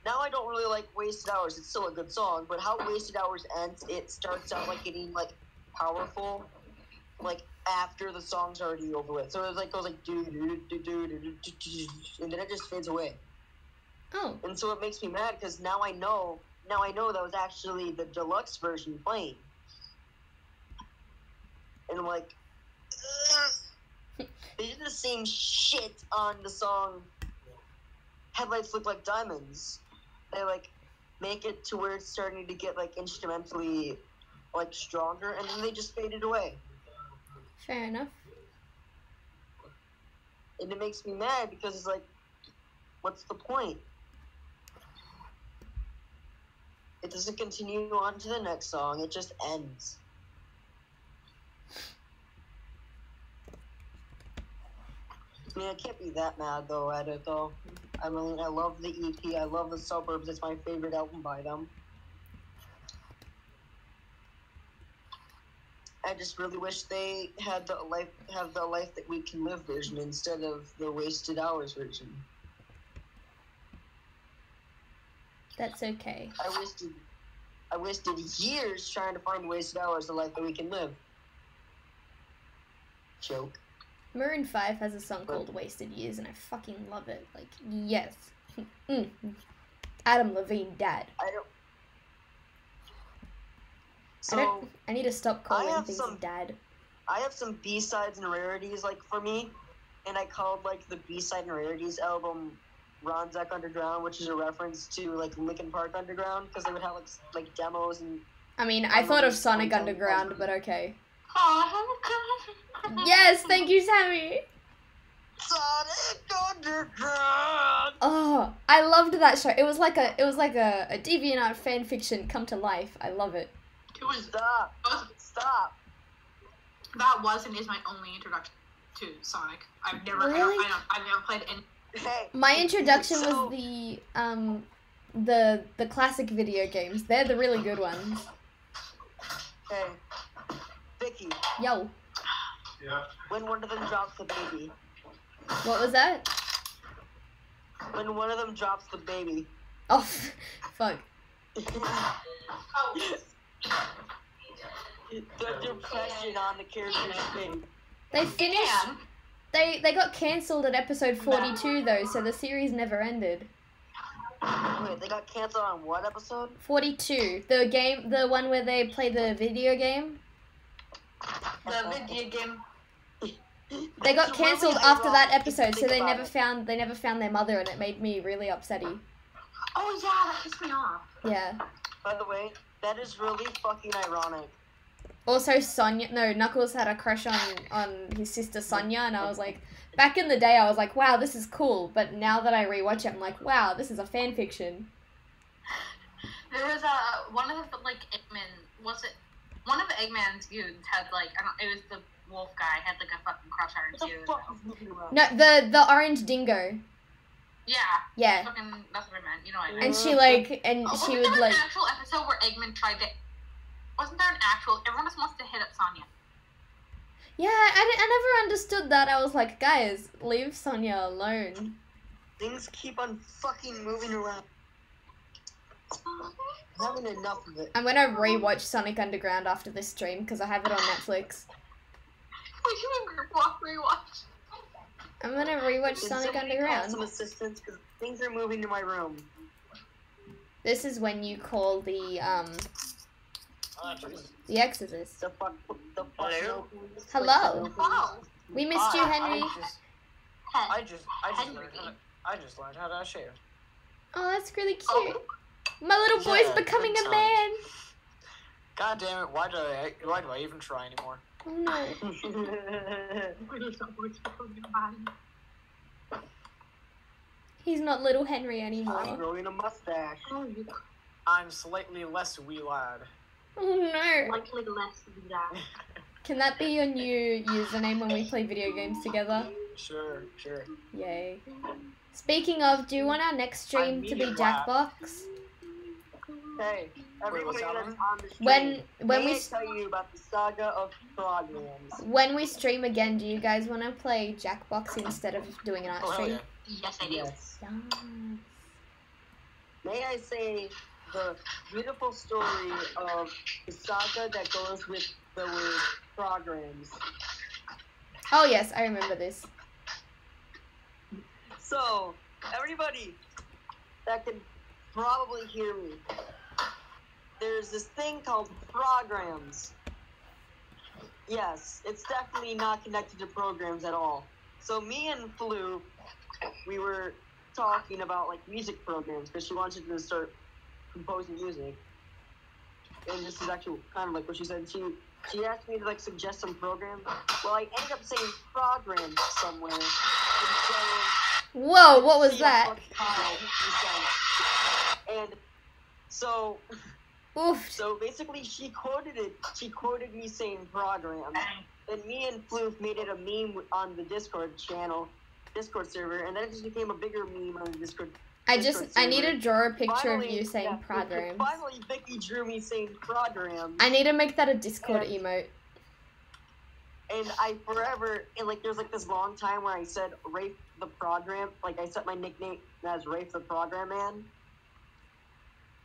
S1: Now I don't really like Wasted Hours. It's still a good song, but how Wasted Hours ends, it starts out like getting like powerful, like after the song's already over with. So it like goes like do do do do do do do, and then it just fades away.
S2: Oh.
S1: And so it makes me mad because now I know that was actually the deluxe version playing. And I'm like, ugh. They did the same shit on the song Headlights Look Like Diamonds. They like make it to where it's starting to get like instrumentally like stronger, and then they just faded away.
S2: Fair enough.
S1: And it makes me mad because it's like, what's the point? It doesn't continue on to the next song, it just ends. I mean, I can't be that mad though at it though. I mean, I love the EP, I love the Suburbs, it's my favorite album by them. I just really wish they had the life that we can live version instead of the Wasted Hours version.
S2: That's okay.
S1: I wasted years trying to find Wasted Hours, the life that we can live. Joke.
S2: Maroon 5 has a song called Wasted Years, and I fucking love it. Like, yes. Adam Levine, dad. I need to stop calling things dad.
S1: I have some B-sides and rarities, like, for me, and I called, like, the B-side and rarities album Ronzek Underground, which is a reference to, like, Linkin Park Underground, because they would have, like demos and...
S2: I mean, I thought of Sonic Underground, but okay. Yes, thank you, Sammy!
S1: Sonic Underground!
S2: Oh, I loved that show. It was like a DeviantArt fan fiction come to life. I love it.
S3: It was
S1: Stop.
S3: That was and is my only introduction to Sonic. I've never played any.
S1: Hey,
S2: My introduction was the classic video games. They're the really good ones.
S1: Hey, Vicky.
S2: Yo.
S5: Yeah.
S1: When one of them drops the baby.
S2: What was that?
S1: When one of them drops the baby.
S2: Oh, fuck.
S1: The depression on the character's face.
S2: They finished. They got cancelled at episode 42 though, so the series never ended.
S1: Wait, they got cancelled on what episode?
S2: 42. The one where they play the video game.
S3: The video game.
S2: They got
S1: That's
S2: cancelled
S1: really
S2: after that
S1: ironic if you
S2: episode, so
S1: think
S2: they
S1: about
S2: never found their mother, and it made me really upsetty.
S3: Oh yeah, that pissed me off.
S2: Yeah.
S1: By the way, that is really fucking ironic.
S2: Also, Knuckles had a crush on his sister Sonya, and I was like, back in the day, I was like, wow, this is cool. But now that I rewatch it, I'm like, wow, this is a fan fiction.
S3: There was one of the like Eggman. Was it one of the Eggman's dudes had like it was the wolf guy had like a fucking crush on her
S1: What the
S3: too.
S1: fuck is moving around?
S2: No, the orange dingo.
S3: Yeah.
S2: Yeah.
S3: Fucking, that's what I meant. You know what I meant.
S2: And she like, and she
S3: Wasn't
S2: would
S3: there
S2: like.
S3: an actual episode where Eggman tried to? Wasn't there an actual? Everyone just wants to hit up Sonya.
S2: Yeah, I never understood that. I was like, guys, leave Sonya alone.
S1: Things keep on fucking moving around. I'm having enough of it.
S2: I'm gonna rewatch Sonic Underground after this stream because I have it on Netflix.
S3: We do a group walk rewatch.
S2: I'm gonna rewatch
S1: Can
S2: Sonic
S1: somebody call
S2: Underground.
S1: some assistance because things are moving to my room.
S2: This is when you call the Exorcist.
S1: The fuck.
S4: Hello?
S2: Hello.
S3: Oh.
S2: We missed you, Henry.
S4: I just learned how to shave.
S2: Oh, that's really cute.
S3: Oh.
S2: My little boy's
S4: Yeah,
S2: becoming
S4: good
S2: a
S4: times.
S2: man.
S4: God damn it! Why do I even try anymore?
S2: Oh no. He's not little Henry
S1: I'm
S2: anymore.
S1: growing a mustache.
S4: I'm slightly less wee lad.
S2: Oh no.
S3: Likely less than that.
S2: Can that be your new username when we play video games together?
S4: Sure.
S2: Yay. Speaking of, do you want our next stream to be Jackbox?
S1: Hey, everybody
S4: that
S1: that's
S4: one?
S1: on the stream,
S2: When we
S1: may I tell you about the saga of programs.
S2: when we stream again, do you guys want to play Jackbox instead of doing an art
S4: Oh, hell
S2: stream?
S4: yeah.
S3: Yes, I do.
S1: Yes.
S2: Yes.
S1: May I say the beautiful story of the saga that goes with the word programs.
S2: Oh yes, I remember this.
S1: So, everybody that can probably hear me, there's this thing called programs. Yes, it's definitely not connected to programs at all. So me and Flu, we were talking about like music programs because she wanted to start composing music. And this is actually kind of like what she said. She asked me to like suggest some programs. Well, I ended up saying programs somewhere. And so
S2: Whoa, what was
S1: see,
S2: that?
S1: Kyle, he said. And so
S2: Oof.
S1: So basically, she quoted it. She quoted me saying program. Then me and Floof made it a meme on the Discord channel, Discord server, and then it just became a bigger meme on the Discord.
S2: I
S1: Discord
S2: need
S1: server.
S2: to draw a picture of
S1: Finally,
S2: you saying
S1: yeah,
S2: programs.
S1: Finally, Vicky drew me saying program.
S2: I need to make that a Discord
S1: And-
S2: emote.
S1: And I forever, and like there's like this long time where I said Rafe the program, like I set my nickname as Rafe the program man.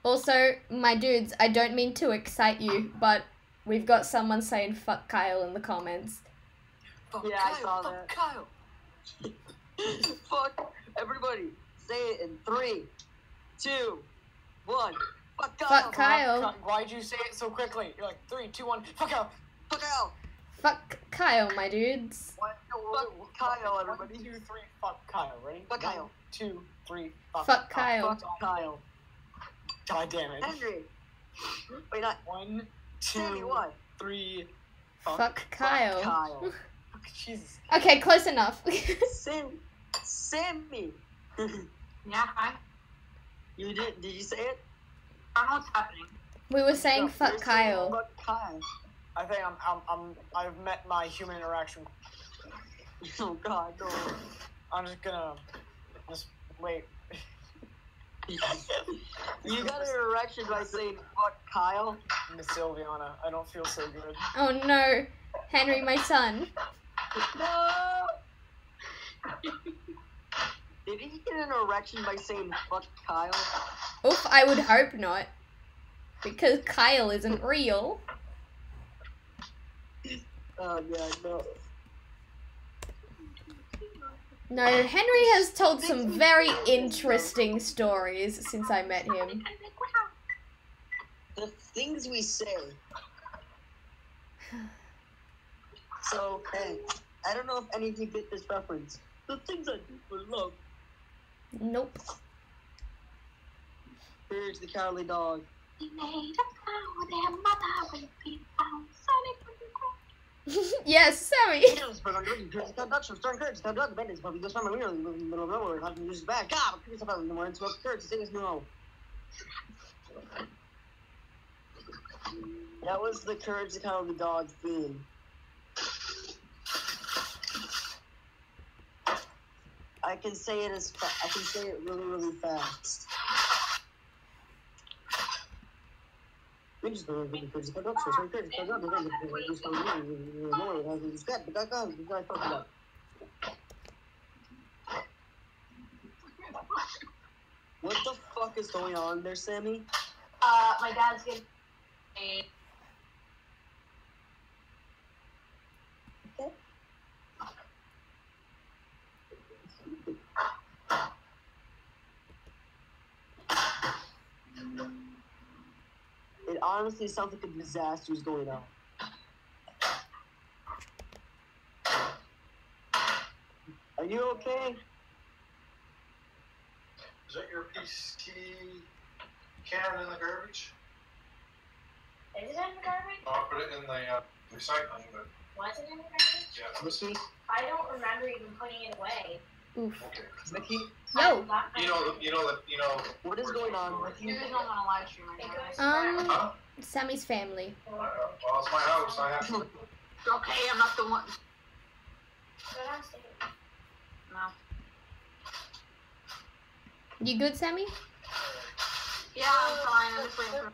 S2: Also, my dudes, I don't mean to excite you, but we've got someone saying fuck Kyle in the comments.
S4: Fuck
S1: Yeah,
S4: Kyle,
S1: I saw
S4: fuck
S1: that.
S4: Kyle.
S1: Fuck everybody, say it in 3, 2, 1. Fuck Kyle.
S2: Fuck Kyle.
S4: Why'd you say it so quickly? You're like 3, 2, 1. Fuck Kyle.
S1: Fuck Kyle.
S2: Fuck Kyle, my dudes.
S1: Fuck Kyle, everybody.
S4: 1, 2, 3. Fuck Kyle. Ready?
S1: Fuck Kyle.
S4: 1, 2, 3.
S2: Fuck Kyle.
S1: Fuck Kyle.
S4: God damn it.
S1: Henry. Wait, not
S4: 1,
S1: Sammy.
S4: 2,
S1: What?
S4: 3.
S2: Fuck Kyle.
S1: Kyle.
S4: Fuck, Jesus.
S2: Okay, close enough.
S1: Sammy.
S3: Yeah, hi.
S1: You did? Did you say it?
S3: I don't know what's happening.
S2: We were saying
S1: No,
S2: fuck
S1: you're saying
S2: Kyle.
S1: Fuck Kyle.
S4: I think I've met my human interaction.
S1: Oh God, no.
S4: I'm just gonna wait.
S1: You got an erection by saying fuck Kyle.
S4: Miss Sylviana, I don't feel so good.
S2: Oh no, Henry, my son.
S1: No. Did he get an erection by saying fuck Kyle?
S2: Oof, I would hope not. Because Kyle isn't real.
S1: Oh yeah, no.
S2: No, Henry has told some very interesting stories since I met him.
S1: The things we say. So, hey, I don't know if any of you get this reference. The things I do for love.
S2: Nope.
S1: Courage the Cowardly Dog.
S3: He made a vow their mother will be found.
S2: Yes, Sammy.
S1: Courage the Dog, starring Courage the Dog, bandits, but he goes from a mirror in the middle of nowhere, and has to use his bag. God, but yourself out in the morning, smoke Courage to sing his no. That was the Courage the Cowardly Dog theme. I can say it I can say it really, really fast. We just don't really Courage the Dog, so Courage the Dog, what the fuck is going on there, Sammy?
S3: My dad's getting a
S1: It honestly sounds like a disaster is going on. Are you okay?
S5: Is that your PC can in the garbage?
S6: Is it in the garbage?
S5: I'll put it in the recycling, but
S6: Was it in the garbage?
S5: yeah.
S1: Mickey?
S6: I don't remember even putting it away.
S2: Oof.
S5: Okay.
S1: Mickey?
S2: Yo.
S5: You know.
S1: What is going on with
S3: You
S1: you?
S3: guys don't want to live stream right
S6: It
S3: now.
S6: goes
S5: Huh?
S2: Sammy's family.
S5: Well, it's my house. I have to.
S3: Okay, I'm not the one.
S6: Go downstairs.
S3: No.
S2: You good, Sammy?
S3: Yeah, Yeah, I'm fine. I'm just waiting for.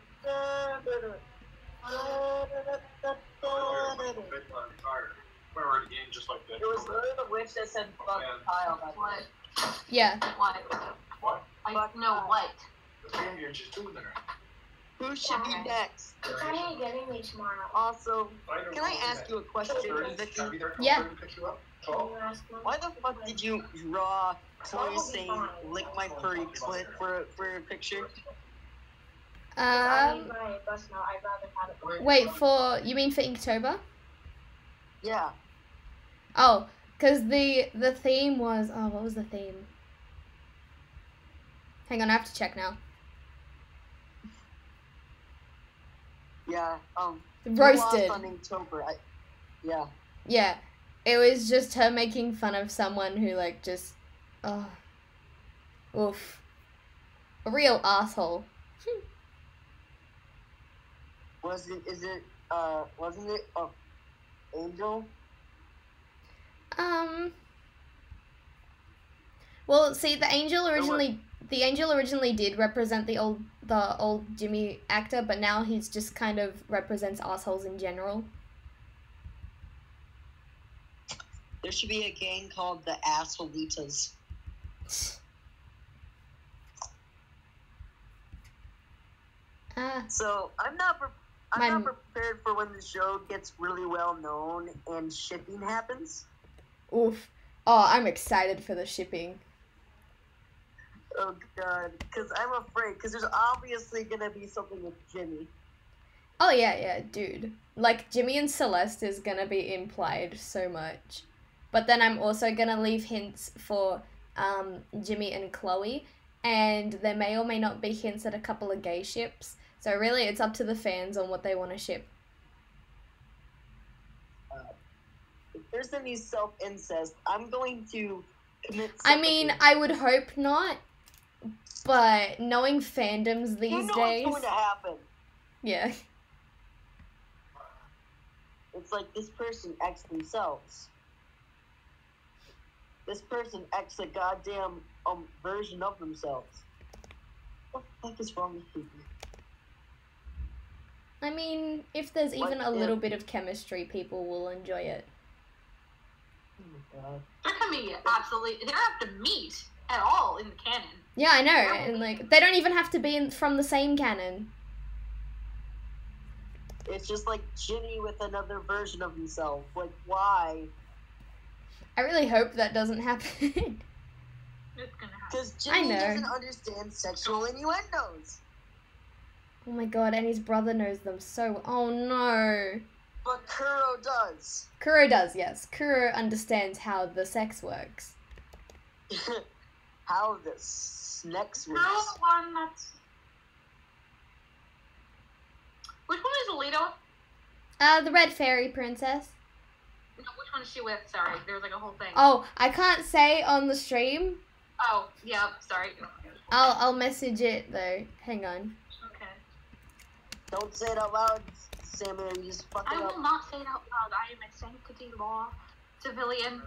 S5: We're already in just like that.
S1: It was literally the witch that said fuck Kyle.
S3: What?
S2: Yeah.
S3: What?
S5: What?
S3: No, what?
S5: The thing you're just doing there.
S1: Who should be next?
S6: It's only getting me tomorrow.
S1: Also,
S5: don't
S1: can I
S5: know
S1: ask you a question, Vicky?
S5: Can I be there?
S2: Yeah.
S5: To pick you up?
S6: Can
S5: 12?
S6: you ask them?
S1: Why the fuck did you draw Chloe saying "lick my furry clit" for a picture?
S6: I need my bus now. I'd rather have it.
S2: Wait, you mean for Inktober?
S1: Yeah.
S2: Oh, because the theme was, what was the theme? Hang on, I have to check now.
S1: Yeah.
S2: Roasted.
S1: On Inktober. Yeah.
S2: Yeah, it was just her making fun of someone who, like, just, oof. A real asshole.
S1: Wasn't it Angel?
S2: Well, see, the angel originally did represent the old Jimmy actor, but now he's just kind of represents assholes in general.
S1: There should be a gang called the Assholeitas. So I'm not prepared for when the show gets really well known and shipping happens.
S2: Oof. Oh, I'm excited for the shipping.
S1: Oh god, because I'm afraid, because there's obviously gonna be something with Jimmy.
S2: Oh yeah, dude. Like, Jimmy and Celeste is gonna be implied so much. But then I'm also gonna leave hints for Jimmy and Chloe, and there may or may not be hints at a couple of gay ships. So really, it's up to the fans on what they want to ship.
S1: If there's any self-incest, I'm going to commit
S2: I mean, I would hope not, but knowing fandoms these
S1: you know
S2: days...
S1: what's going to happen.
S2: Yeah.
S1: It's like this person X themselves. This person X a goddamn version of themselves. What the fuck is wrong with people?
S2: I mean, if there's even a little bit of chemistry, people will enjoy it.
S1: Oh my god.
S3: They're gonna be absolutely. They don't have to meet at all in the canon.
S2: Yeah, I know, and like they don't even have to be from the same canon.
S1: It's just like Ginny with another version of himself. Like, why?
S2: I really hope that doesn't happen.
S3: It's gonna happen.
S1: Because
S2: I
S1: Ginny
S2: know.
S1: doesn't understand sexual innuendos.
S2: Oh my god, and his brother knows them so... Oh no.
S1: But Kuro does.
S2: Kuro does, yes. Kuro understands how the sex works.
S1: How the snacks
S3: Girl,
S1: works.
S3: the one that's. Which one is Alito?
S2: The red fairy princess.
S3: No, which one is she with? Sorry, there was like a whole thing.
S2: Oh, I can't say on the stream.
S3: Oh, yeah, sorry.
S2: I'll message it though. Hang on.
S3: Okay.
S1: Don't say it out loud, Sammy, or you just fuck
S3: I
S1: it up.
S3: will not say it out loud. I am a sanctity law civilian.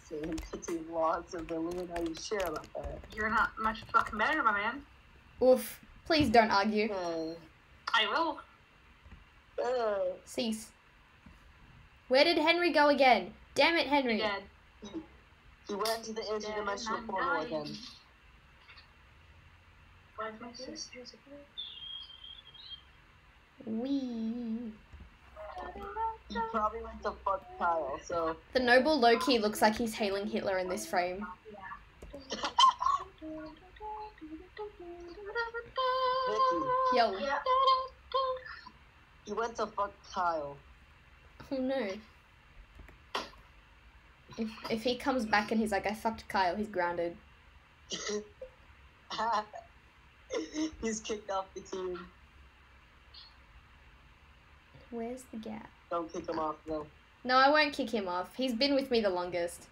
S1: Sanctity law civilian, are you sure about that?
S3: You're not much fucking better, my man.
S2: Oof. Please don't argue.
S3: I will.
S2: Cease. Where did Henry go again? Damn it, Henry.
S3: Dead.
S1: He went to the interdimensional portal again.
S3: Where's my sister's
S2: Wee.
S1: He probably went to fuck Kyle, so...
S2: The noble Loki looks like he's hailing Hitler in this frame.
S1: Vicky,
S2: Yo.
S1: he went to fuck Kyle.
S2: Oh no. If he comes back and he's like, I fucked Kyle, he's grounded.
S1: He's kicked off the team.
S2: Where's the gap?
S1: Don't kick him off, though.
S2: No, I won't kick him off. He's been with me the longest.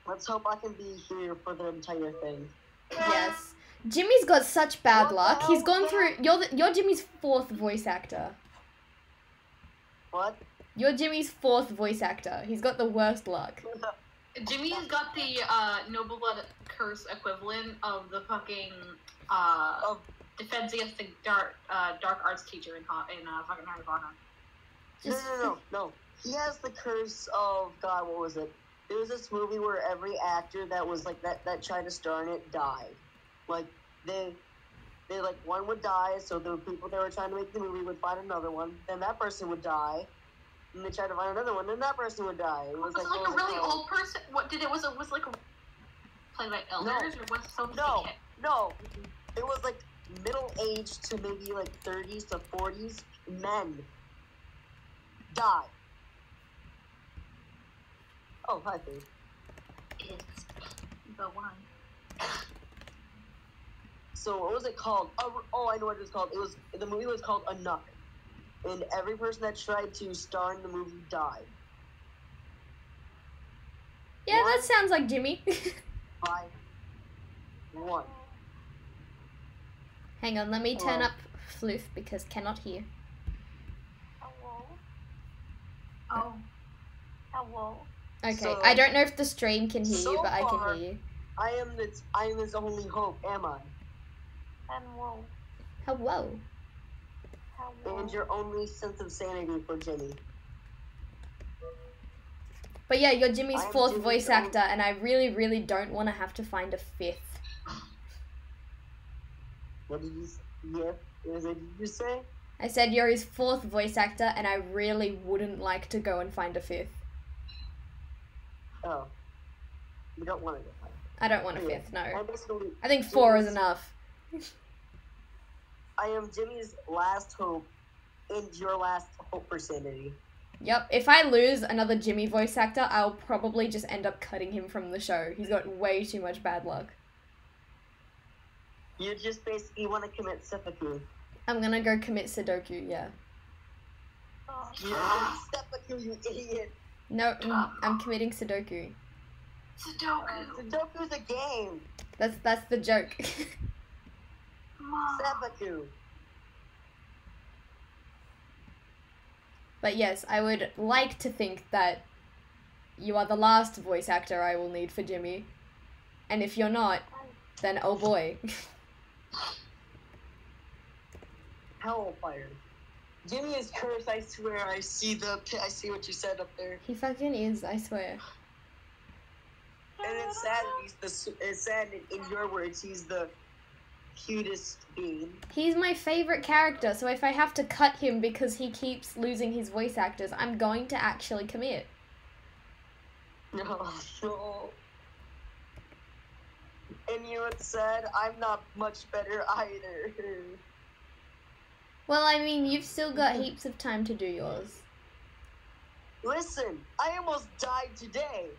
S1: Let's hope I can be here for the entire thing.
S2: Yes. Jimmy's got such bad
S1: What
S2: luck.
S1: the
S2: He's
S1: hell
S2: gone
S1: was
S2: through... You're Jimmy's 4th voice actor.
S1: What?
S2: You're Jimmy's 4th voice actor. He's got the worst luck.
S3: Jimmy's got the Noble Blood Curse equivalent of the fucking Defense Against the Dark Arts teacher in fucking Harry Potter.
S1: No. He has the curse of God. What was it? There was this movie where every actor that was like that tried to star in it died. Like they like one would die, so the people that were trying to make the movie would find another one. Then that person would die. And they tried to find another one, then that person would die. It was
S3: like a really old person. What did it was like a played by elders or was so
S1: No. It was like middle aged to maybe like 30s to 40s men die. Oh, hi, Faith.
S3: It's the one.
S1: So what was it called? Oh, I know what it was called. The movie was called A Knock. And every person that tried to star in the movie died.
S2: Yeah, that sounds like Jimmy.
S1: 5-1.
S2: Hang on, let me turn up Floof because cannot hear.
S3: Hello. Oh. Hello.
S2: Okay,
S1: So,
S2: I don't know if the stream can hear you, but I
S1: far,
S2: can hear you.
S1: I am his only hope, am I?
S3: Hello.
S2: Hello.
S1: And your only sense of sanity for Jimmy.
S2: But yeah, you're Jimmy's
S1: I'm
S2: fourth
S1: Jimmy's
S2: voice actor, and I really, really don't want to have to find a fifth.
S1: What did you say? Yeah, what did you say?
S2: I said you're his fourth voice actor, and I really wouldn't like to go and find a fifth.
S1: Oh. You don't want to go.
S2: I don't want a
S1: Yeah.
S2: fifth, no.
S1: I
S2: I think 4 is enough.
S1: I am Jimmy's last hope and your last hope for sanity.
S2: Yep, if I lose another Jimmy voice actor, I'll probably just end up cutting him from the show. He's got way too much bad luck.
S1: You just basically want to commit seppuku.
S2: I'm gonna go commit Sudoku, yeah.
S1: Seppuku, you idiot!
S2: No, I'm committing Sudoku.
S1: Sudoku's a game!
S2: That's the joke.
S1: Seppuku!
S2: But yes, I would like to think that you are the last voice actor I will need for Jimmy. And if you're not, then oh boy.
S1: Hellfire. Jimmy is cursed, I swear. I see what you said up there.
S2: He fucking is, I swear.
S1: And it's sad it's sad in your words, he's the cutest being.
S2: He's my favorite character, so if I have to cut him because he keeps losing his voice actors, I'm going to actually commit.
S1: No. And you know what's sad? I'm not much better either.
S2: Well, I mean, you've still got heaps of time to do yours.
S1: Listen, I almost died today.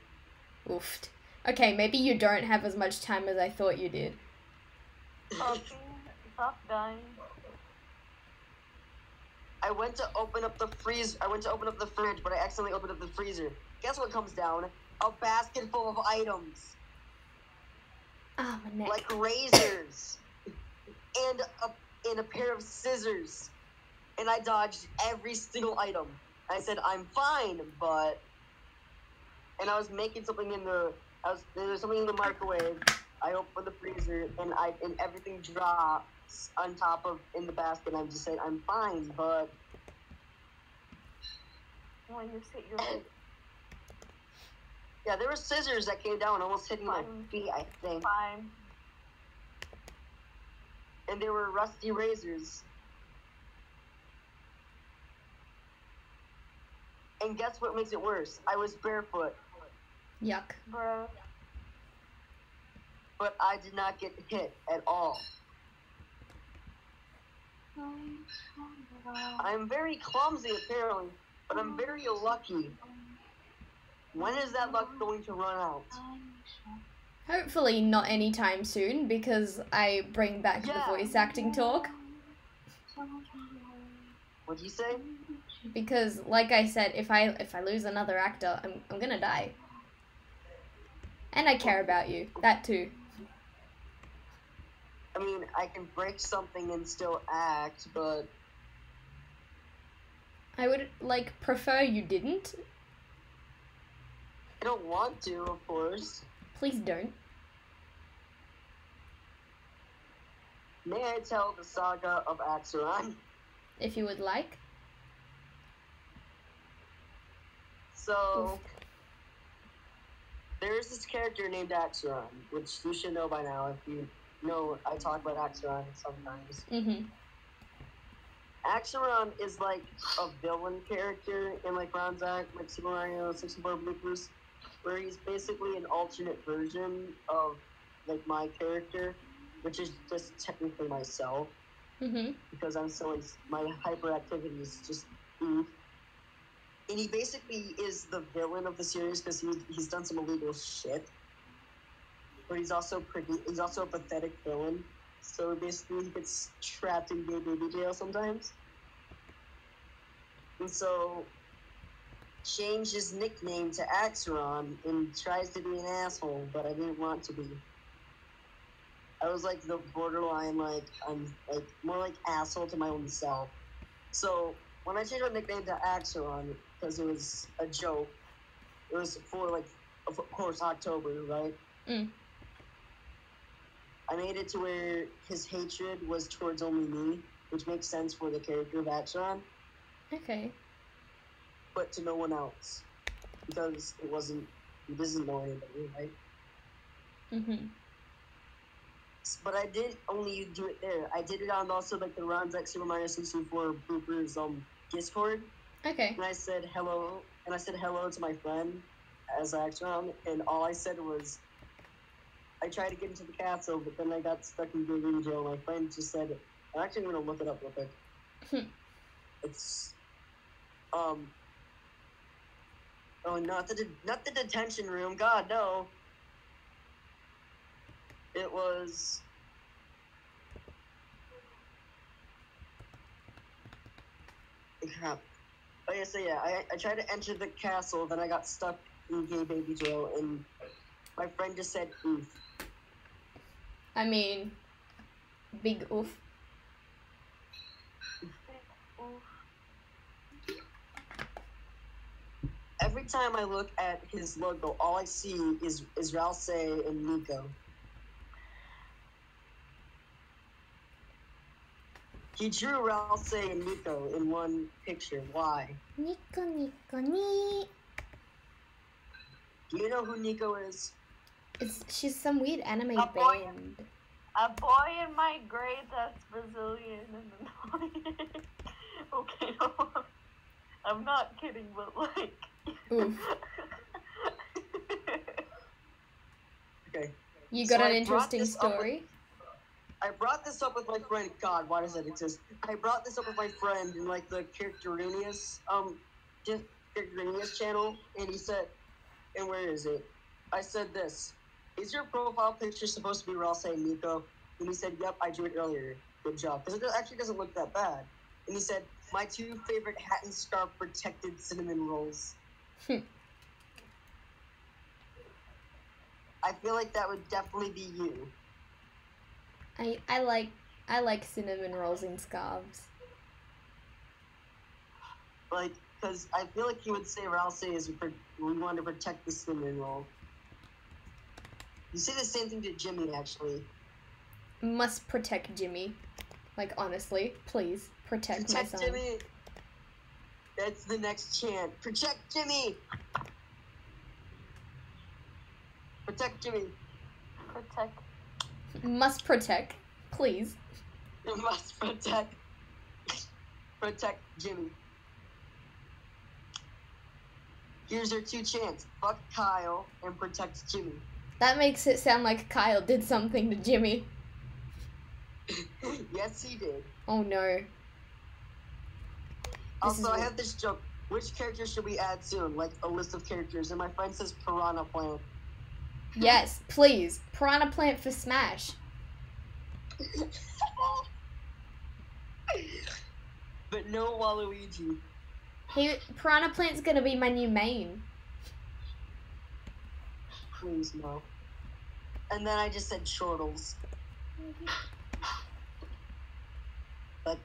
S2: Oofed. Okay, maybe you don't have as much time as I thought you did.
S3: Stop dying.
S1: I went to open up the fridge, but I accidentally opened up the freezer. Guess what comes down? A basket full of items.
S2: Ah, my neck.
S1: Like razors. and a pair of scissors. And I dodged every single item. I said, I'm fine, but... And I was making something there was something in the microwave. I opened the freezer, and everything drops on top of in the basket. And I just said, I'm fine, but...
S3: When you sit your head.
S1: Yeah, there were scissors that came down, almost hitting my feet, I think.
S3: Fine.
S1: And they were rusty razors. And guess what makes it worse? I was barefoot.
S2: Yuck.
S3: Bro.
S1: But I did not get hit at all. I'm very clumsy, apparently, but I'm very lucky. When is that luck going to run out?
S2: Hopefully not anytime soon, because I bring back the voice acting talk.
S1: What'd you say?
S2: Because, like I said, if I lose another actor, I'm gonna die. And I care about you. That too.
S1: I mean, I can break something and still act, but...
S2: I would, prefer you didn't.
S1: I don't want to, of course.
S2: Please don't.
S1: May I tell the saga of Axeron?
S2: If you would like.
S1: So, there's this character named Axeron, which you should know by now if you know I talk about Axeron sometimes.
S2: Mm-hmm.
S1: Axeron is like a villain character in like Ronzac, like Super Mario 64 bloopers, where he's basically an alternate version of like my character, which is just technically myself,
S2: Mm-hmm.
S1: because I'm so my hyperactivity is just oof. And he basically is the villain of the series because he's done some illegal shit, but he's also a pathetic villain. So basically, he gets trapped in gay baby jail sometimes, and so changed his nickname to Axeron and tries to be an asshole, but I didn't want to be. I was like the borderline, like I'm like more like asshole to my own self. So when I changed my nickname to Axeron, because it was a joke, it was for like, of course, October, right?
S2: Mm.
S1: I made it to where his hatred was towards only me, which makes sense for the character of Axeron,
S2: Okay.
S1: but to no one else, because he doesn't know anybody, right?
S2: Mm-hmm.
S1: But I did only do it there. I did it on also like the Ronzac Super Mario 64 bloopers Discord,
S2: Okay.
S1: and I said hello to my friend as Axeron, and all I said was, I tried to get into the castle, but then I got stuck in Gilligan jail. My friend just said, I'm actually going to look it up real quick. It's, oh, not the detention room. God, no. It was... Crap. Oh, yeah, so yeah, I tried to enter the castle, then I got stuck in gay baby jail, and my friend just said, oof.
S2: I mean, big oof.
S1: Every time I look at his logo, all I see is Ralse and Nico. He drew Ralse and Nico in one picture. Why?
S2: Nico, Nico, ni.
S1: Do you know who Nico is?
S2: She's some weird anime
S7: A boy.
S2: band.
S7: A boy in my grade that's Brazilian and annoying. Okay, no, I'm not kidding, but like.
S2: Oof.
S1: Okay.
S2: You got
S1: So
S2: an
S1: I brought
S2: interesting
S1: this up with-
S2: story?
S1: I brought this up with my friend. God, why does that exist? I brought this up with my friend in like the Characterinius channel, and he said, and where is it? I said this. Is your profile picture supposed to be Ralse and Nico? And he said, yep, I drew it earlier. Good job. Because it actually doesn't look that bad. And he said, my two favorite hat and scarf protected cinnamon rolls. I feel like that would definitely be you.
S2: I like cinnamon rolls in scarves.
S1: Like, because I feel like he would say Ralse is we want to protect the cinnamon roll. You say the same thing to Jimmy, actually.
S2: Must protect Jimmy. Like, honestly, please protect my son.
S1: Jimmy. That's the next chant. Protect Jimmy. Protect Jimmy.
S7: Protect.
S2: Must protect, please.
S1: You must protect Jimmy. Here's our two chants. Fuck Kyle and protect Jimmy.
S2: That makes it sound like Kyle did something to Jimmy.
S1: Yes, he did.
S2: Oh no.
S1: Also, I have this joke. Which character should we add soon? Like a list of characters. And my friend says Piranha Plant.
S2: Yes, please. Piranha Plant for Smash.
S1: But no Waluigi.
S2: Piranha Plant's gonna be my new main.
S1: Please, no. And then I just said Chortles. But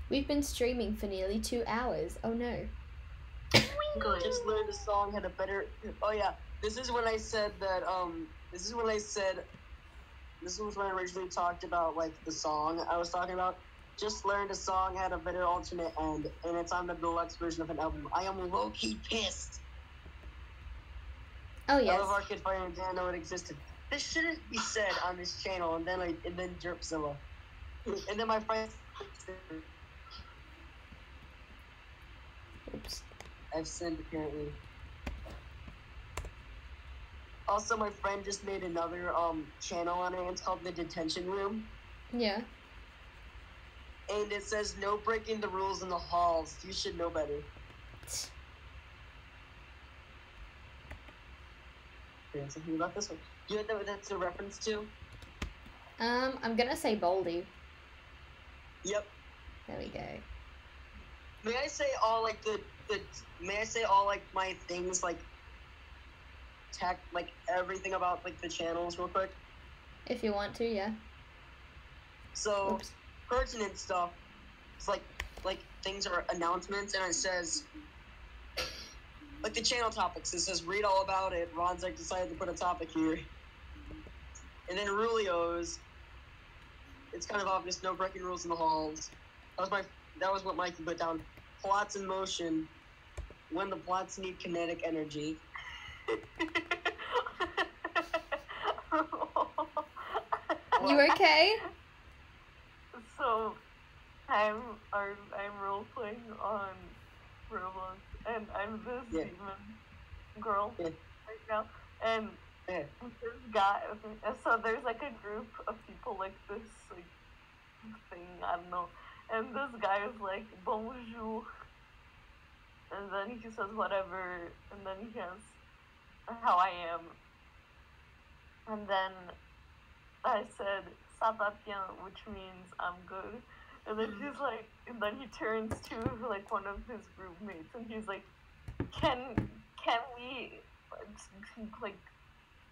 S2: We've been streaming for nearly 2 hours. Oh no.
S6: Good.
S1: Just learned a song had a better. Oh yeah, this is when I said that. This is when I said. This was when I originally talked about like the song I was talking about. Just learned a song had a better alternate end, and it's on the deluxe version of an album. I am low key pissed.
S2: Oh
S1: I
S2: yes.
S1: love Arcade Fire and didn't know it existed. This shouldn't be said on this channel, and then Jerpzilla, and then my friends.
S2: Oops.
S1: I've sinned apparently. Also, my friend just made another channel on it. It's called The Detention Room,
S2: Yeah.
S1: and it says no breaking the rules in the halls. You should know better. Okay, something about this one. You know what that's a reference to?
S2: I'm gonna say Baldy.
S1: Yep.
S2: There we go.
S1: May I say all like May I say all like my things like tech like everything about like the channels real quick?
S2: If you want to, yeah.
S1: So
S2: Oops.
S1: pertinent stuff. It's like things are announcements, and it says like the channel topics. It says read all about it. Ron's like decided to put a topic here, and then Rulio's. It's kind of obvious. No breaking rules in the halls. That was what Mikey put down. Plots in motion. When the plots need kinetic energy.
S2: You okay?
S7: So, I'm role playing on Roblox, and I'm this
S1: Yeah.
S7: demon girl
S1: Yeah.
S7: right now, and
S1: Yeah.
S7: this guy. So there's like a group of people like this like thing, I don't know, and this guy is like bonjour, and then he says whatever, and then he has how I am, and then I said ça va bien, which means I'm good. And then he's like, and then he turns to like one of his roommates, and he's like, can we like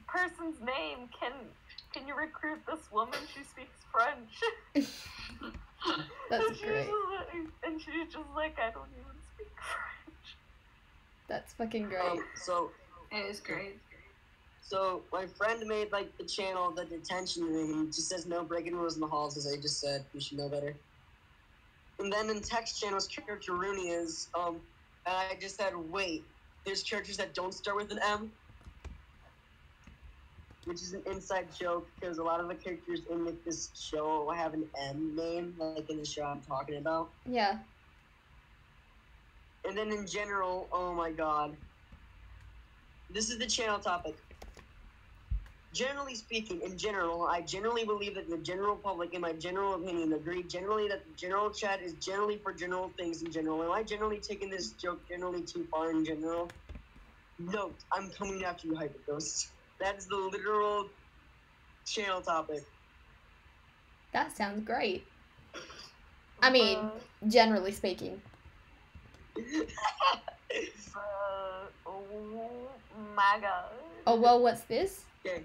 S7: person's name? Can you recruit this woman? She speaks French.
S2: That's great.
S7: And she's just like, I don't even speak French.
S2: That's fucking great.
S1: So
S6: It is great.
S1: So my friend made like the channel, The Detention Room. It just says no breaking rules in the halls, as I just said. You should know better. And then in text channels, character Rooney is and I just said, wait, there's characters that don't start with an M, which is an inside joke because a lot of the characters in like, this show have an M name, like in the show I'm talking about.
S2: Yeah.
S1: And then in general, oh my god, this is the channel topic. Generally speaking, in general, I generally believe that the general public, in my general opinion, agree generally that the general chat is generally for general things in general. Am I generally taking this joke generally too far in general? Note, I'm coming after you, Hyperghost. That is the literal channel topic.
S2: That sounds great. I mean, generally speaking.
S7: Oh my god.
S2: Oh, well, what's this?
S1: Okay.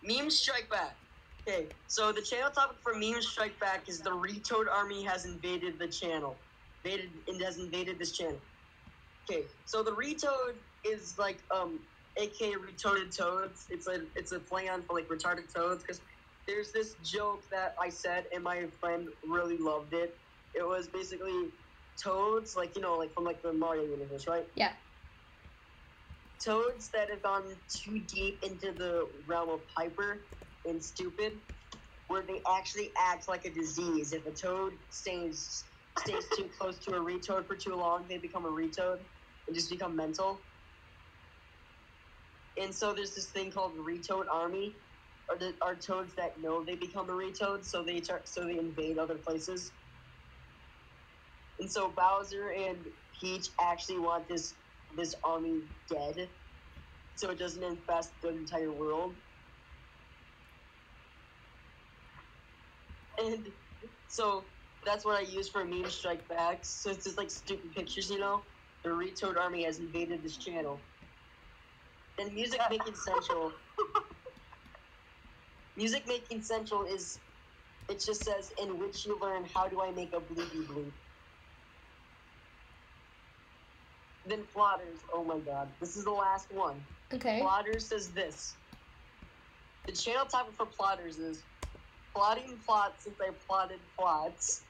S1: Memes Strike Back. Okay, so the channel topic for Memes Strike Back is the Retoad Army has invaded the channel. Has invaded this channel. Okay, so the Retoad is like, aka Retoaded Toads. It's a play on for like retarded toads, because there's this joke that I said and my friend really loved it. It was basically toads, like, you know, like from like the Mario universe, right?
S2: Yeah.
S1: Toads that have gone too deep into the realm of hyper and stupid, where they actually act like a disease. If a toad stays too close to a retoad for too long, they become a retoad and just become mental. And so there's this thing called Retoad Army, are toads that know they become a retoad, so they invade other places. And so Bowser and Peach actually want this army dead, so it doesn't infest the entire world. And so that's what I use for meme strike backs. So it's just like stupid pictures, you know? The Retoad Army has invaded this channel. Then Music Making Central. Music Making Central is, it just says, in which you learn how do I make a bloopy bloop. Then Plotters. Oh my god. This is the last one.
S2: Okay.
S1: Plotters says this. The channel topic for Plotters is plotting plots since I plotted plots.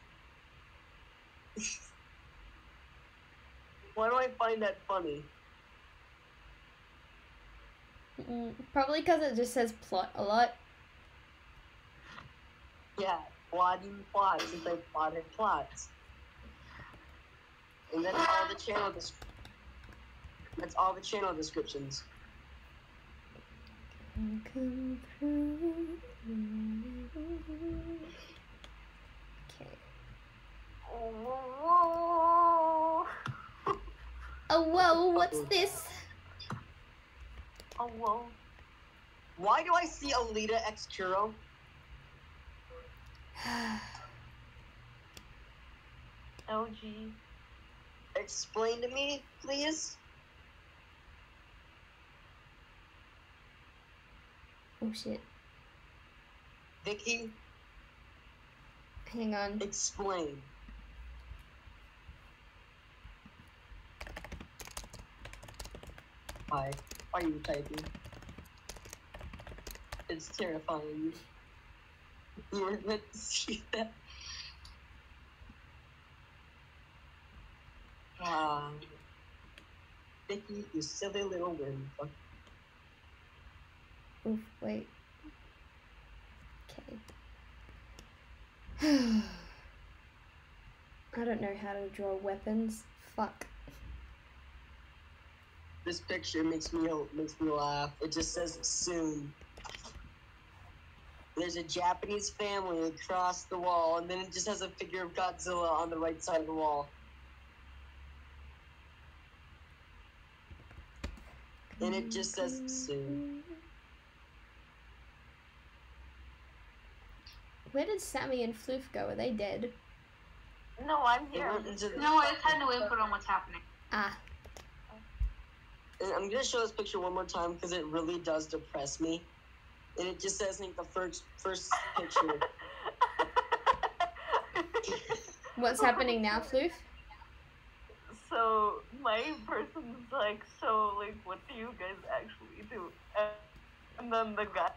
S1: Why do I find that funny?
S2: Probably because it just says plot a lot.
S1: Yeah, plotting plots since I plotted plots. And then all the channel that's all the channel descriptions.
S2: Come through. Okay.
S7: Whoa.
S2: Oh whoa! What's this?
S7: Oh, whoa.
S1: Why do I see Alita X Kuro?
S7: LG.
S1: Explain to me, please.
S2: Oh shit!
S1: Vicky,
S2: Hang on.
S1: explain. Why are you typing? It's terrifying. You were meant to see that. Ah. Vicky, you silly little worm.
S2: Oof! Wait. Okay. I don't know how to draw weapons. Fuck.
S1: This picture makes me laugh. It just says soon. There's a Japanese family across the wall, and then it just has a figure of Godzilla on the right side of the wall. And it just says soon.
S2: Where did Sammy and Floof go? Are they dead?
S7: No, I'm
S1: It
S7: here.
S1: went into the-
S6: No, it's kind of input on what's happening.
S2: Ah.
S1: And I'm gonna show this picture one more time because it really does depress me. And it just says, I think, the first picture.
S2: What's happening now, Floof?
S7: So my person's like, so like, what do you guys actually do? And then the guy,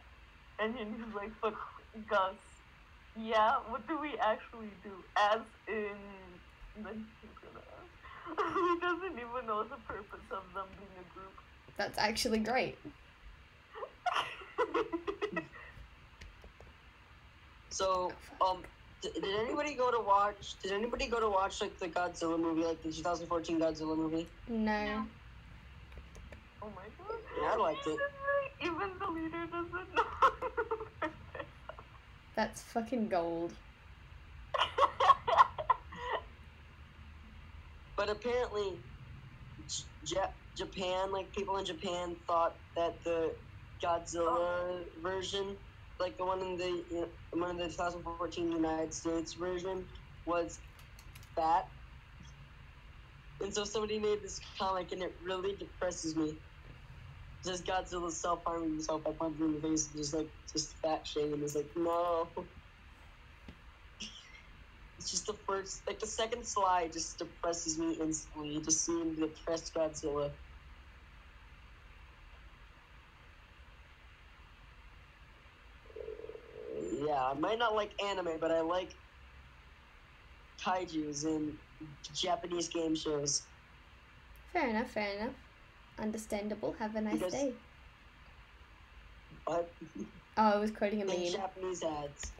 S7: and then he's like, but Gus, yeah, what do we actually do? As in, then he's gonna ask. He doesn't even know the purpose of them being a group.
S2: That's actually great.
S1: So, did anybody go to watch? Did anybody go to watch like the Godzilla movie, like the 2014 Godzilla movie?
S2: No.
S7: Oh my god.
S1: Yeah, I liked it.
S7: Even the leader doesn't know.
S2: That's fucking gold.
S1: But apparently, Japan, like people in Japan, thought that the Godzilla version, like the one in the 2014 United States version, was fat. And so somebody made this comic, and it really depresses me. It says Godzilla's self-harming himself by punching him in the face, and just fat shaming. It's like, no. It's just the second slide just depresses me instantly, just seeing the depressed Godzilla. Yeah, I might not like anime, but I like kaijus and Japanese game shows.
S2: Fair enough, fair enough. Understandable. Have a nice
S1: Because-
S2: day.
S1: But
S2: Oh, I was quoting a
S1: in
S2: meme.
S1: Japanese ads.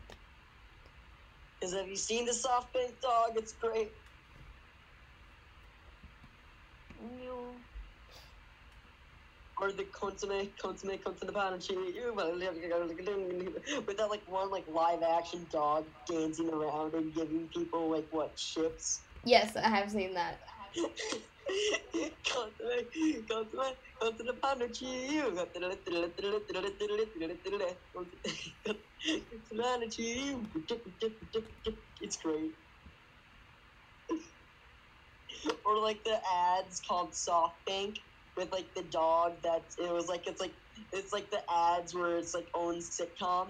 S1: Because have you seen the SoftBank dog? It's great.
S7: New.
S1: Or the consomme panache. With that one live action dog dancing around and giving people chips.
S2: Yes, I have seen that.
S1: Consomme panache. It's great. Or the ads called SoftBank with the dog it's the ads where it's own sitcom.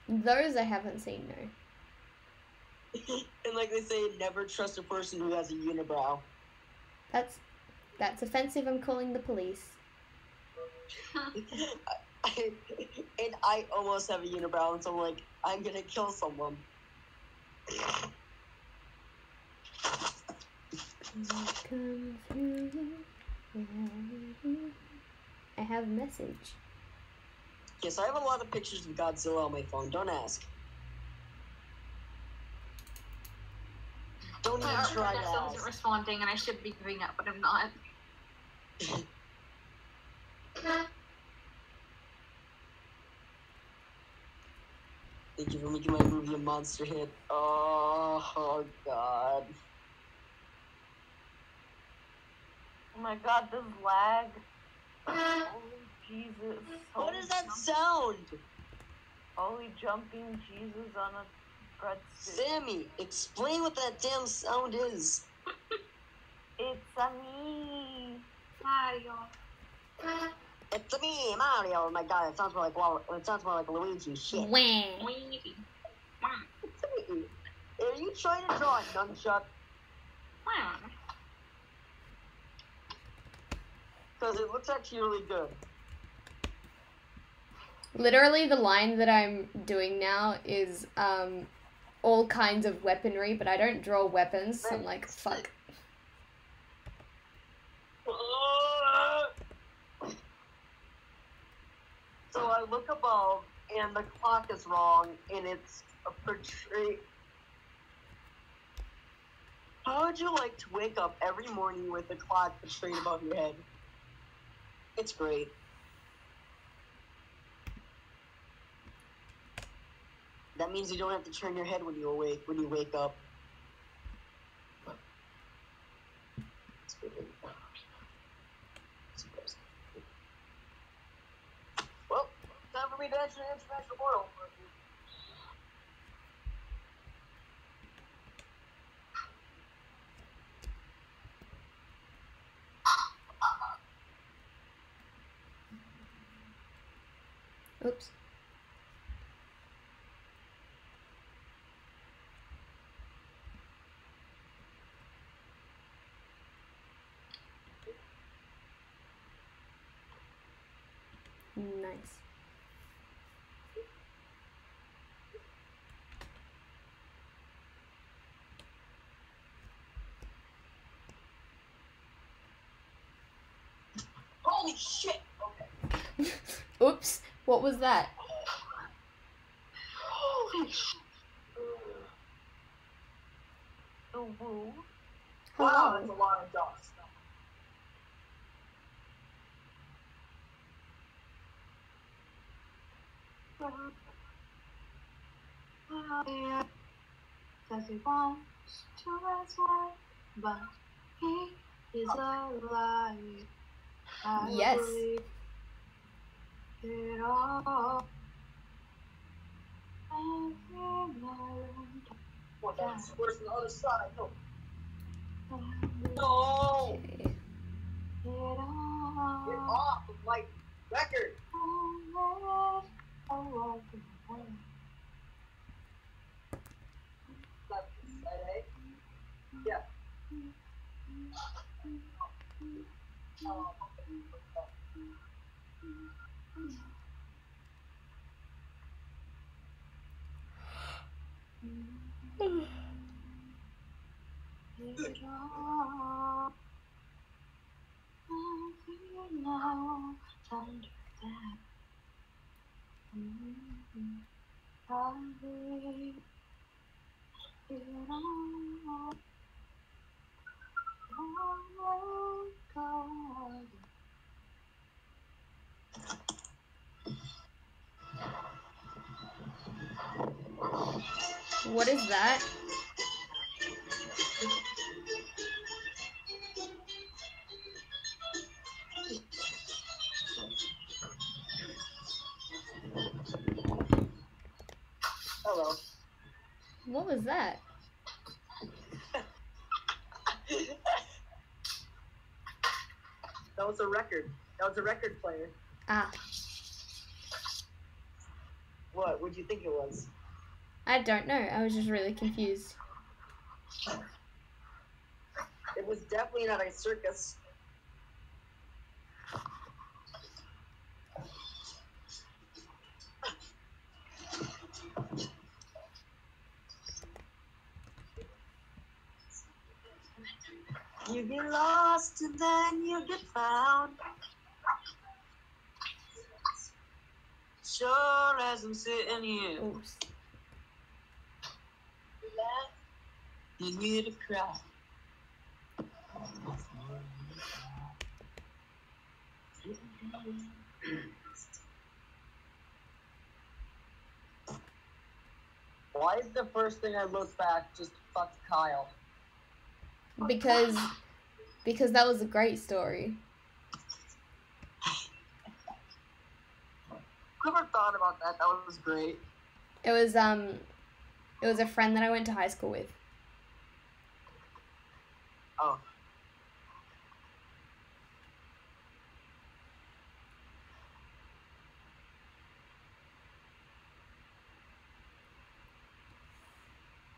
S2: Those I haven't seen, no.
S1: And they say never trust a person who has a unibrow.
S2: That's offensive. I'm calling the police.
S1: And I almost have a unibrow, so I'm like, I'm gonna kill someone.
S2: I have a message.
S1: Yes, I have a lot of pictures of Godzilla on my phone. Don't ask. Don't even
S3: My art
S1: try
S3: project
S1: to
S3: still isn't
S1: ask.
S3: responding, and I should be giving up, but I'm not.
S1: Thank you for making my movie a monster hit. Oh God.
S7: Oh my god, this lag. Holy Jesus.
S1: What is that sound?
S7: Holy jumping Jesus on a breadstick.
S1: Sammy, explain what that damn sound is.
S7: It's a me.
S3: Mario.
S1: It's me, Mario. Oh my God, it sounds more like Luigi. Shit.
S2: Wah.
S3: Weedy.
S1: It's me. Are you trying to draw a nunchuck? Because it looks actually really good.
S2: Literally, the line that I'm doing now is all kinds of weaponry, but I don't draw weapons, so I'm like, fuck.
S1: So I look above, and the clock is wrong, and it's a portrait. How would you like to wake up every morning with the clock portrayed above your head? It's great. That means you don't have to turn your head when you wake up. It's good. Well, time for me to enter the international portal.
S2: Oops. Nice.
S1: Holy shit! Okay.
S2: Oops. What was that?
S1: Holy shit!
S7: The woo.
S1: Wow,
S2: Hello.
S1: that's a lot of dust.
S3: Cause he wants to rest one, but he is alive. I
S2: Yes.
S3: believe it all.
S1: What, that's worse than the other side. No. No!
S2: Okay.
S1: Get off of my record! Left side A? Yeah. Oh,
S2: What is that?
S1: hello.
S2: What was that?
S1: That was a record. That was a record player.
S2: Ah,
S1: What? What'd you think it was?
S2: I don't know. I was just really confused.
S1: It was definitely not a circus. You get lost and then you get found. Sure as I'm sitting here,
S2: Oops.
S1: you hear the crowd. Why is the first thing I look back just fuck Kyle?
S2: Because that was a great story.
S1: Whoever thought about that? That was great.
S2: It was a friend that I went to high school with.
S1: Oh.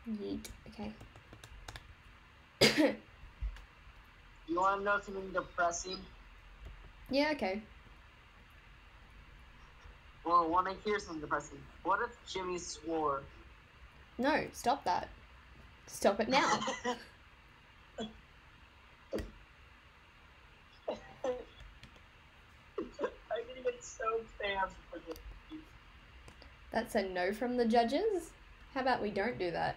S2: Yeet. Okay.
S1: You want to know something depressing?
S2: Yeah, okay.
S1: Well, want to hear something depressing? What if Jimmy swore?
S2: No, stop that. Stop it now.
S1: I'm gonna get so banned for this.
S2: That's a no from the judges. How about we don't do that?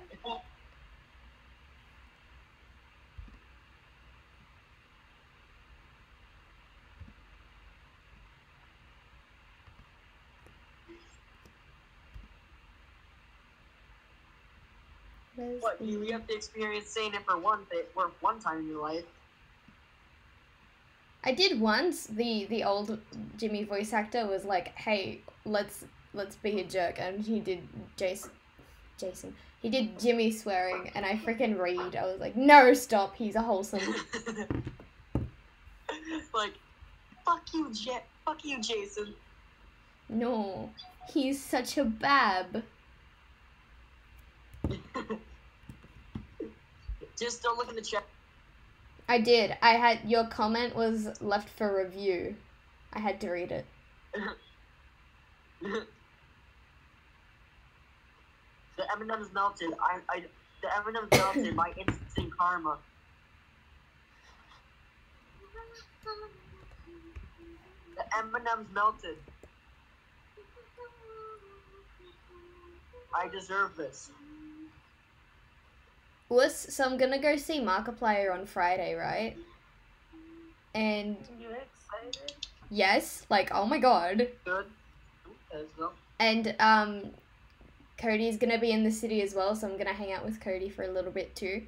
S2: Where's
S1: What,
S2: the-
S1: you have to experience saying it for one time in your life.
S2: I did once. The old Jimmy voice actor was like, "Hey, let's be a jerk," and he did Jason. He did Jimmy swearing, and I freaking read. I was like, "No, stop! He's a wholesome."
S1: Like, fuck you, Jason.
S2: No, he's such a bab.
S1: Just don't look in the chat.
S2: I did. I had your comment was left for review. I had to read it.
S1: The M&M's melted. The M&M's melted. My instant karma. The M&M's melted. I deserve this.
S2: So I'm gonna go see Markiplier on Friday, right? And
S7: You excited?
S2: yes, like, oh my god.
S1: Good. Let's go.
S2: And Cody's gonna be in the city as well, so I'm gonna hang out with Cody for a little bit too.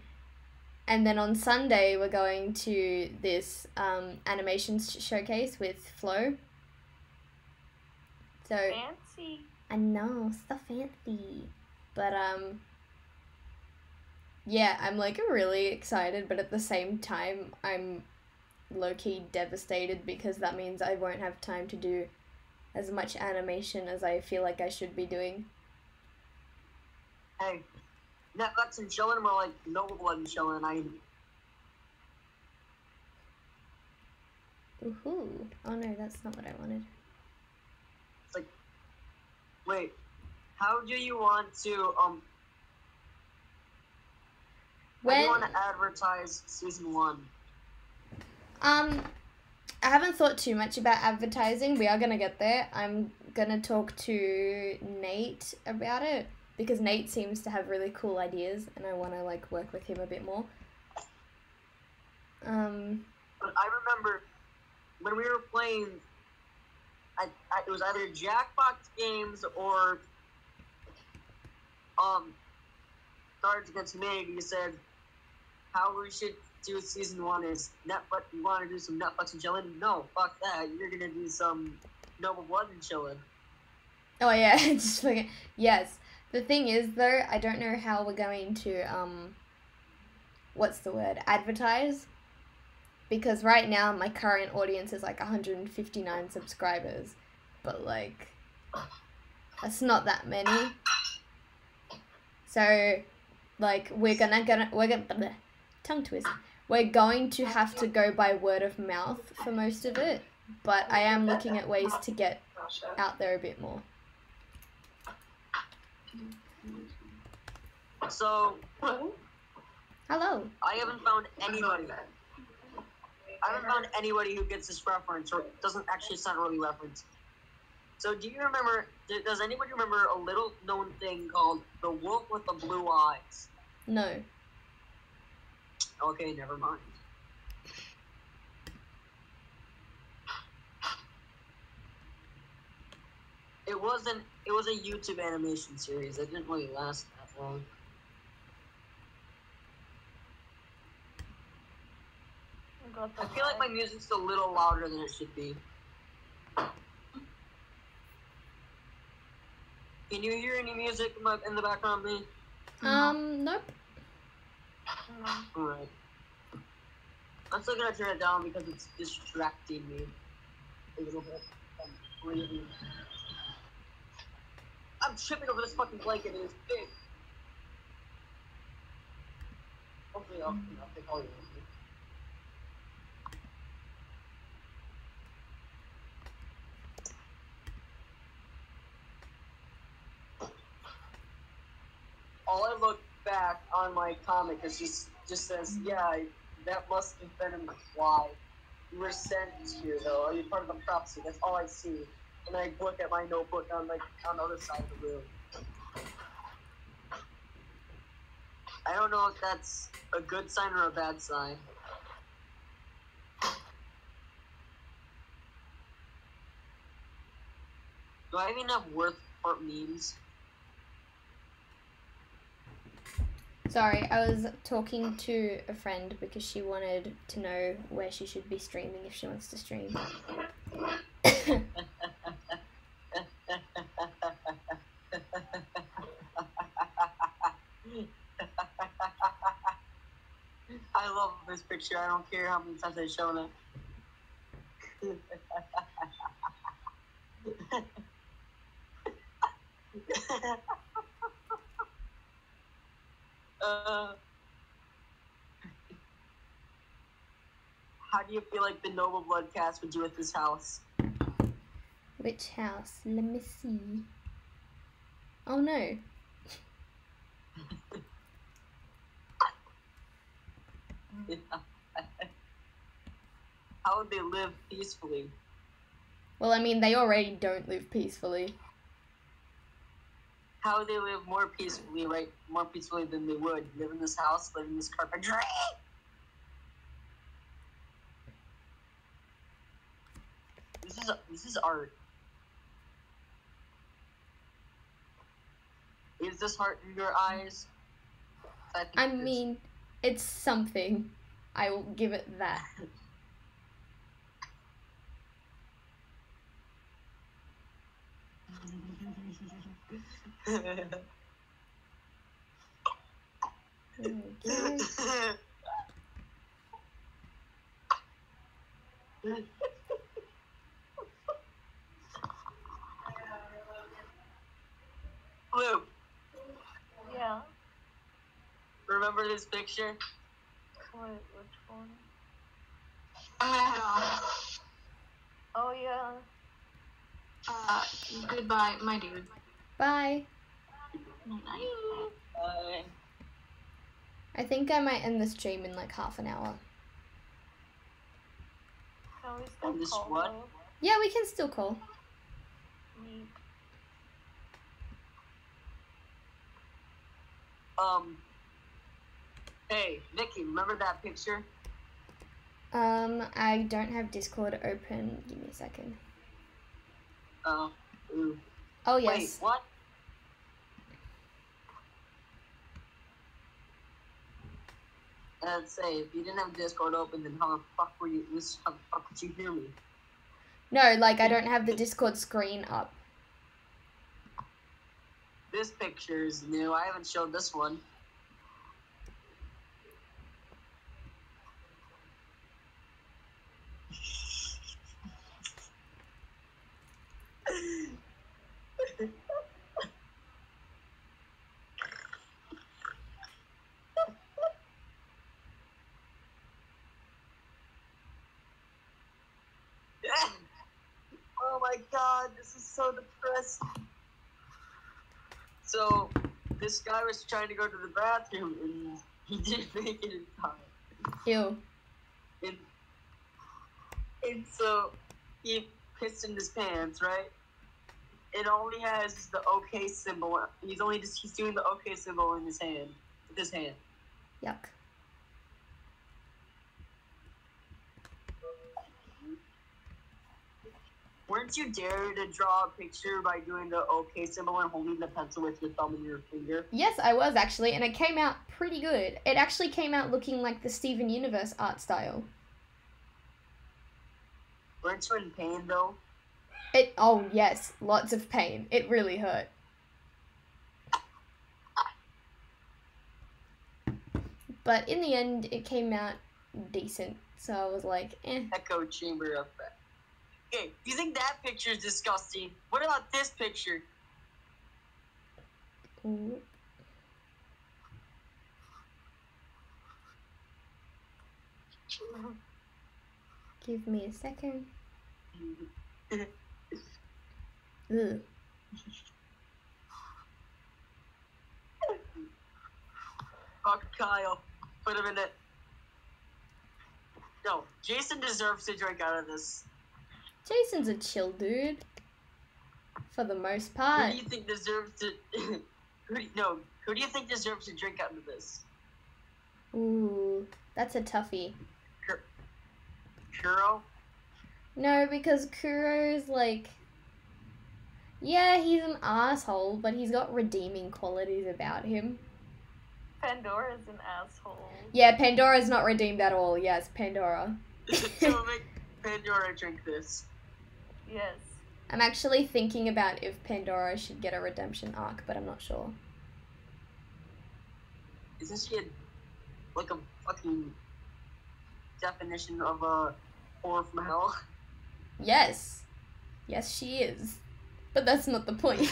S2: And then on Sunday we're going to this animation showcase with Flo. So
S7: Fancy.
S2: I know, so fancy. But yeah, I'm like really excited, but at the same time I'm low-key devastated because that means I won't have time to do as much animation as I feel like I should be doing.
S1: Hey, Netflix and chillin', more like Noble Blood and chillin'.
S2: Woohoo. Oh no, that's not what I wanted.
S1: It's like, wait, how do you want to how do you want to advertise season 1?
S2: I haven't thought too much about advertising. We are gonna get there. I'm gonna talk to Nate about it because Nate seems to have really cool ideas, and I want to like work with him a bit more.
S1: But I remember when we were playing, it was either Jackbox games or Cards Against Humanity. You said how we should do season 1 is Netflix. You want to do some Netflix and chillin'? No, fuck that. You're gonna do some Noble Blood and chillin'.
S2: Oh yeah, just fucking yes. The thing is though, I don't know how we're going to what's the word? Advertise. Because right now my current audience is like 159 subscribers. But like that's not that many. So like we're gonna tongue twist. we're going to have to go by word of mouth for most of it, but I am looking at ways to get out there a bit more.
S1: So,
S2: Hello.
S1: I haven't found anybody. Who gets this reference or doesn't actually sound really reference. So, do you remember? Does anybody remember a little known thing called the wolf with the blue eyes?
S2: No.
S1: Okay, never mind. It was a YouTube animation series. It didn't really last that long. I feel like my music's a little louder than it should be. Can you hear any music in the background, me?
S2: Nope.
S1: Alright. I'm still gonna turn it down because it's distracting me a little bit. I'm breathing. I'm tripping over this fucking blanket and it's big. Hopefully I'll take all your music. All I look back on my comic is just says, yeah, that must have been implied. You were sent here, though. Are you part of the prophecy? That's all I see. And I look at my notebook on the other side of the room. I don't know if that's a good sign or a bad sign. Do I even have worth for memes?
S2: Sorry, I was talking to a friend because she wanted to know where she should be streaming if she wants to stream.
S1: I love this picture. I don't care how many times I've shown it. How do you feel like the Noble Blood cast would do with this house?
S2: Which house? Let me see. Oh no.
S1: How would they live peacefully?
S2: Well, I mean, they already don't live peacefully.
S1: How would they live more peacefully, right? More peacefully than they would live in this house, live in this carpentry? This is art. Is this heart in your eyes?
S2: I mean, it's something. I will give it that. Okay.
S1: Blue,
S7: Yeah.
S1: remember this picture?
S7: Wait, which one?
S6: I'm gonna head off.
S7: Oh yeah.
S6: Goodbye, my dude.
S2: Bye.
S6: Night.
S2: I think I might end the stream in like half an hour.
S7: Can we still
S1: this
S7: call
S1: what?
S7: though?
S2: Yeah, we can still call.
S7: Neat.
S1: Hey, Nikki, remember that picture?
S2: I don't have Discord open. Give me a second.
S1: Ooh.
S2: Oh,
S1: Wait,
S2: yes.
S1: what? I'd say, if you didn't have Discord open, then how the fuck would you hear me?
S2: No, like, I don't have the Discord screen up.
S1: This picture is new. I haven't showed this one. my god, this is so depressing. So, this guy was trying to go to the bathroom and he didn't make it in time.
S2: Ew.
S1: And so, he pissed in his pants, right? It only has the OK symbol. He's doing the OK symbol in his hand, with his hand.
S2: Yuck.
S1: Weren't you dare to draw a picture by doing the OK symbol and holding the pencil with your thumb and your finger?
S2: Yes, I was actually, and it came out pretty good. It actually came out looking like the Steven Universe art style.
S1: Weren't you in pain though?
S2: Oh yes, lots of pain. It really hurt. But in the end, it came out decent. So I was like, eh.
S1: Echo chamber effect. Okay, you think that picture is disgusting? What about this picture?
S2: Ooh. Give me a second. Ugh.
S1: Fuck Kyle. Put him in it. No, Jason deserves to drink out of this.
S2: Jason's a chill dude. For the most
S1: Who
S2: part.
S1: do you think deserves to... who do you think deserves to drink out of this?
S2: Ooh, that's a toughie.
S1: Kuro?
S2: No, because Kuro's like... Yeah, he's an asshole, but he's got redeeming qualities about him.
S7: Pandora's an asshole.
S2: Yeah, Pandora's not redeemed at all. Yes, Pandora.
S1: So make Pandora drink this.
S7: Yes.
S2: I'm actually thinking about if Pandora should get a redemption arc, but I'm not sure.
S1: Isn't she like a fucking definition of a horror from hell?
S2: Yes. Yes, she is. But that's not the point.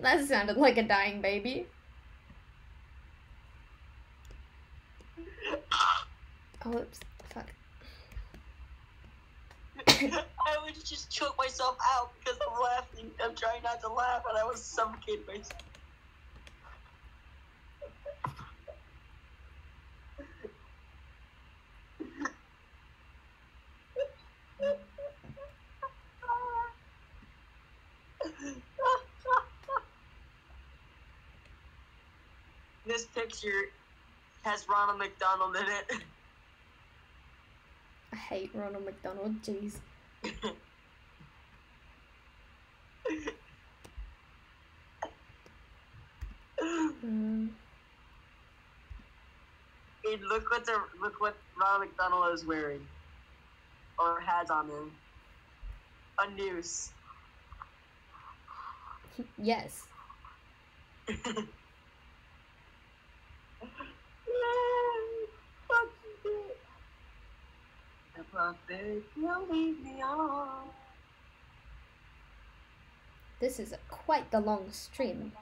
S2: That sounded like a dying baby. Oh, oops. Fuck.
S1: I would just choke myself out because I'm laughing. I'm trying not to laugh, and I was suffocating myself. This picture has Ronald McDonald in it.
S2: I hate Ronald McDonald, jeez.
S1: Hey, look what Ronald McDonald is wearing, or has on him. A noose.
S2: Yes.
S1: The puppet will lead me on.
S2: This is quite the long stream.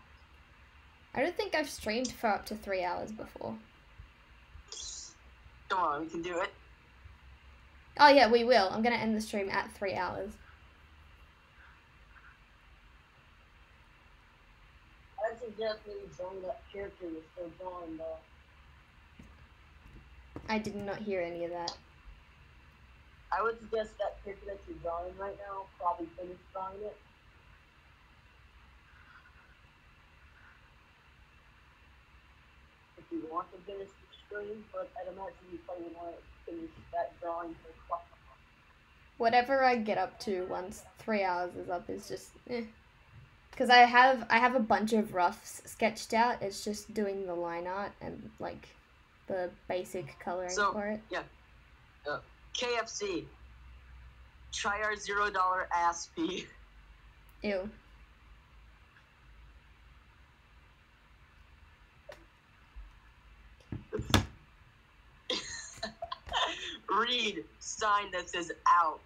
S2: I don't think I've streamed for up to 3 hours before.
S1: Come on, we can do it.
S2: Oh yeah, we will. I'm gonna end the stream at 3 hours.
S1: I suggest that you join that character you're still drawing, though.
S2: I did not hear any of that.
S1: I would suggest that character that you're drawing right now, probably finish drawing it. If you want to finish the stream, but I'd imagine you probably want to finish that drawing for quite a while.
S2: Whatever I get up to once 3 hours is up is just eh. Because I have a bunch of roughs sketched out. It's just doing the line art and like the basic coloring for it.
S1: Yeah. KFC. Try our $0 ass fee.
S2: Ew.
S1: Read sign that says out.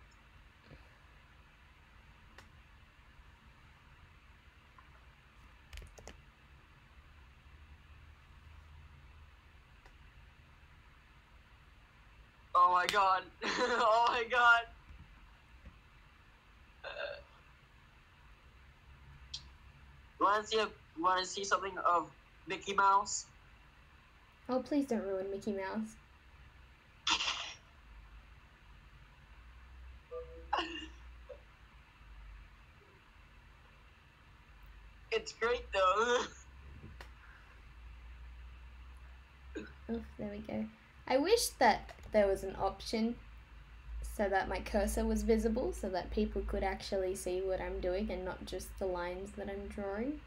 S1: my god. Oh my god. Want to see something of Mickey Mouse?
S2: Oh, please don't ruin Mickey Mouse.
S1: It's great though.
S2: Oh, there we go. I wish that there was an option so that my cursor was visible so that people could actually see what I'm doing and not just the lines that I'm drawing.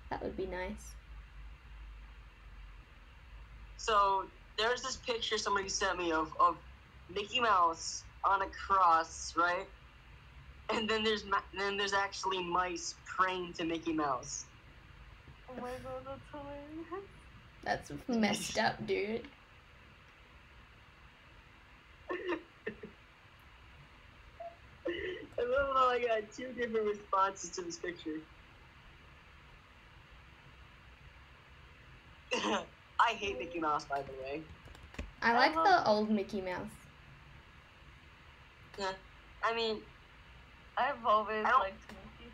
S2: That would be nice.
S1: So there's this picture somebody sent me of Mickey Mouse on a cross, right? And then there's actually mice praying to Mickey Mouse.
S7: Oh my god, that's hilarious.
S2: That's messed up, dude.
S1: I love how I got two different responses to this picture. I hate Mickey Mouse, by the way.
S2: I like the old Mickey Mouse.
S1: Yeah, I mean,
S7: I've always
S1: I don't-
S7: liked Mickey.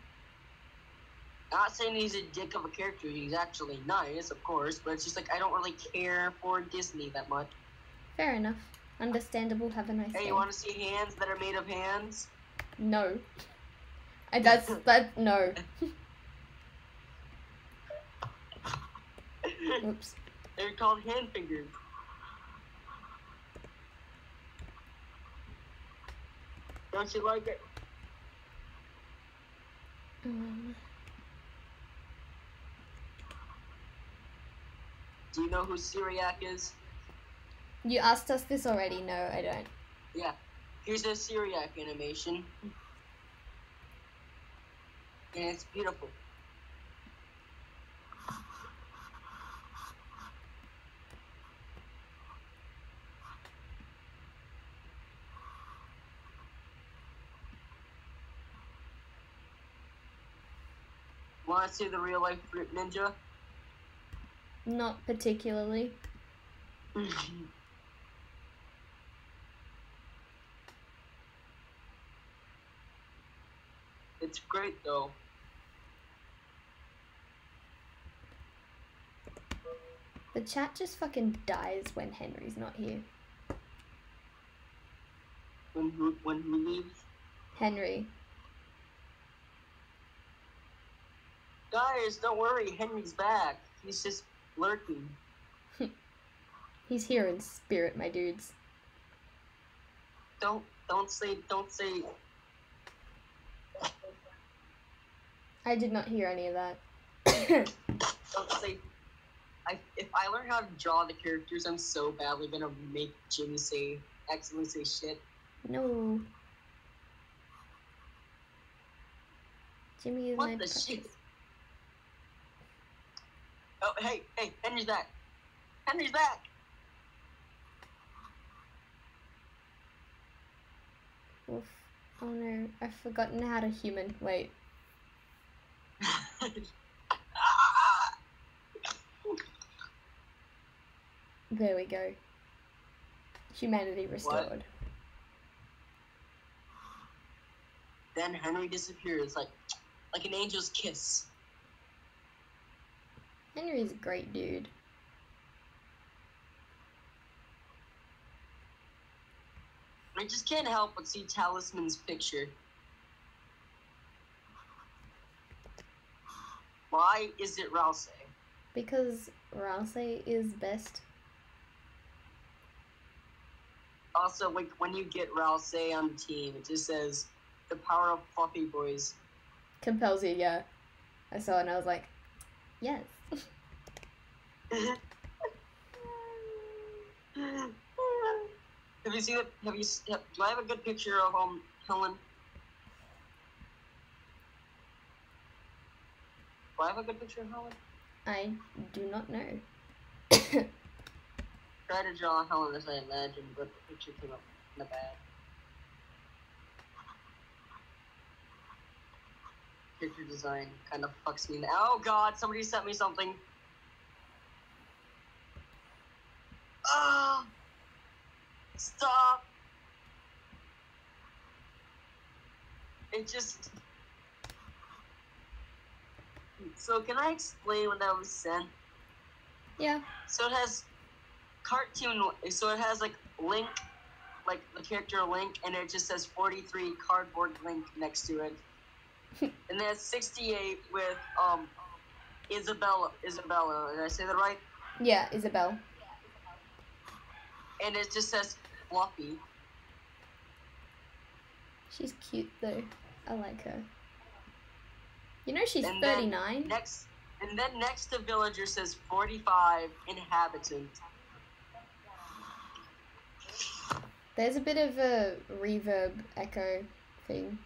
S1: not saying he's a dick of a character. He's actually nice, of course, but it's just like I don't really care for Disney that much.
S2: Fair enough. Understandable. Have a nice
S1: Hey,
S2: day.
S1: you want to see hands that are made of hands?
S2: No. No. Oops.
S1: They're called hand fingers. Don't you like it? Do you know who Syriac is?
S2: You asked us this already. No, I don't.
S1: Yeah. Here's a Syriac animation. And it's beautiful. Want to see the real life Fruit Ninja?
S2: Not particularly.
S1: It's great though.
S2: The chat just fucking dies when Henry's not here.
S1: When who leaves?
S2: Henry.
S1: Guys, don't worry, Henry's back. He's just lurking.
S2: He's here in spirit, my dudes.
S1: Don't say.
S2: I did not hear any of that.
S1: Don't say. If I learn how to draw the characters, I'm so badly gonna make Jimmy accidentally say shit.
S2: No. Jimmy is
S1: What
S2: my
S1: the
S2: precious.
S1: shit? Oh, hey, Henry's back. Henry's back.
S2: Oof. Oh no, I've forgotten how to human. Wait. There we go. Humanity restored.
S1: Then Henry disappears like an angel's kiss.
S2: Henry's a great dude.
S1: I just can't help but see Talisman's picture. Why is it Rousey?
S2: Because Rousey is best.
S1: Also, like when you get Rousey on the team, it just says the power of Fluffy Boys.
S2: Compels you, yeah. I saw it and I was like, yes.
S1: Have you seen it? Do I have a good picture of Helen? Do I have a good picture of Helen?
S2: I do not know.
S1: Try to draw Helen as I imagined, but the picture came up in the bad. Picture design kind of fucks me now. Oh god, somebody sent me something. Stop. It just. So can I explain what that was sent?
S2: Yeah.
S1: So it has cartoon. So it has like Link, like the character Link, and it just says 43 cardboard Link next to it. And then 68 with Isabella. Did I say that right?
S2: Yeah, Isabel.
S1: And it just says Fluffy.
S2: She's cute though. I like her. You know she's
S1: And
S2: 39.
S1: then next to villager says 45 inhabitants.
S2: There's a bit of a reverb echo thing.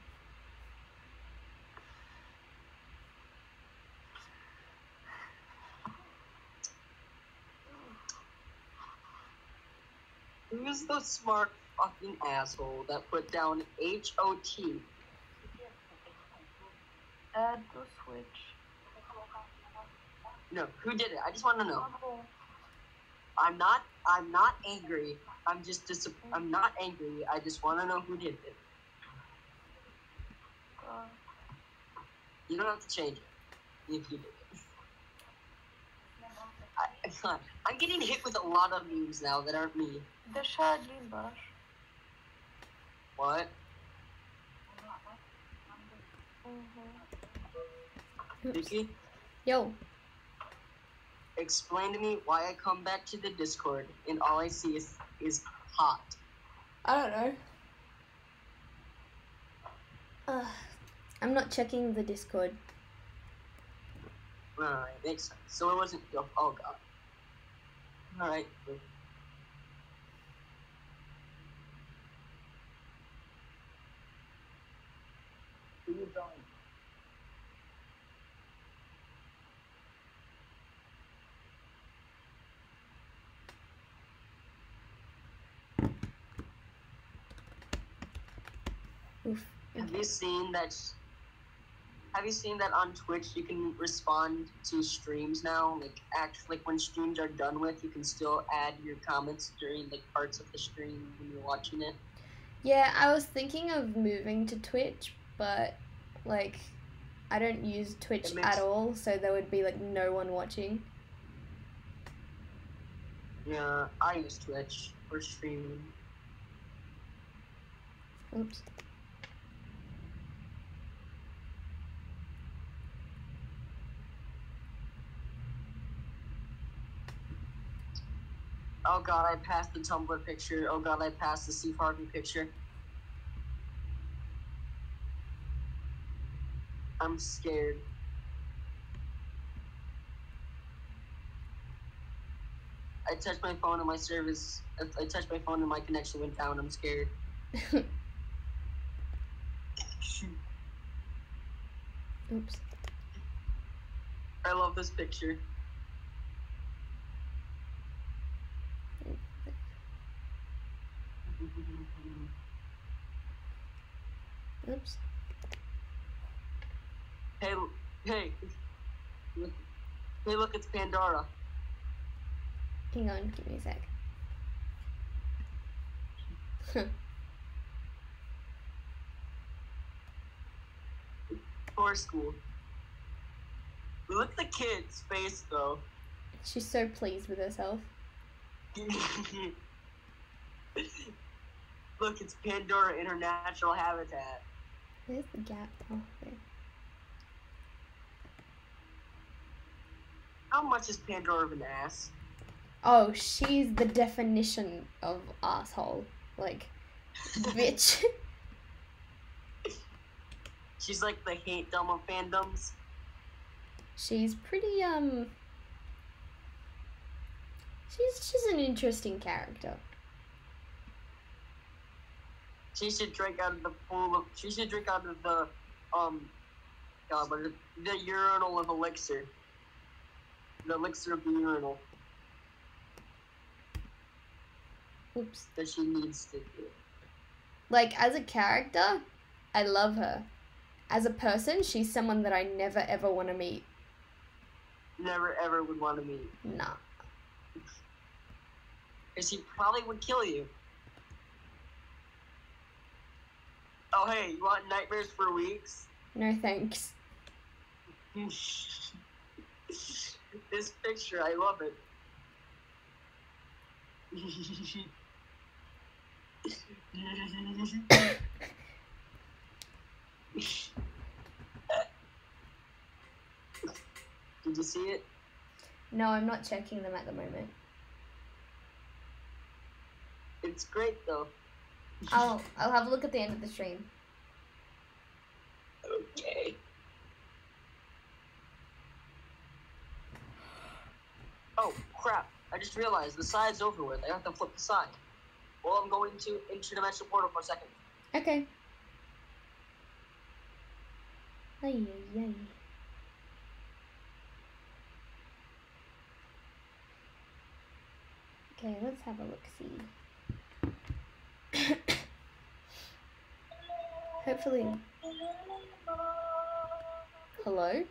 S1: Who's the smart fucking asshole that put down HOT?
S7: Add to Switch.
S1: No, who did it? I just want to know.
S7: Oh,
S1: I'm not angry. I'm not angry. I just want to know who did it.
S7: God.
S1: You don't have to change it if you did it. I'm getting hit with a lot of memes now that aren't me.
S7: Deixa ali embaixo.
S1: What? Vicky,
S2: Yo.
S1: explain to me why I come back to the Discord and all I see is hot.
S2: I don't know. I'm not checking the Discord.
S1: Alright, makes sense. So it wasn't. Oh god. Alright. Who you going?
S2: Oof.
S1: Have you seen that? Have you seen that on Twitch? You can respond to streams now. Like when streams are done with, you can still add your comments during like parts of the stream when you're watching it.
S2: Yeah, I was thinking of moving to Twitch, but like I don't use Twitch at all, so there would be like no one watching.
S1: Yeah, I use Twitch for streaming.
S2: Oops.
S1: Oh god, I passed the Tumblr picture. Oh god, I passed the Steve Harvey picture. I'm scared. I touched my phone and my service. I touched my phone and my connection went down. I'm scared.
S2: Oops.
S1: I love this picture.
S2: Oops.
S1: Hey, look, hey, look, it's Pandora.
S2: Hang on, give me a sec.
S1: For school. Look at the kid's face, though.
S2: She's so pleased with herself.
S1: Look, it's Pandora in her natural habitat.
S2: Where's the gap? Oh, there.
S1: How much is Pandora of an ass?
S2: Oh, she's the definition of asshole. Like, bitch.
S1: She's like the hate dumb of fandoms.
S2: She's pretty, She's an interesting character.
S1: She should drink out of the pool of. She should drink out of the, God, what is it? The urinal of elixir. The elixir of the urinal
S2: Oops.
S1: that she needs to do.
S2: Like, as a character, I love her. As a person, she's someone that I never ever want to meet.
S1: Never ever would want to meet.
S2: Nah.
S1: Because she probably would kill you. Oh, hey, you want nightmares for weeks?
S2: No thanks.
S1: This picture, I love it. Did you see it?
S2: No, I'm not checking them at the moment.
S1: It's great though.
S2: I'll have a look at the end of the stream.
S1: Okay. Oh crap! I just realized the side's over with. I have to flip the side. Well, I'm going to interdimensional portal for a second.
S2: Okay. Ay, ay, ay. Okay, let's have a look-see. Hopefully. Hello?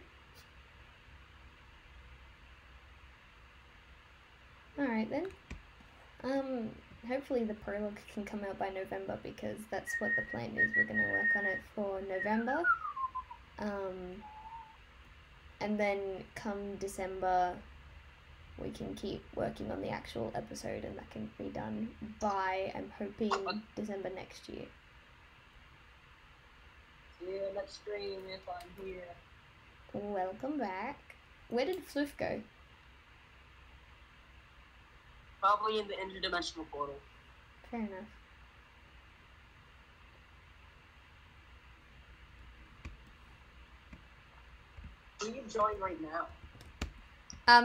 S2: Alright then. Hopefully the prologue can come out by November because that's what the plan is. We're gonna work on it for November. And then come December, we can keep working on the actual episode and that can be done by, I'm hoping, December next year.
S1: Yeah, next stream if I'm here.
S2: Welcome back. Where did Floof go?
S1: Probably in the interdimensional portal.
S2: Fair enough.
S1: Who are you joining right now?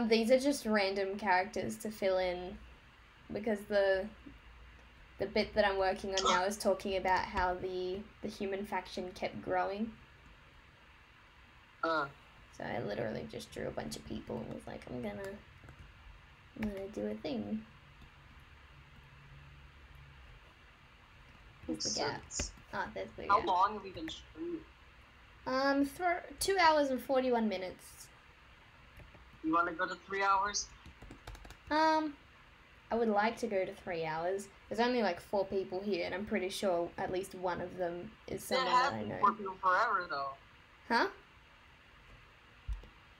S2: These are just random characters to fill in because the bit that I'm working on now is talking about how the human faction kept growing. So I literally just drew a bunch of people and was like, I'm gonna do a thing. Where's the gap? Ah, there's the
S1: How
S2: gap.
S1: long have we been streaming?
S2: For 2 hours and 41 minutes.
S1: You want to go to 3 hours?
S2: I would like to go to 3 hours. There's only like 4 people here, and I'm pretty sure at least one of them is someone that I
S1: It has
S2: know.
S1: been 4 people forever, though.
S2: Huh?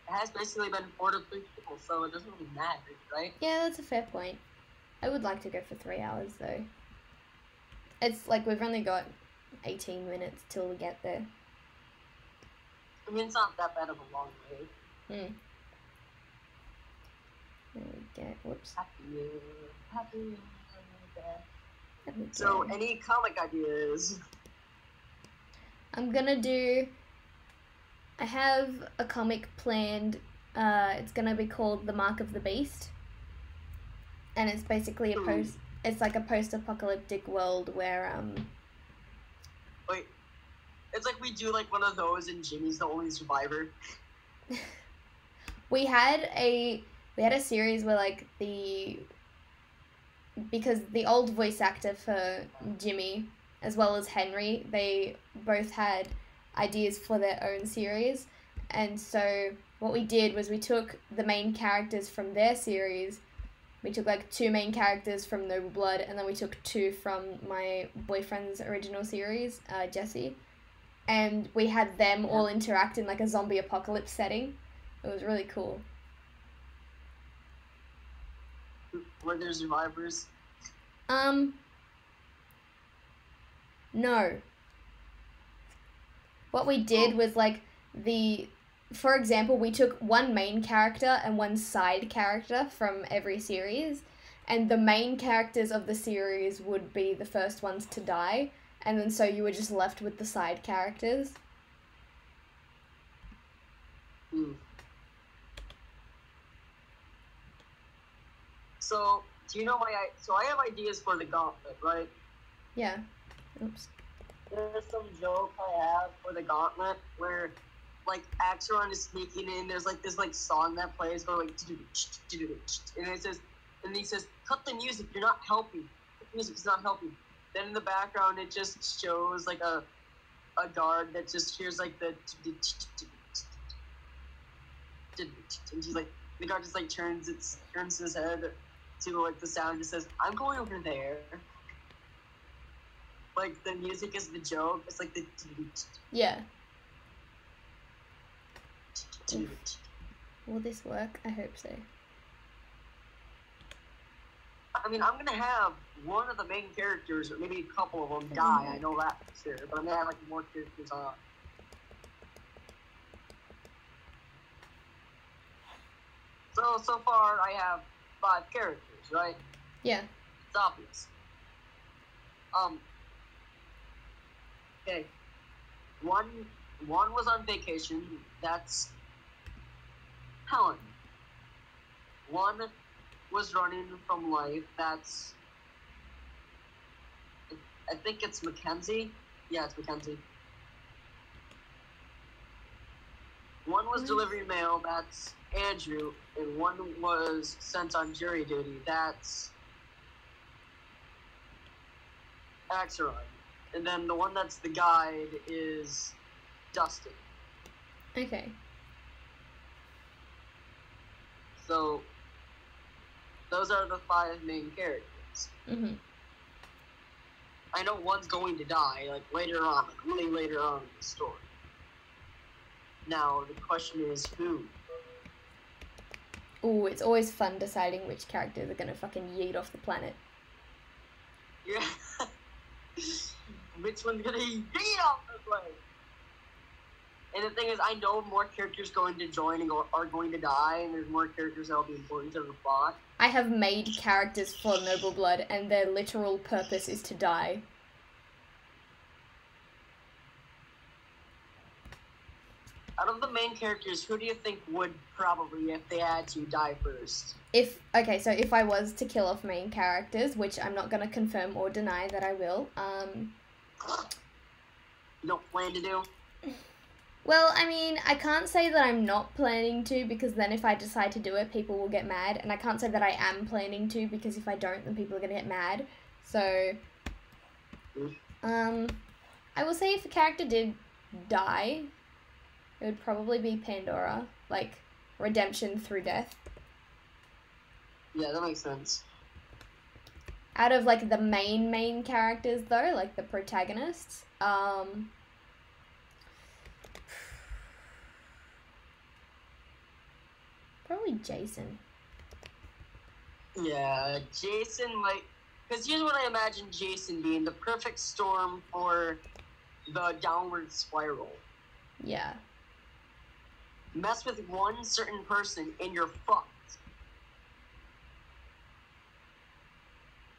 S1: It has basically been 4 to 3 people, so it doesn't really matter, right?
S2: Yeah, that's a fair point. I would like to go for 3 hours, though. It's like we've only got 18 minutes till we get there.
S1: I mean, it's not that bad of a long way.
S2: There we go. Whoops.
S1: Happy.
S2: There we
S1: So,
S2: go.
S1: any comic ideas?
S2: I'm gonna do... I have a comic planned. It's gonna be called The Mark of the Beast. And it's basically a post... It's like a post-apocalyptic world where,
S1: Wait. It's like we do like one of those and Jimmy's the only survivor.
S2: we had a series where like because the old voice actor for Jimmy as well as Henry, they both had ideas for their own series, and so what we did was we took the main characters from their series. We took like 2 main characters from Noble Blood, and then we took 2 from my boyfriend's original series, Jesse. And we had them all interact in like a zombie apocalypse setting. It was really cool.
S1: Were there survivors?
S2: No. What we did was like for example, we took 1 main character and 1 side character from every series, and the main characters of the series would be the first ones to die, and then so you were just left with the side characters.
S1: So, do you know so I have ideas for the gauntlet, right?
S2: Yeah. Oops.
S1: There's some joke I have for the gauntlet where, like, Axeron is sneaking in. There's like this like song that plays going like, and he says, "Cut the music. You're not helping. Cut the music is not helping." Then in the background, it just shows like a guard that just hears like the, and he's like, the guard just like turns his head to like the sound. Just says, "I'm going over there." like the music is the joke. It's like the.
S2: Yeah. Will this work? I hope so.
S1: I mean, I'm gonna have one of the main characters, or maybe a couple of them, die. I know that for sure. But I'm gonna have like more characters on. So far, I have 5 characters, right?
S2: Yeah.
S1: It's obvious. Okay. One was on vacation. That's Helen. One was running from life. That's I think it's Mackenzie. Yeah, it's Mackenzie. One was delivering mail. That's Andrew, and one was sent on jury duty. That's Axeron. And then the one that's the guide is Dustin.
S2: Okay.
S1: So those are the 5 main characters.
S2: Mm-hmm.
S1: I know one's going to die, like later on, like really later on in the story. Now the question is who?
S2: Ooh, it's always fun deciding which characters are gonna fucking yeet off the planet.
S1: Yeah. Which one's gonna beat off the plane? And the thing is, I know more characters going to join and are going to die, and there's more characters that'll be important to the plot.
S2: I have made characters for Noble Blood, and their literal purpose is to die.
S1: Out of the main characters, who do you think would probably, if they had to, die first?
S2: Okay, so if I was to kill off main characters, which I'm not gonna confirm or deny that I will,
S1: You don't plan to do?
S2: well, I mean, I can't say that I'm not planning to, because then if I decide to do it, people will get mad, and I can't say that I am planning to, because if I don't, then people are gonna get mad. So, I will say if a character did die, it would probably be Pandora, like, redemption through death.
S1: Yeah, that makes sense.
S2: Out of, like, the main characters, though, like, the protagonists, probably Jason.
S1: Yeah, Jason, like, because here's what I imagine Jason being, the perfect storm for the downward spiral.
S2: Yeah.
S1: Mess with one certain person and you're fucked.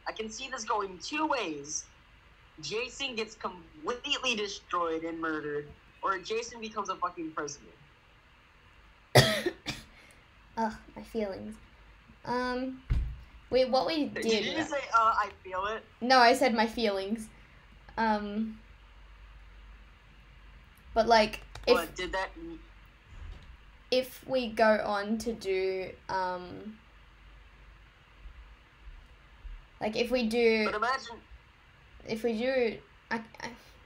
S1: I can see this going 2 ways. Jason gets completely destroyed and murdered, or Jason becomes a fucking prisoner.
S2: Ugh, my feelings. Wait, what we did...
S1: Did you say, I feel it?
S2: No, I said my feelings. But, like,
S1: What, did that...
S2: if we go on to do, like, if we do...
S1: But imagine...
S2: If we do...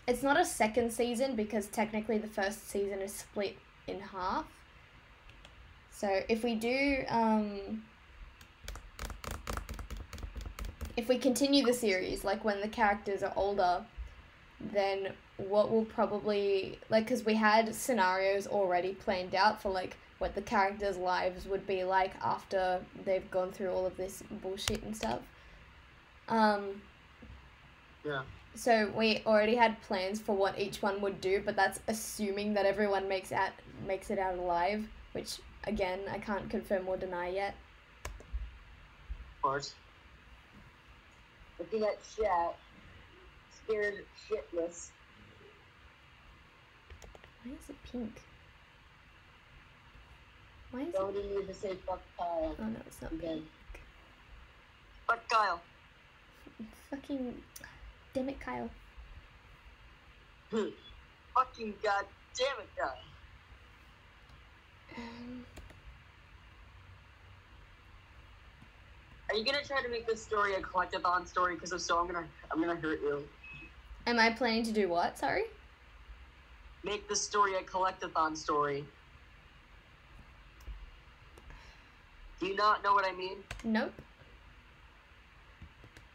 S2: it's not a second season, because technically the first season is split in half. So, if we do, if we continue the series, like, when the characters are older, then what will probably, like, because we had scenarios already planned out for, like, what the characters' lives would be like after they've gone through all of this bullshit and stuff.
S1: Yeah.
S2: So we already had plans for what each one would do, but that's assuming that everyone makes it out alive, which, again, I can't confirm or deny yet.
S1: Of course. Looking at chat, scared shitless.
S2: Why is it pink? Why is
S1: Don't
S2: it...
S1: need to say fuck Kyle.
S2: Oh no, it's not
S1: Again.
S2: pink.
S1: Fuck Kyle.
S2: Fucking... Damn it, Kyle.
S1: Fucking goddamn it, Kyle. Are you gonna try to make this story a collectathon story? Because if so, I'm gonna hurt you.
S2: Am I planning to do what? Sorry?
S1: Make this story a collectathon story. Do you not know what I mean?
S2: Nope.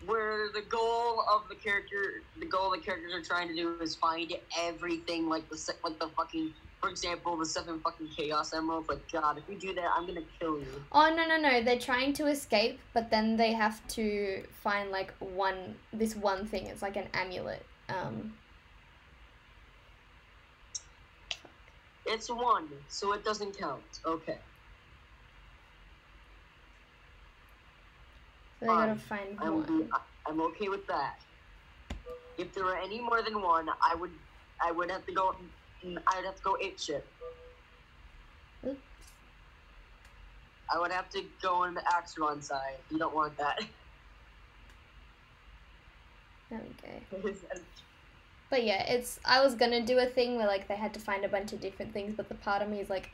S1: where the goal of the characters are trying to do is find everything, like the fucking, for example, the 7 fucking Chaos Emeralds. Like, God, if you do that, I'm gonna kill you.
S2: Oh, no. They're trying to escape, but then they have to find, like, this one thing. It's like an amulet.
S1: It's 1, so it doesn't count. Okay.
S2: So they gotta find one.
S1: I'm okay with that. If there were any more than 1, I would have to go. I'd have to go ape shit.
S2: Oops.
S1: I would have to go on the Axeron side. You don't want that.
S2: There we go. But yeah, I was gonna do a thing where, like, they had to find a bunch of different things, but the part of me is like,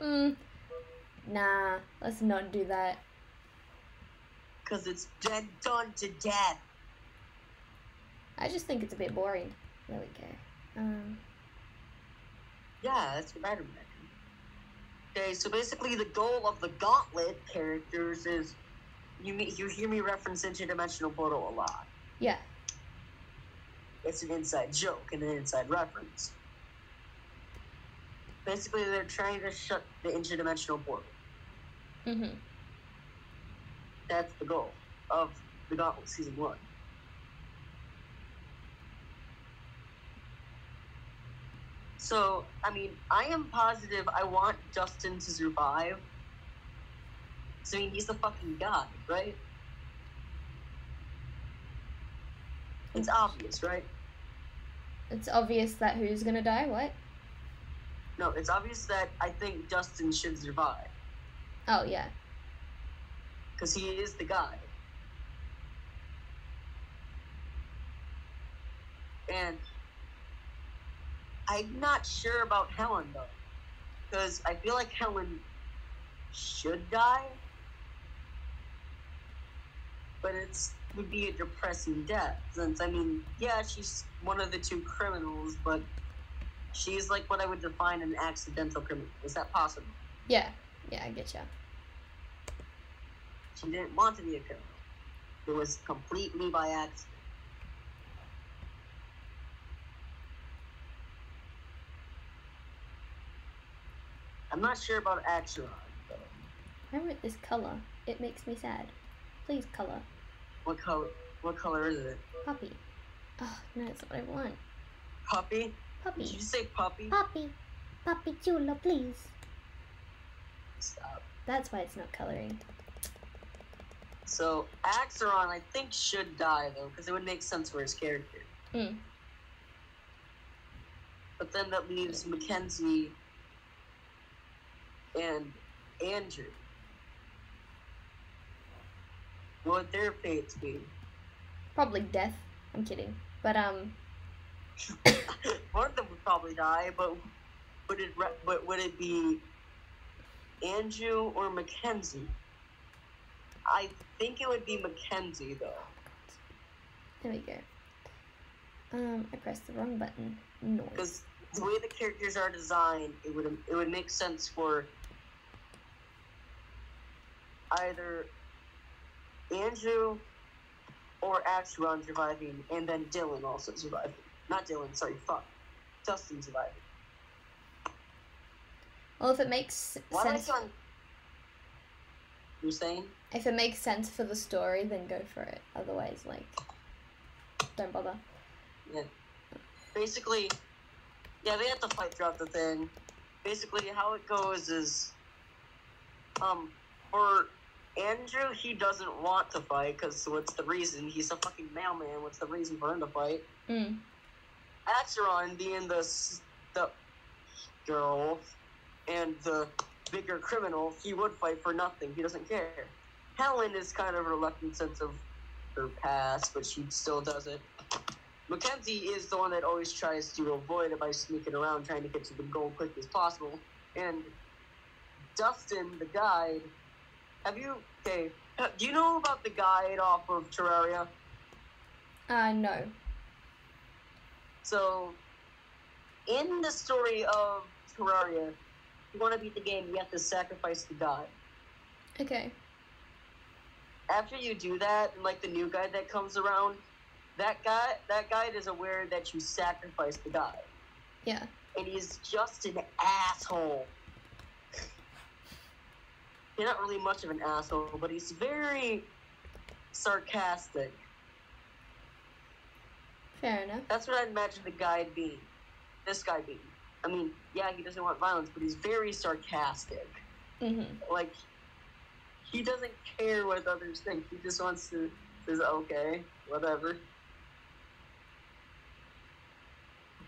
S2: nah, let's not do that.
S1: Because it's done to death.
S2: I just think it's a bit boring. There we go.
S1: Yeah, that's what I remember. Okay, so basically the goal of the Gauntlet characters is, you hear me reference Interdimensional Portal a lot.
S2: Yeah.
S1: It's an inside joke and an inside reference. Basically, they're trying to shut the interdimensional portal.
S2: Mm-hmm.
S1: That's the goal of the Gauntlet Season 1. So, I mean, I am positive I want Justin to survive. So, I mean, he's the fucking guy, right? It's obvious, right?
S2: It's obvious that who's gonna die, what?
S1: No, it's obvious that I think Justin should survive.
S2: Oh, yeah.
S1: Because he is the guy. And I'm not sure about Helen, though. Because I feel like Helen should die. But would be a depressing death. Since, I mean, yeah, she's one of the 2 criminals, but she's like what I would define an accidental criminal. Is that possible?
S2: Yeah, I get ya.
S1: She didn't want to be a criminal. It was completely by accident. I'm not sure about Acheron, though.
S2: I wrote this color. It makes me sad. Please, color.
S1: What color is it?
S2: Poppy. Oh, no, it's not what I want.
S1: Puppy?
S2: Puppy.
S1: Did you say puppy?
S2: Poppy. Poppy Chula, please.
S1: Stop.
S2: That's why it's not coloring.
S1: So, Axeron, I think, should die, though, because it would make sense for his character.
S2: Mm.
S1: But then that leaves Mackenzie and Andrew. What would their fates be?
S2: Probably death. I'm kidding. But,
S1: One of them would probably die, but would it be Andrew or Mackenzie? I think it would be Mackenzie, though.
S2: there we go. I pressed the wrong button. No.
S1: Because the way the characters are designed, it would make sense for either Andrew or Axeron surviving, and then Dylan also surviving. Not Dylan, sorry, fuck. Justin surviving.
S2: Well, if it makes
S1: Why am I
S2: sense,
S1: on... You're saying?
S2: if it makes sense for the story, then go for it. Otherwise, like, don't bother.
S1: Yeah. Basically, yeah, they have to fight throughout the thing. Basically, how it goes is, for Andrew, he doesn't want to fight, because what's the reason? He's a fucking mailman. What's the reason for him to fight?
S2: Mm.
S1: Axeron, being the girl and the bigger criminal, he would fight for nothing. He doesn't care. Helen is kind of a reluctant sense of her past, but she still does it. Mackenzie is the one that always tries to avoid it by sneaking around, trying to get to the goal quick as possible. And Dustin, the guide, do you know about the guide off of Terraria?
S2: No.
S1: So, in the story of Terraria, if you want to beat the game, you have to sacrifice the guide.
S2: Okay.
S1: after you do that, and like the new guy that comes around, that guy is aware that you sacrificed the guy,
S2: Yeah.
S1: and he's just an asshole. He's not really much of an asshole, but he's very sarcastic.
S2: Fair enough.
S1: That's what I imagine the guy being. This guy being. I mean, yeah, he doesn't want violence, but he's very sarcastic.
S2: Mhm.
S1: Like, he doesn't care what others think. He just wants to says, okay, whatever.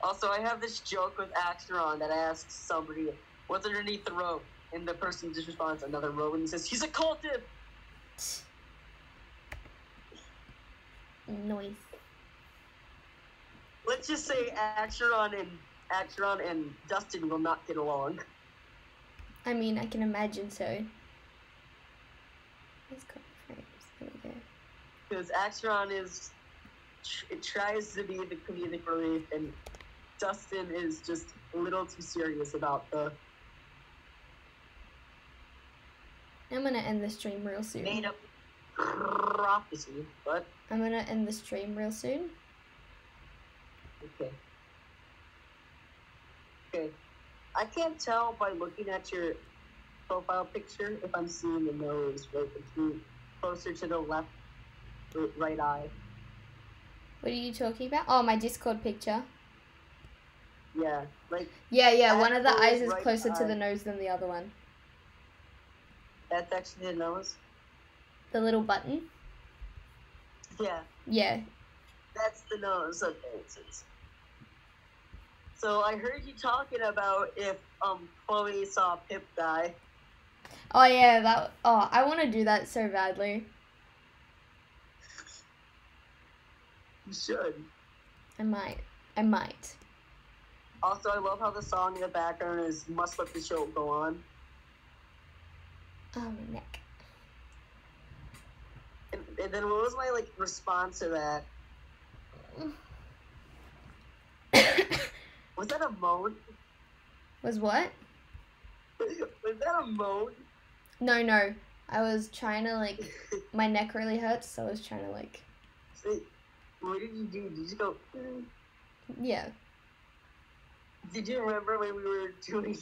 S1: Also, I have this joke with Axeron that asks somebody, what's underneath the robe? And the person just responds, another robe, and he says, he's a cultist!
S2: Noise.
S1: Let's just say Axeron and Dustin will not get along.
S2: I mean, I can imagine so. Let's go frames. There we go.
S1: Because Axeron it tries to be the comedic relief, and Dustin is just a little too serious about the
S2: I'm gonna end the stream real soon.
S1: made up prophecy. But
S2: I'm gonna end the stream real soon.
S1: okay. Okay. I can't tell by looking at your profile picture if I'm seeing the nose right between closer to the left right eye.
S2: What are you talking about? Oh, my Discord picture.
S1: Yeah, like
S2: Yeah, one of the
S1: That
S2: eyes
S1: was
S2: is
S1: right
S2: closer to
S1: eye.
S2: the nose than the other one.
S1: that's actually the nose.
S2: The little button?
S1: Yeah,
S2: Yeah.
S1: that's the nose. Okay, so I heard you talking about if Chloe saw Pip die.
S2: Oh yeah, I wanna do that so badly.
S1: You should.
S2: I might.
S1: Also, I love how the song in the background is "Must Let the Show Go On,"
S2: Oh, my neck.
S1: and then what was my response to that? Was that a moan?
S2: Was what?
S1: Was that a moan?
S2: No. I was trying to my neck really hurts, so I was trying to
S1: So, what did you do? Did you just go?
S2: yeah.
S1: Did you remember when we were doing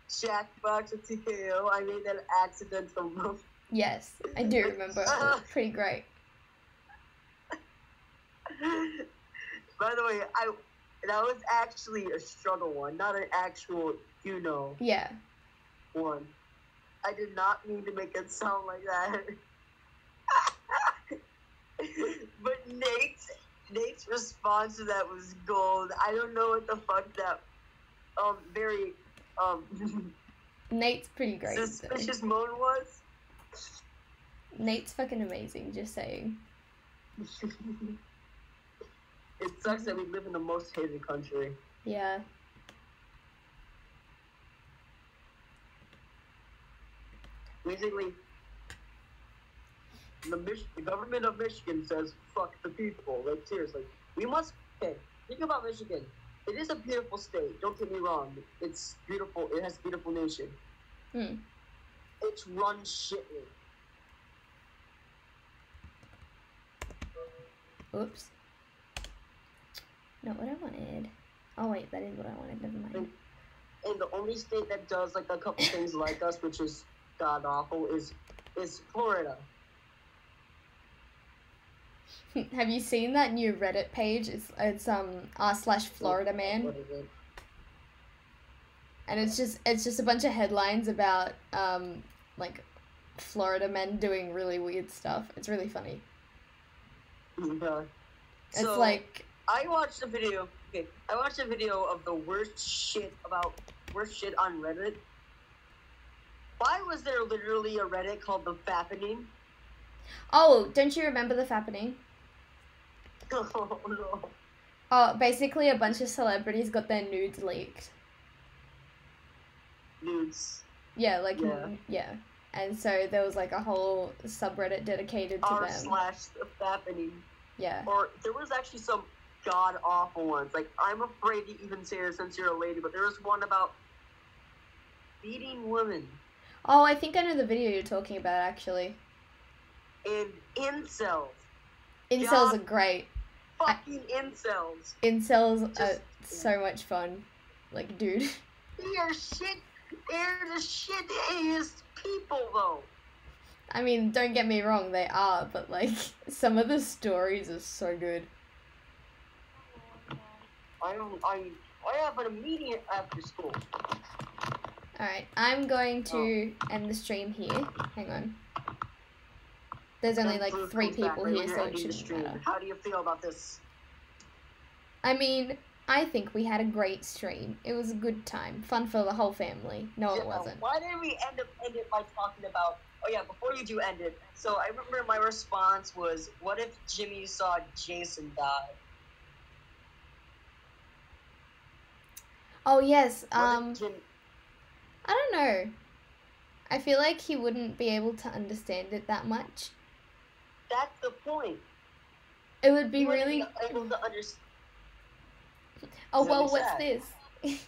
S1: Jackbox with TKO? I made that accidental move.
S2: Yes, I do remember. It was pretty great.
S1: By the way, that was actually a struggle one, not an actual,
S2: Yeah.
S1: one. I did not mean to make it sound like that. But Nate's response to that was gold. I don't know what the fuck that very
S2: Nate's pretty great. though.
S1: suspicious moan was.
S2: Nate's fucking amazing, just saying.
S1: It sucks that we live in the most hated country.
S2: Yeah.
S1: Basically, the government of Michigan says, fuck the people. Like, seriously. Okay, think about Michigan. It is a beautiful state, don't get me wrong. It's beautiful, it has a beautiful nation.
S2: Hmm.
S1: It's run shitly.
S2: Oops. Not what I wanted. Oh wait, that is what I wanted. Never mind.
S1: And the only state that does, a couple things like us, which is god-awful, is Florida.
S2: Have you seen that new Reddit page? It's r/Florida man,
S1: What is it?
S2: and it's just a bunch of headlines about Florida men doing really weird stuff. It's really funny.
S1: Yeah.
S2: It's
S1: So,
S2: like
S1: I watched a video. Okay, I watched a video of the worst shit on Reddit. Why was there literally a Reddit called the Fappening?
S2: oh, don't you remember the Fappening?
S1: Oh no.
S2: Oh, basically a bunch of celebrities got their nudes leaked.
S1: Nudes.
S2: Yeah,
S1: Yeah.
S2: And so there was a whole subreddit dedicated to them.
S1: r/the Fappening.
S2: Yeah.
S1: Or there was actually some god awful ones. I'm afraid to even say it since you're a lady, but there was one about beating women.
S2: Oh, I think I know the video you're talking about, actually.
S1: And incels.
S2: Incels
S1: God.
S2: are great.
S1: Fucking incels.
S2: Incels
S1: Just-
S2: are so much fun. Like, dude.
S1: They're the shittiest people, though.
S2: I mean, don't get me wrong, they are, but like, some of the stories are so good.
S1: I have an immediate after school.
S2: Alright, I'm going to end the stream here. Hang on. There's only like 3 people here, so it shouldn't matter.
S1: How do you feel about this?
S2: I mean, I think we had a great stream. It was a good time. Fun for the whole family. No, it wasn't.
S1: Why did we end it by talking about... Oh yeah, before you do end it, so I remember my response was, what if Jimmy saw Jason die?
S2: Oh, yes.
S1: What if Jim...
S2: I don't know. I feel like he wouldn't be able to understand it that much.
S1: That's the point.
S2: It would be
S1: He wouldn't
S2: really...
S1: be able to understand.
S2: Oh,
S1: That'd
S2: well,
S1: be
S2: what's
S1: sad.
S2: this?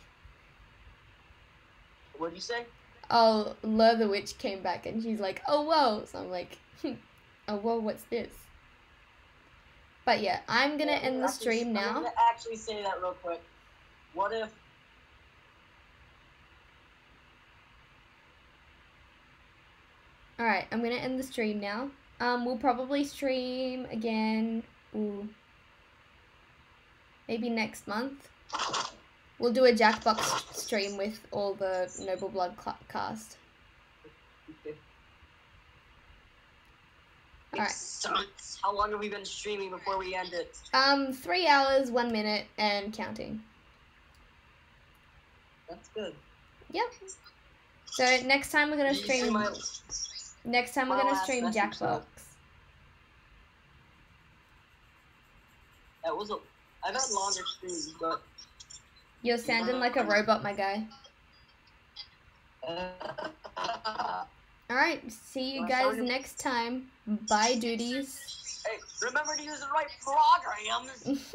S1: What'd you say?
S2: Oh, Lur the Witch came back and she's like, oh, whoa. So I'm like, oh, whoa, what's this? But yeah, I'm gonna end the stream
S1: I'm
S2: now.
S1: gonna actually say that real quick. What if...
S2: Alright, I'm gonna end the stream now. We'll probably stream again, maybe next month. We'll do a Jackbox stream with all the Noble Blood cast. Alright.
S1: Sucks. How long have we been streaming before we end it?
S2: 3 hours, 1 minute, and counting.
S1: That's good.
S2: Yep. So next time we're gonna
S1: Did you see
S2: stream.
S1: my-
S2: Next time we're
S1: my
S2: gonna
S1: last
S2: stream
S1: message,
S2: Jackbox.
S1: That was a... I've had longer streams, but...
S2: You're sounding like a robot, my guy. Alright, see you guys next time. Bye, duties.
S1: Hey, remember to use the right programs!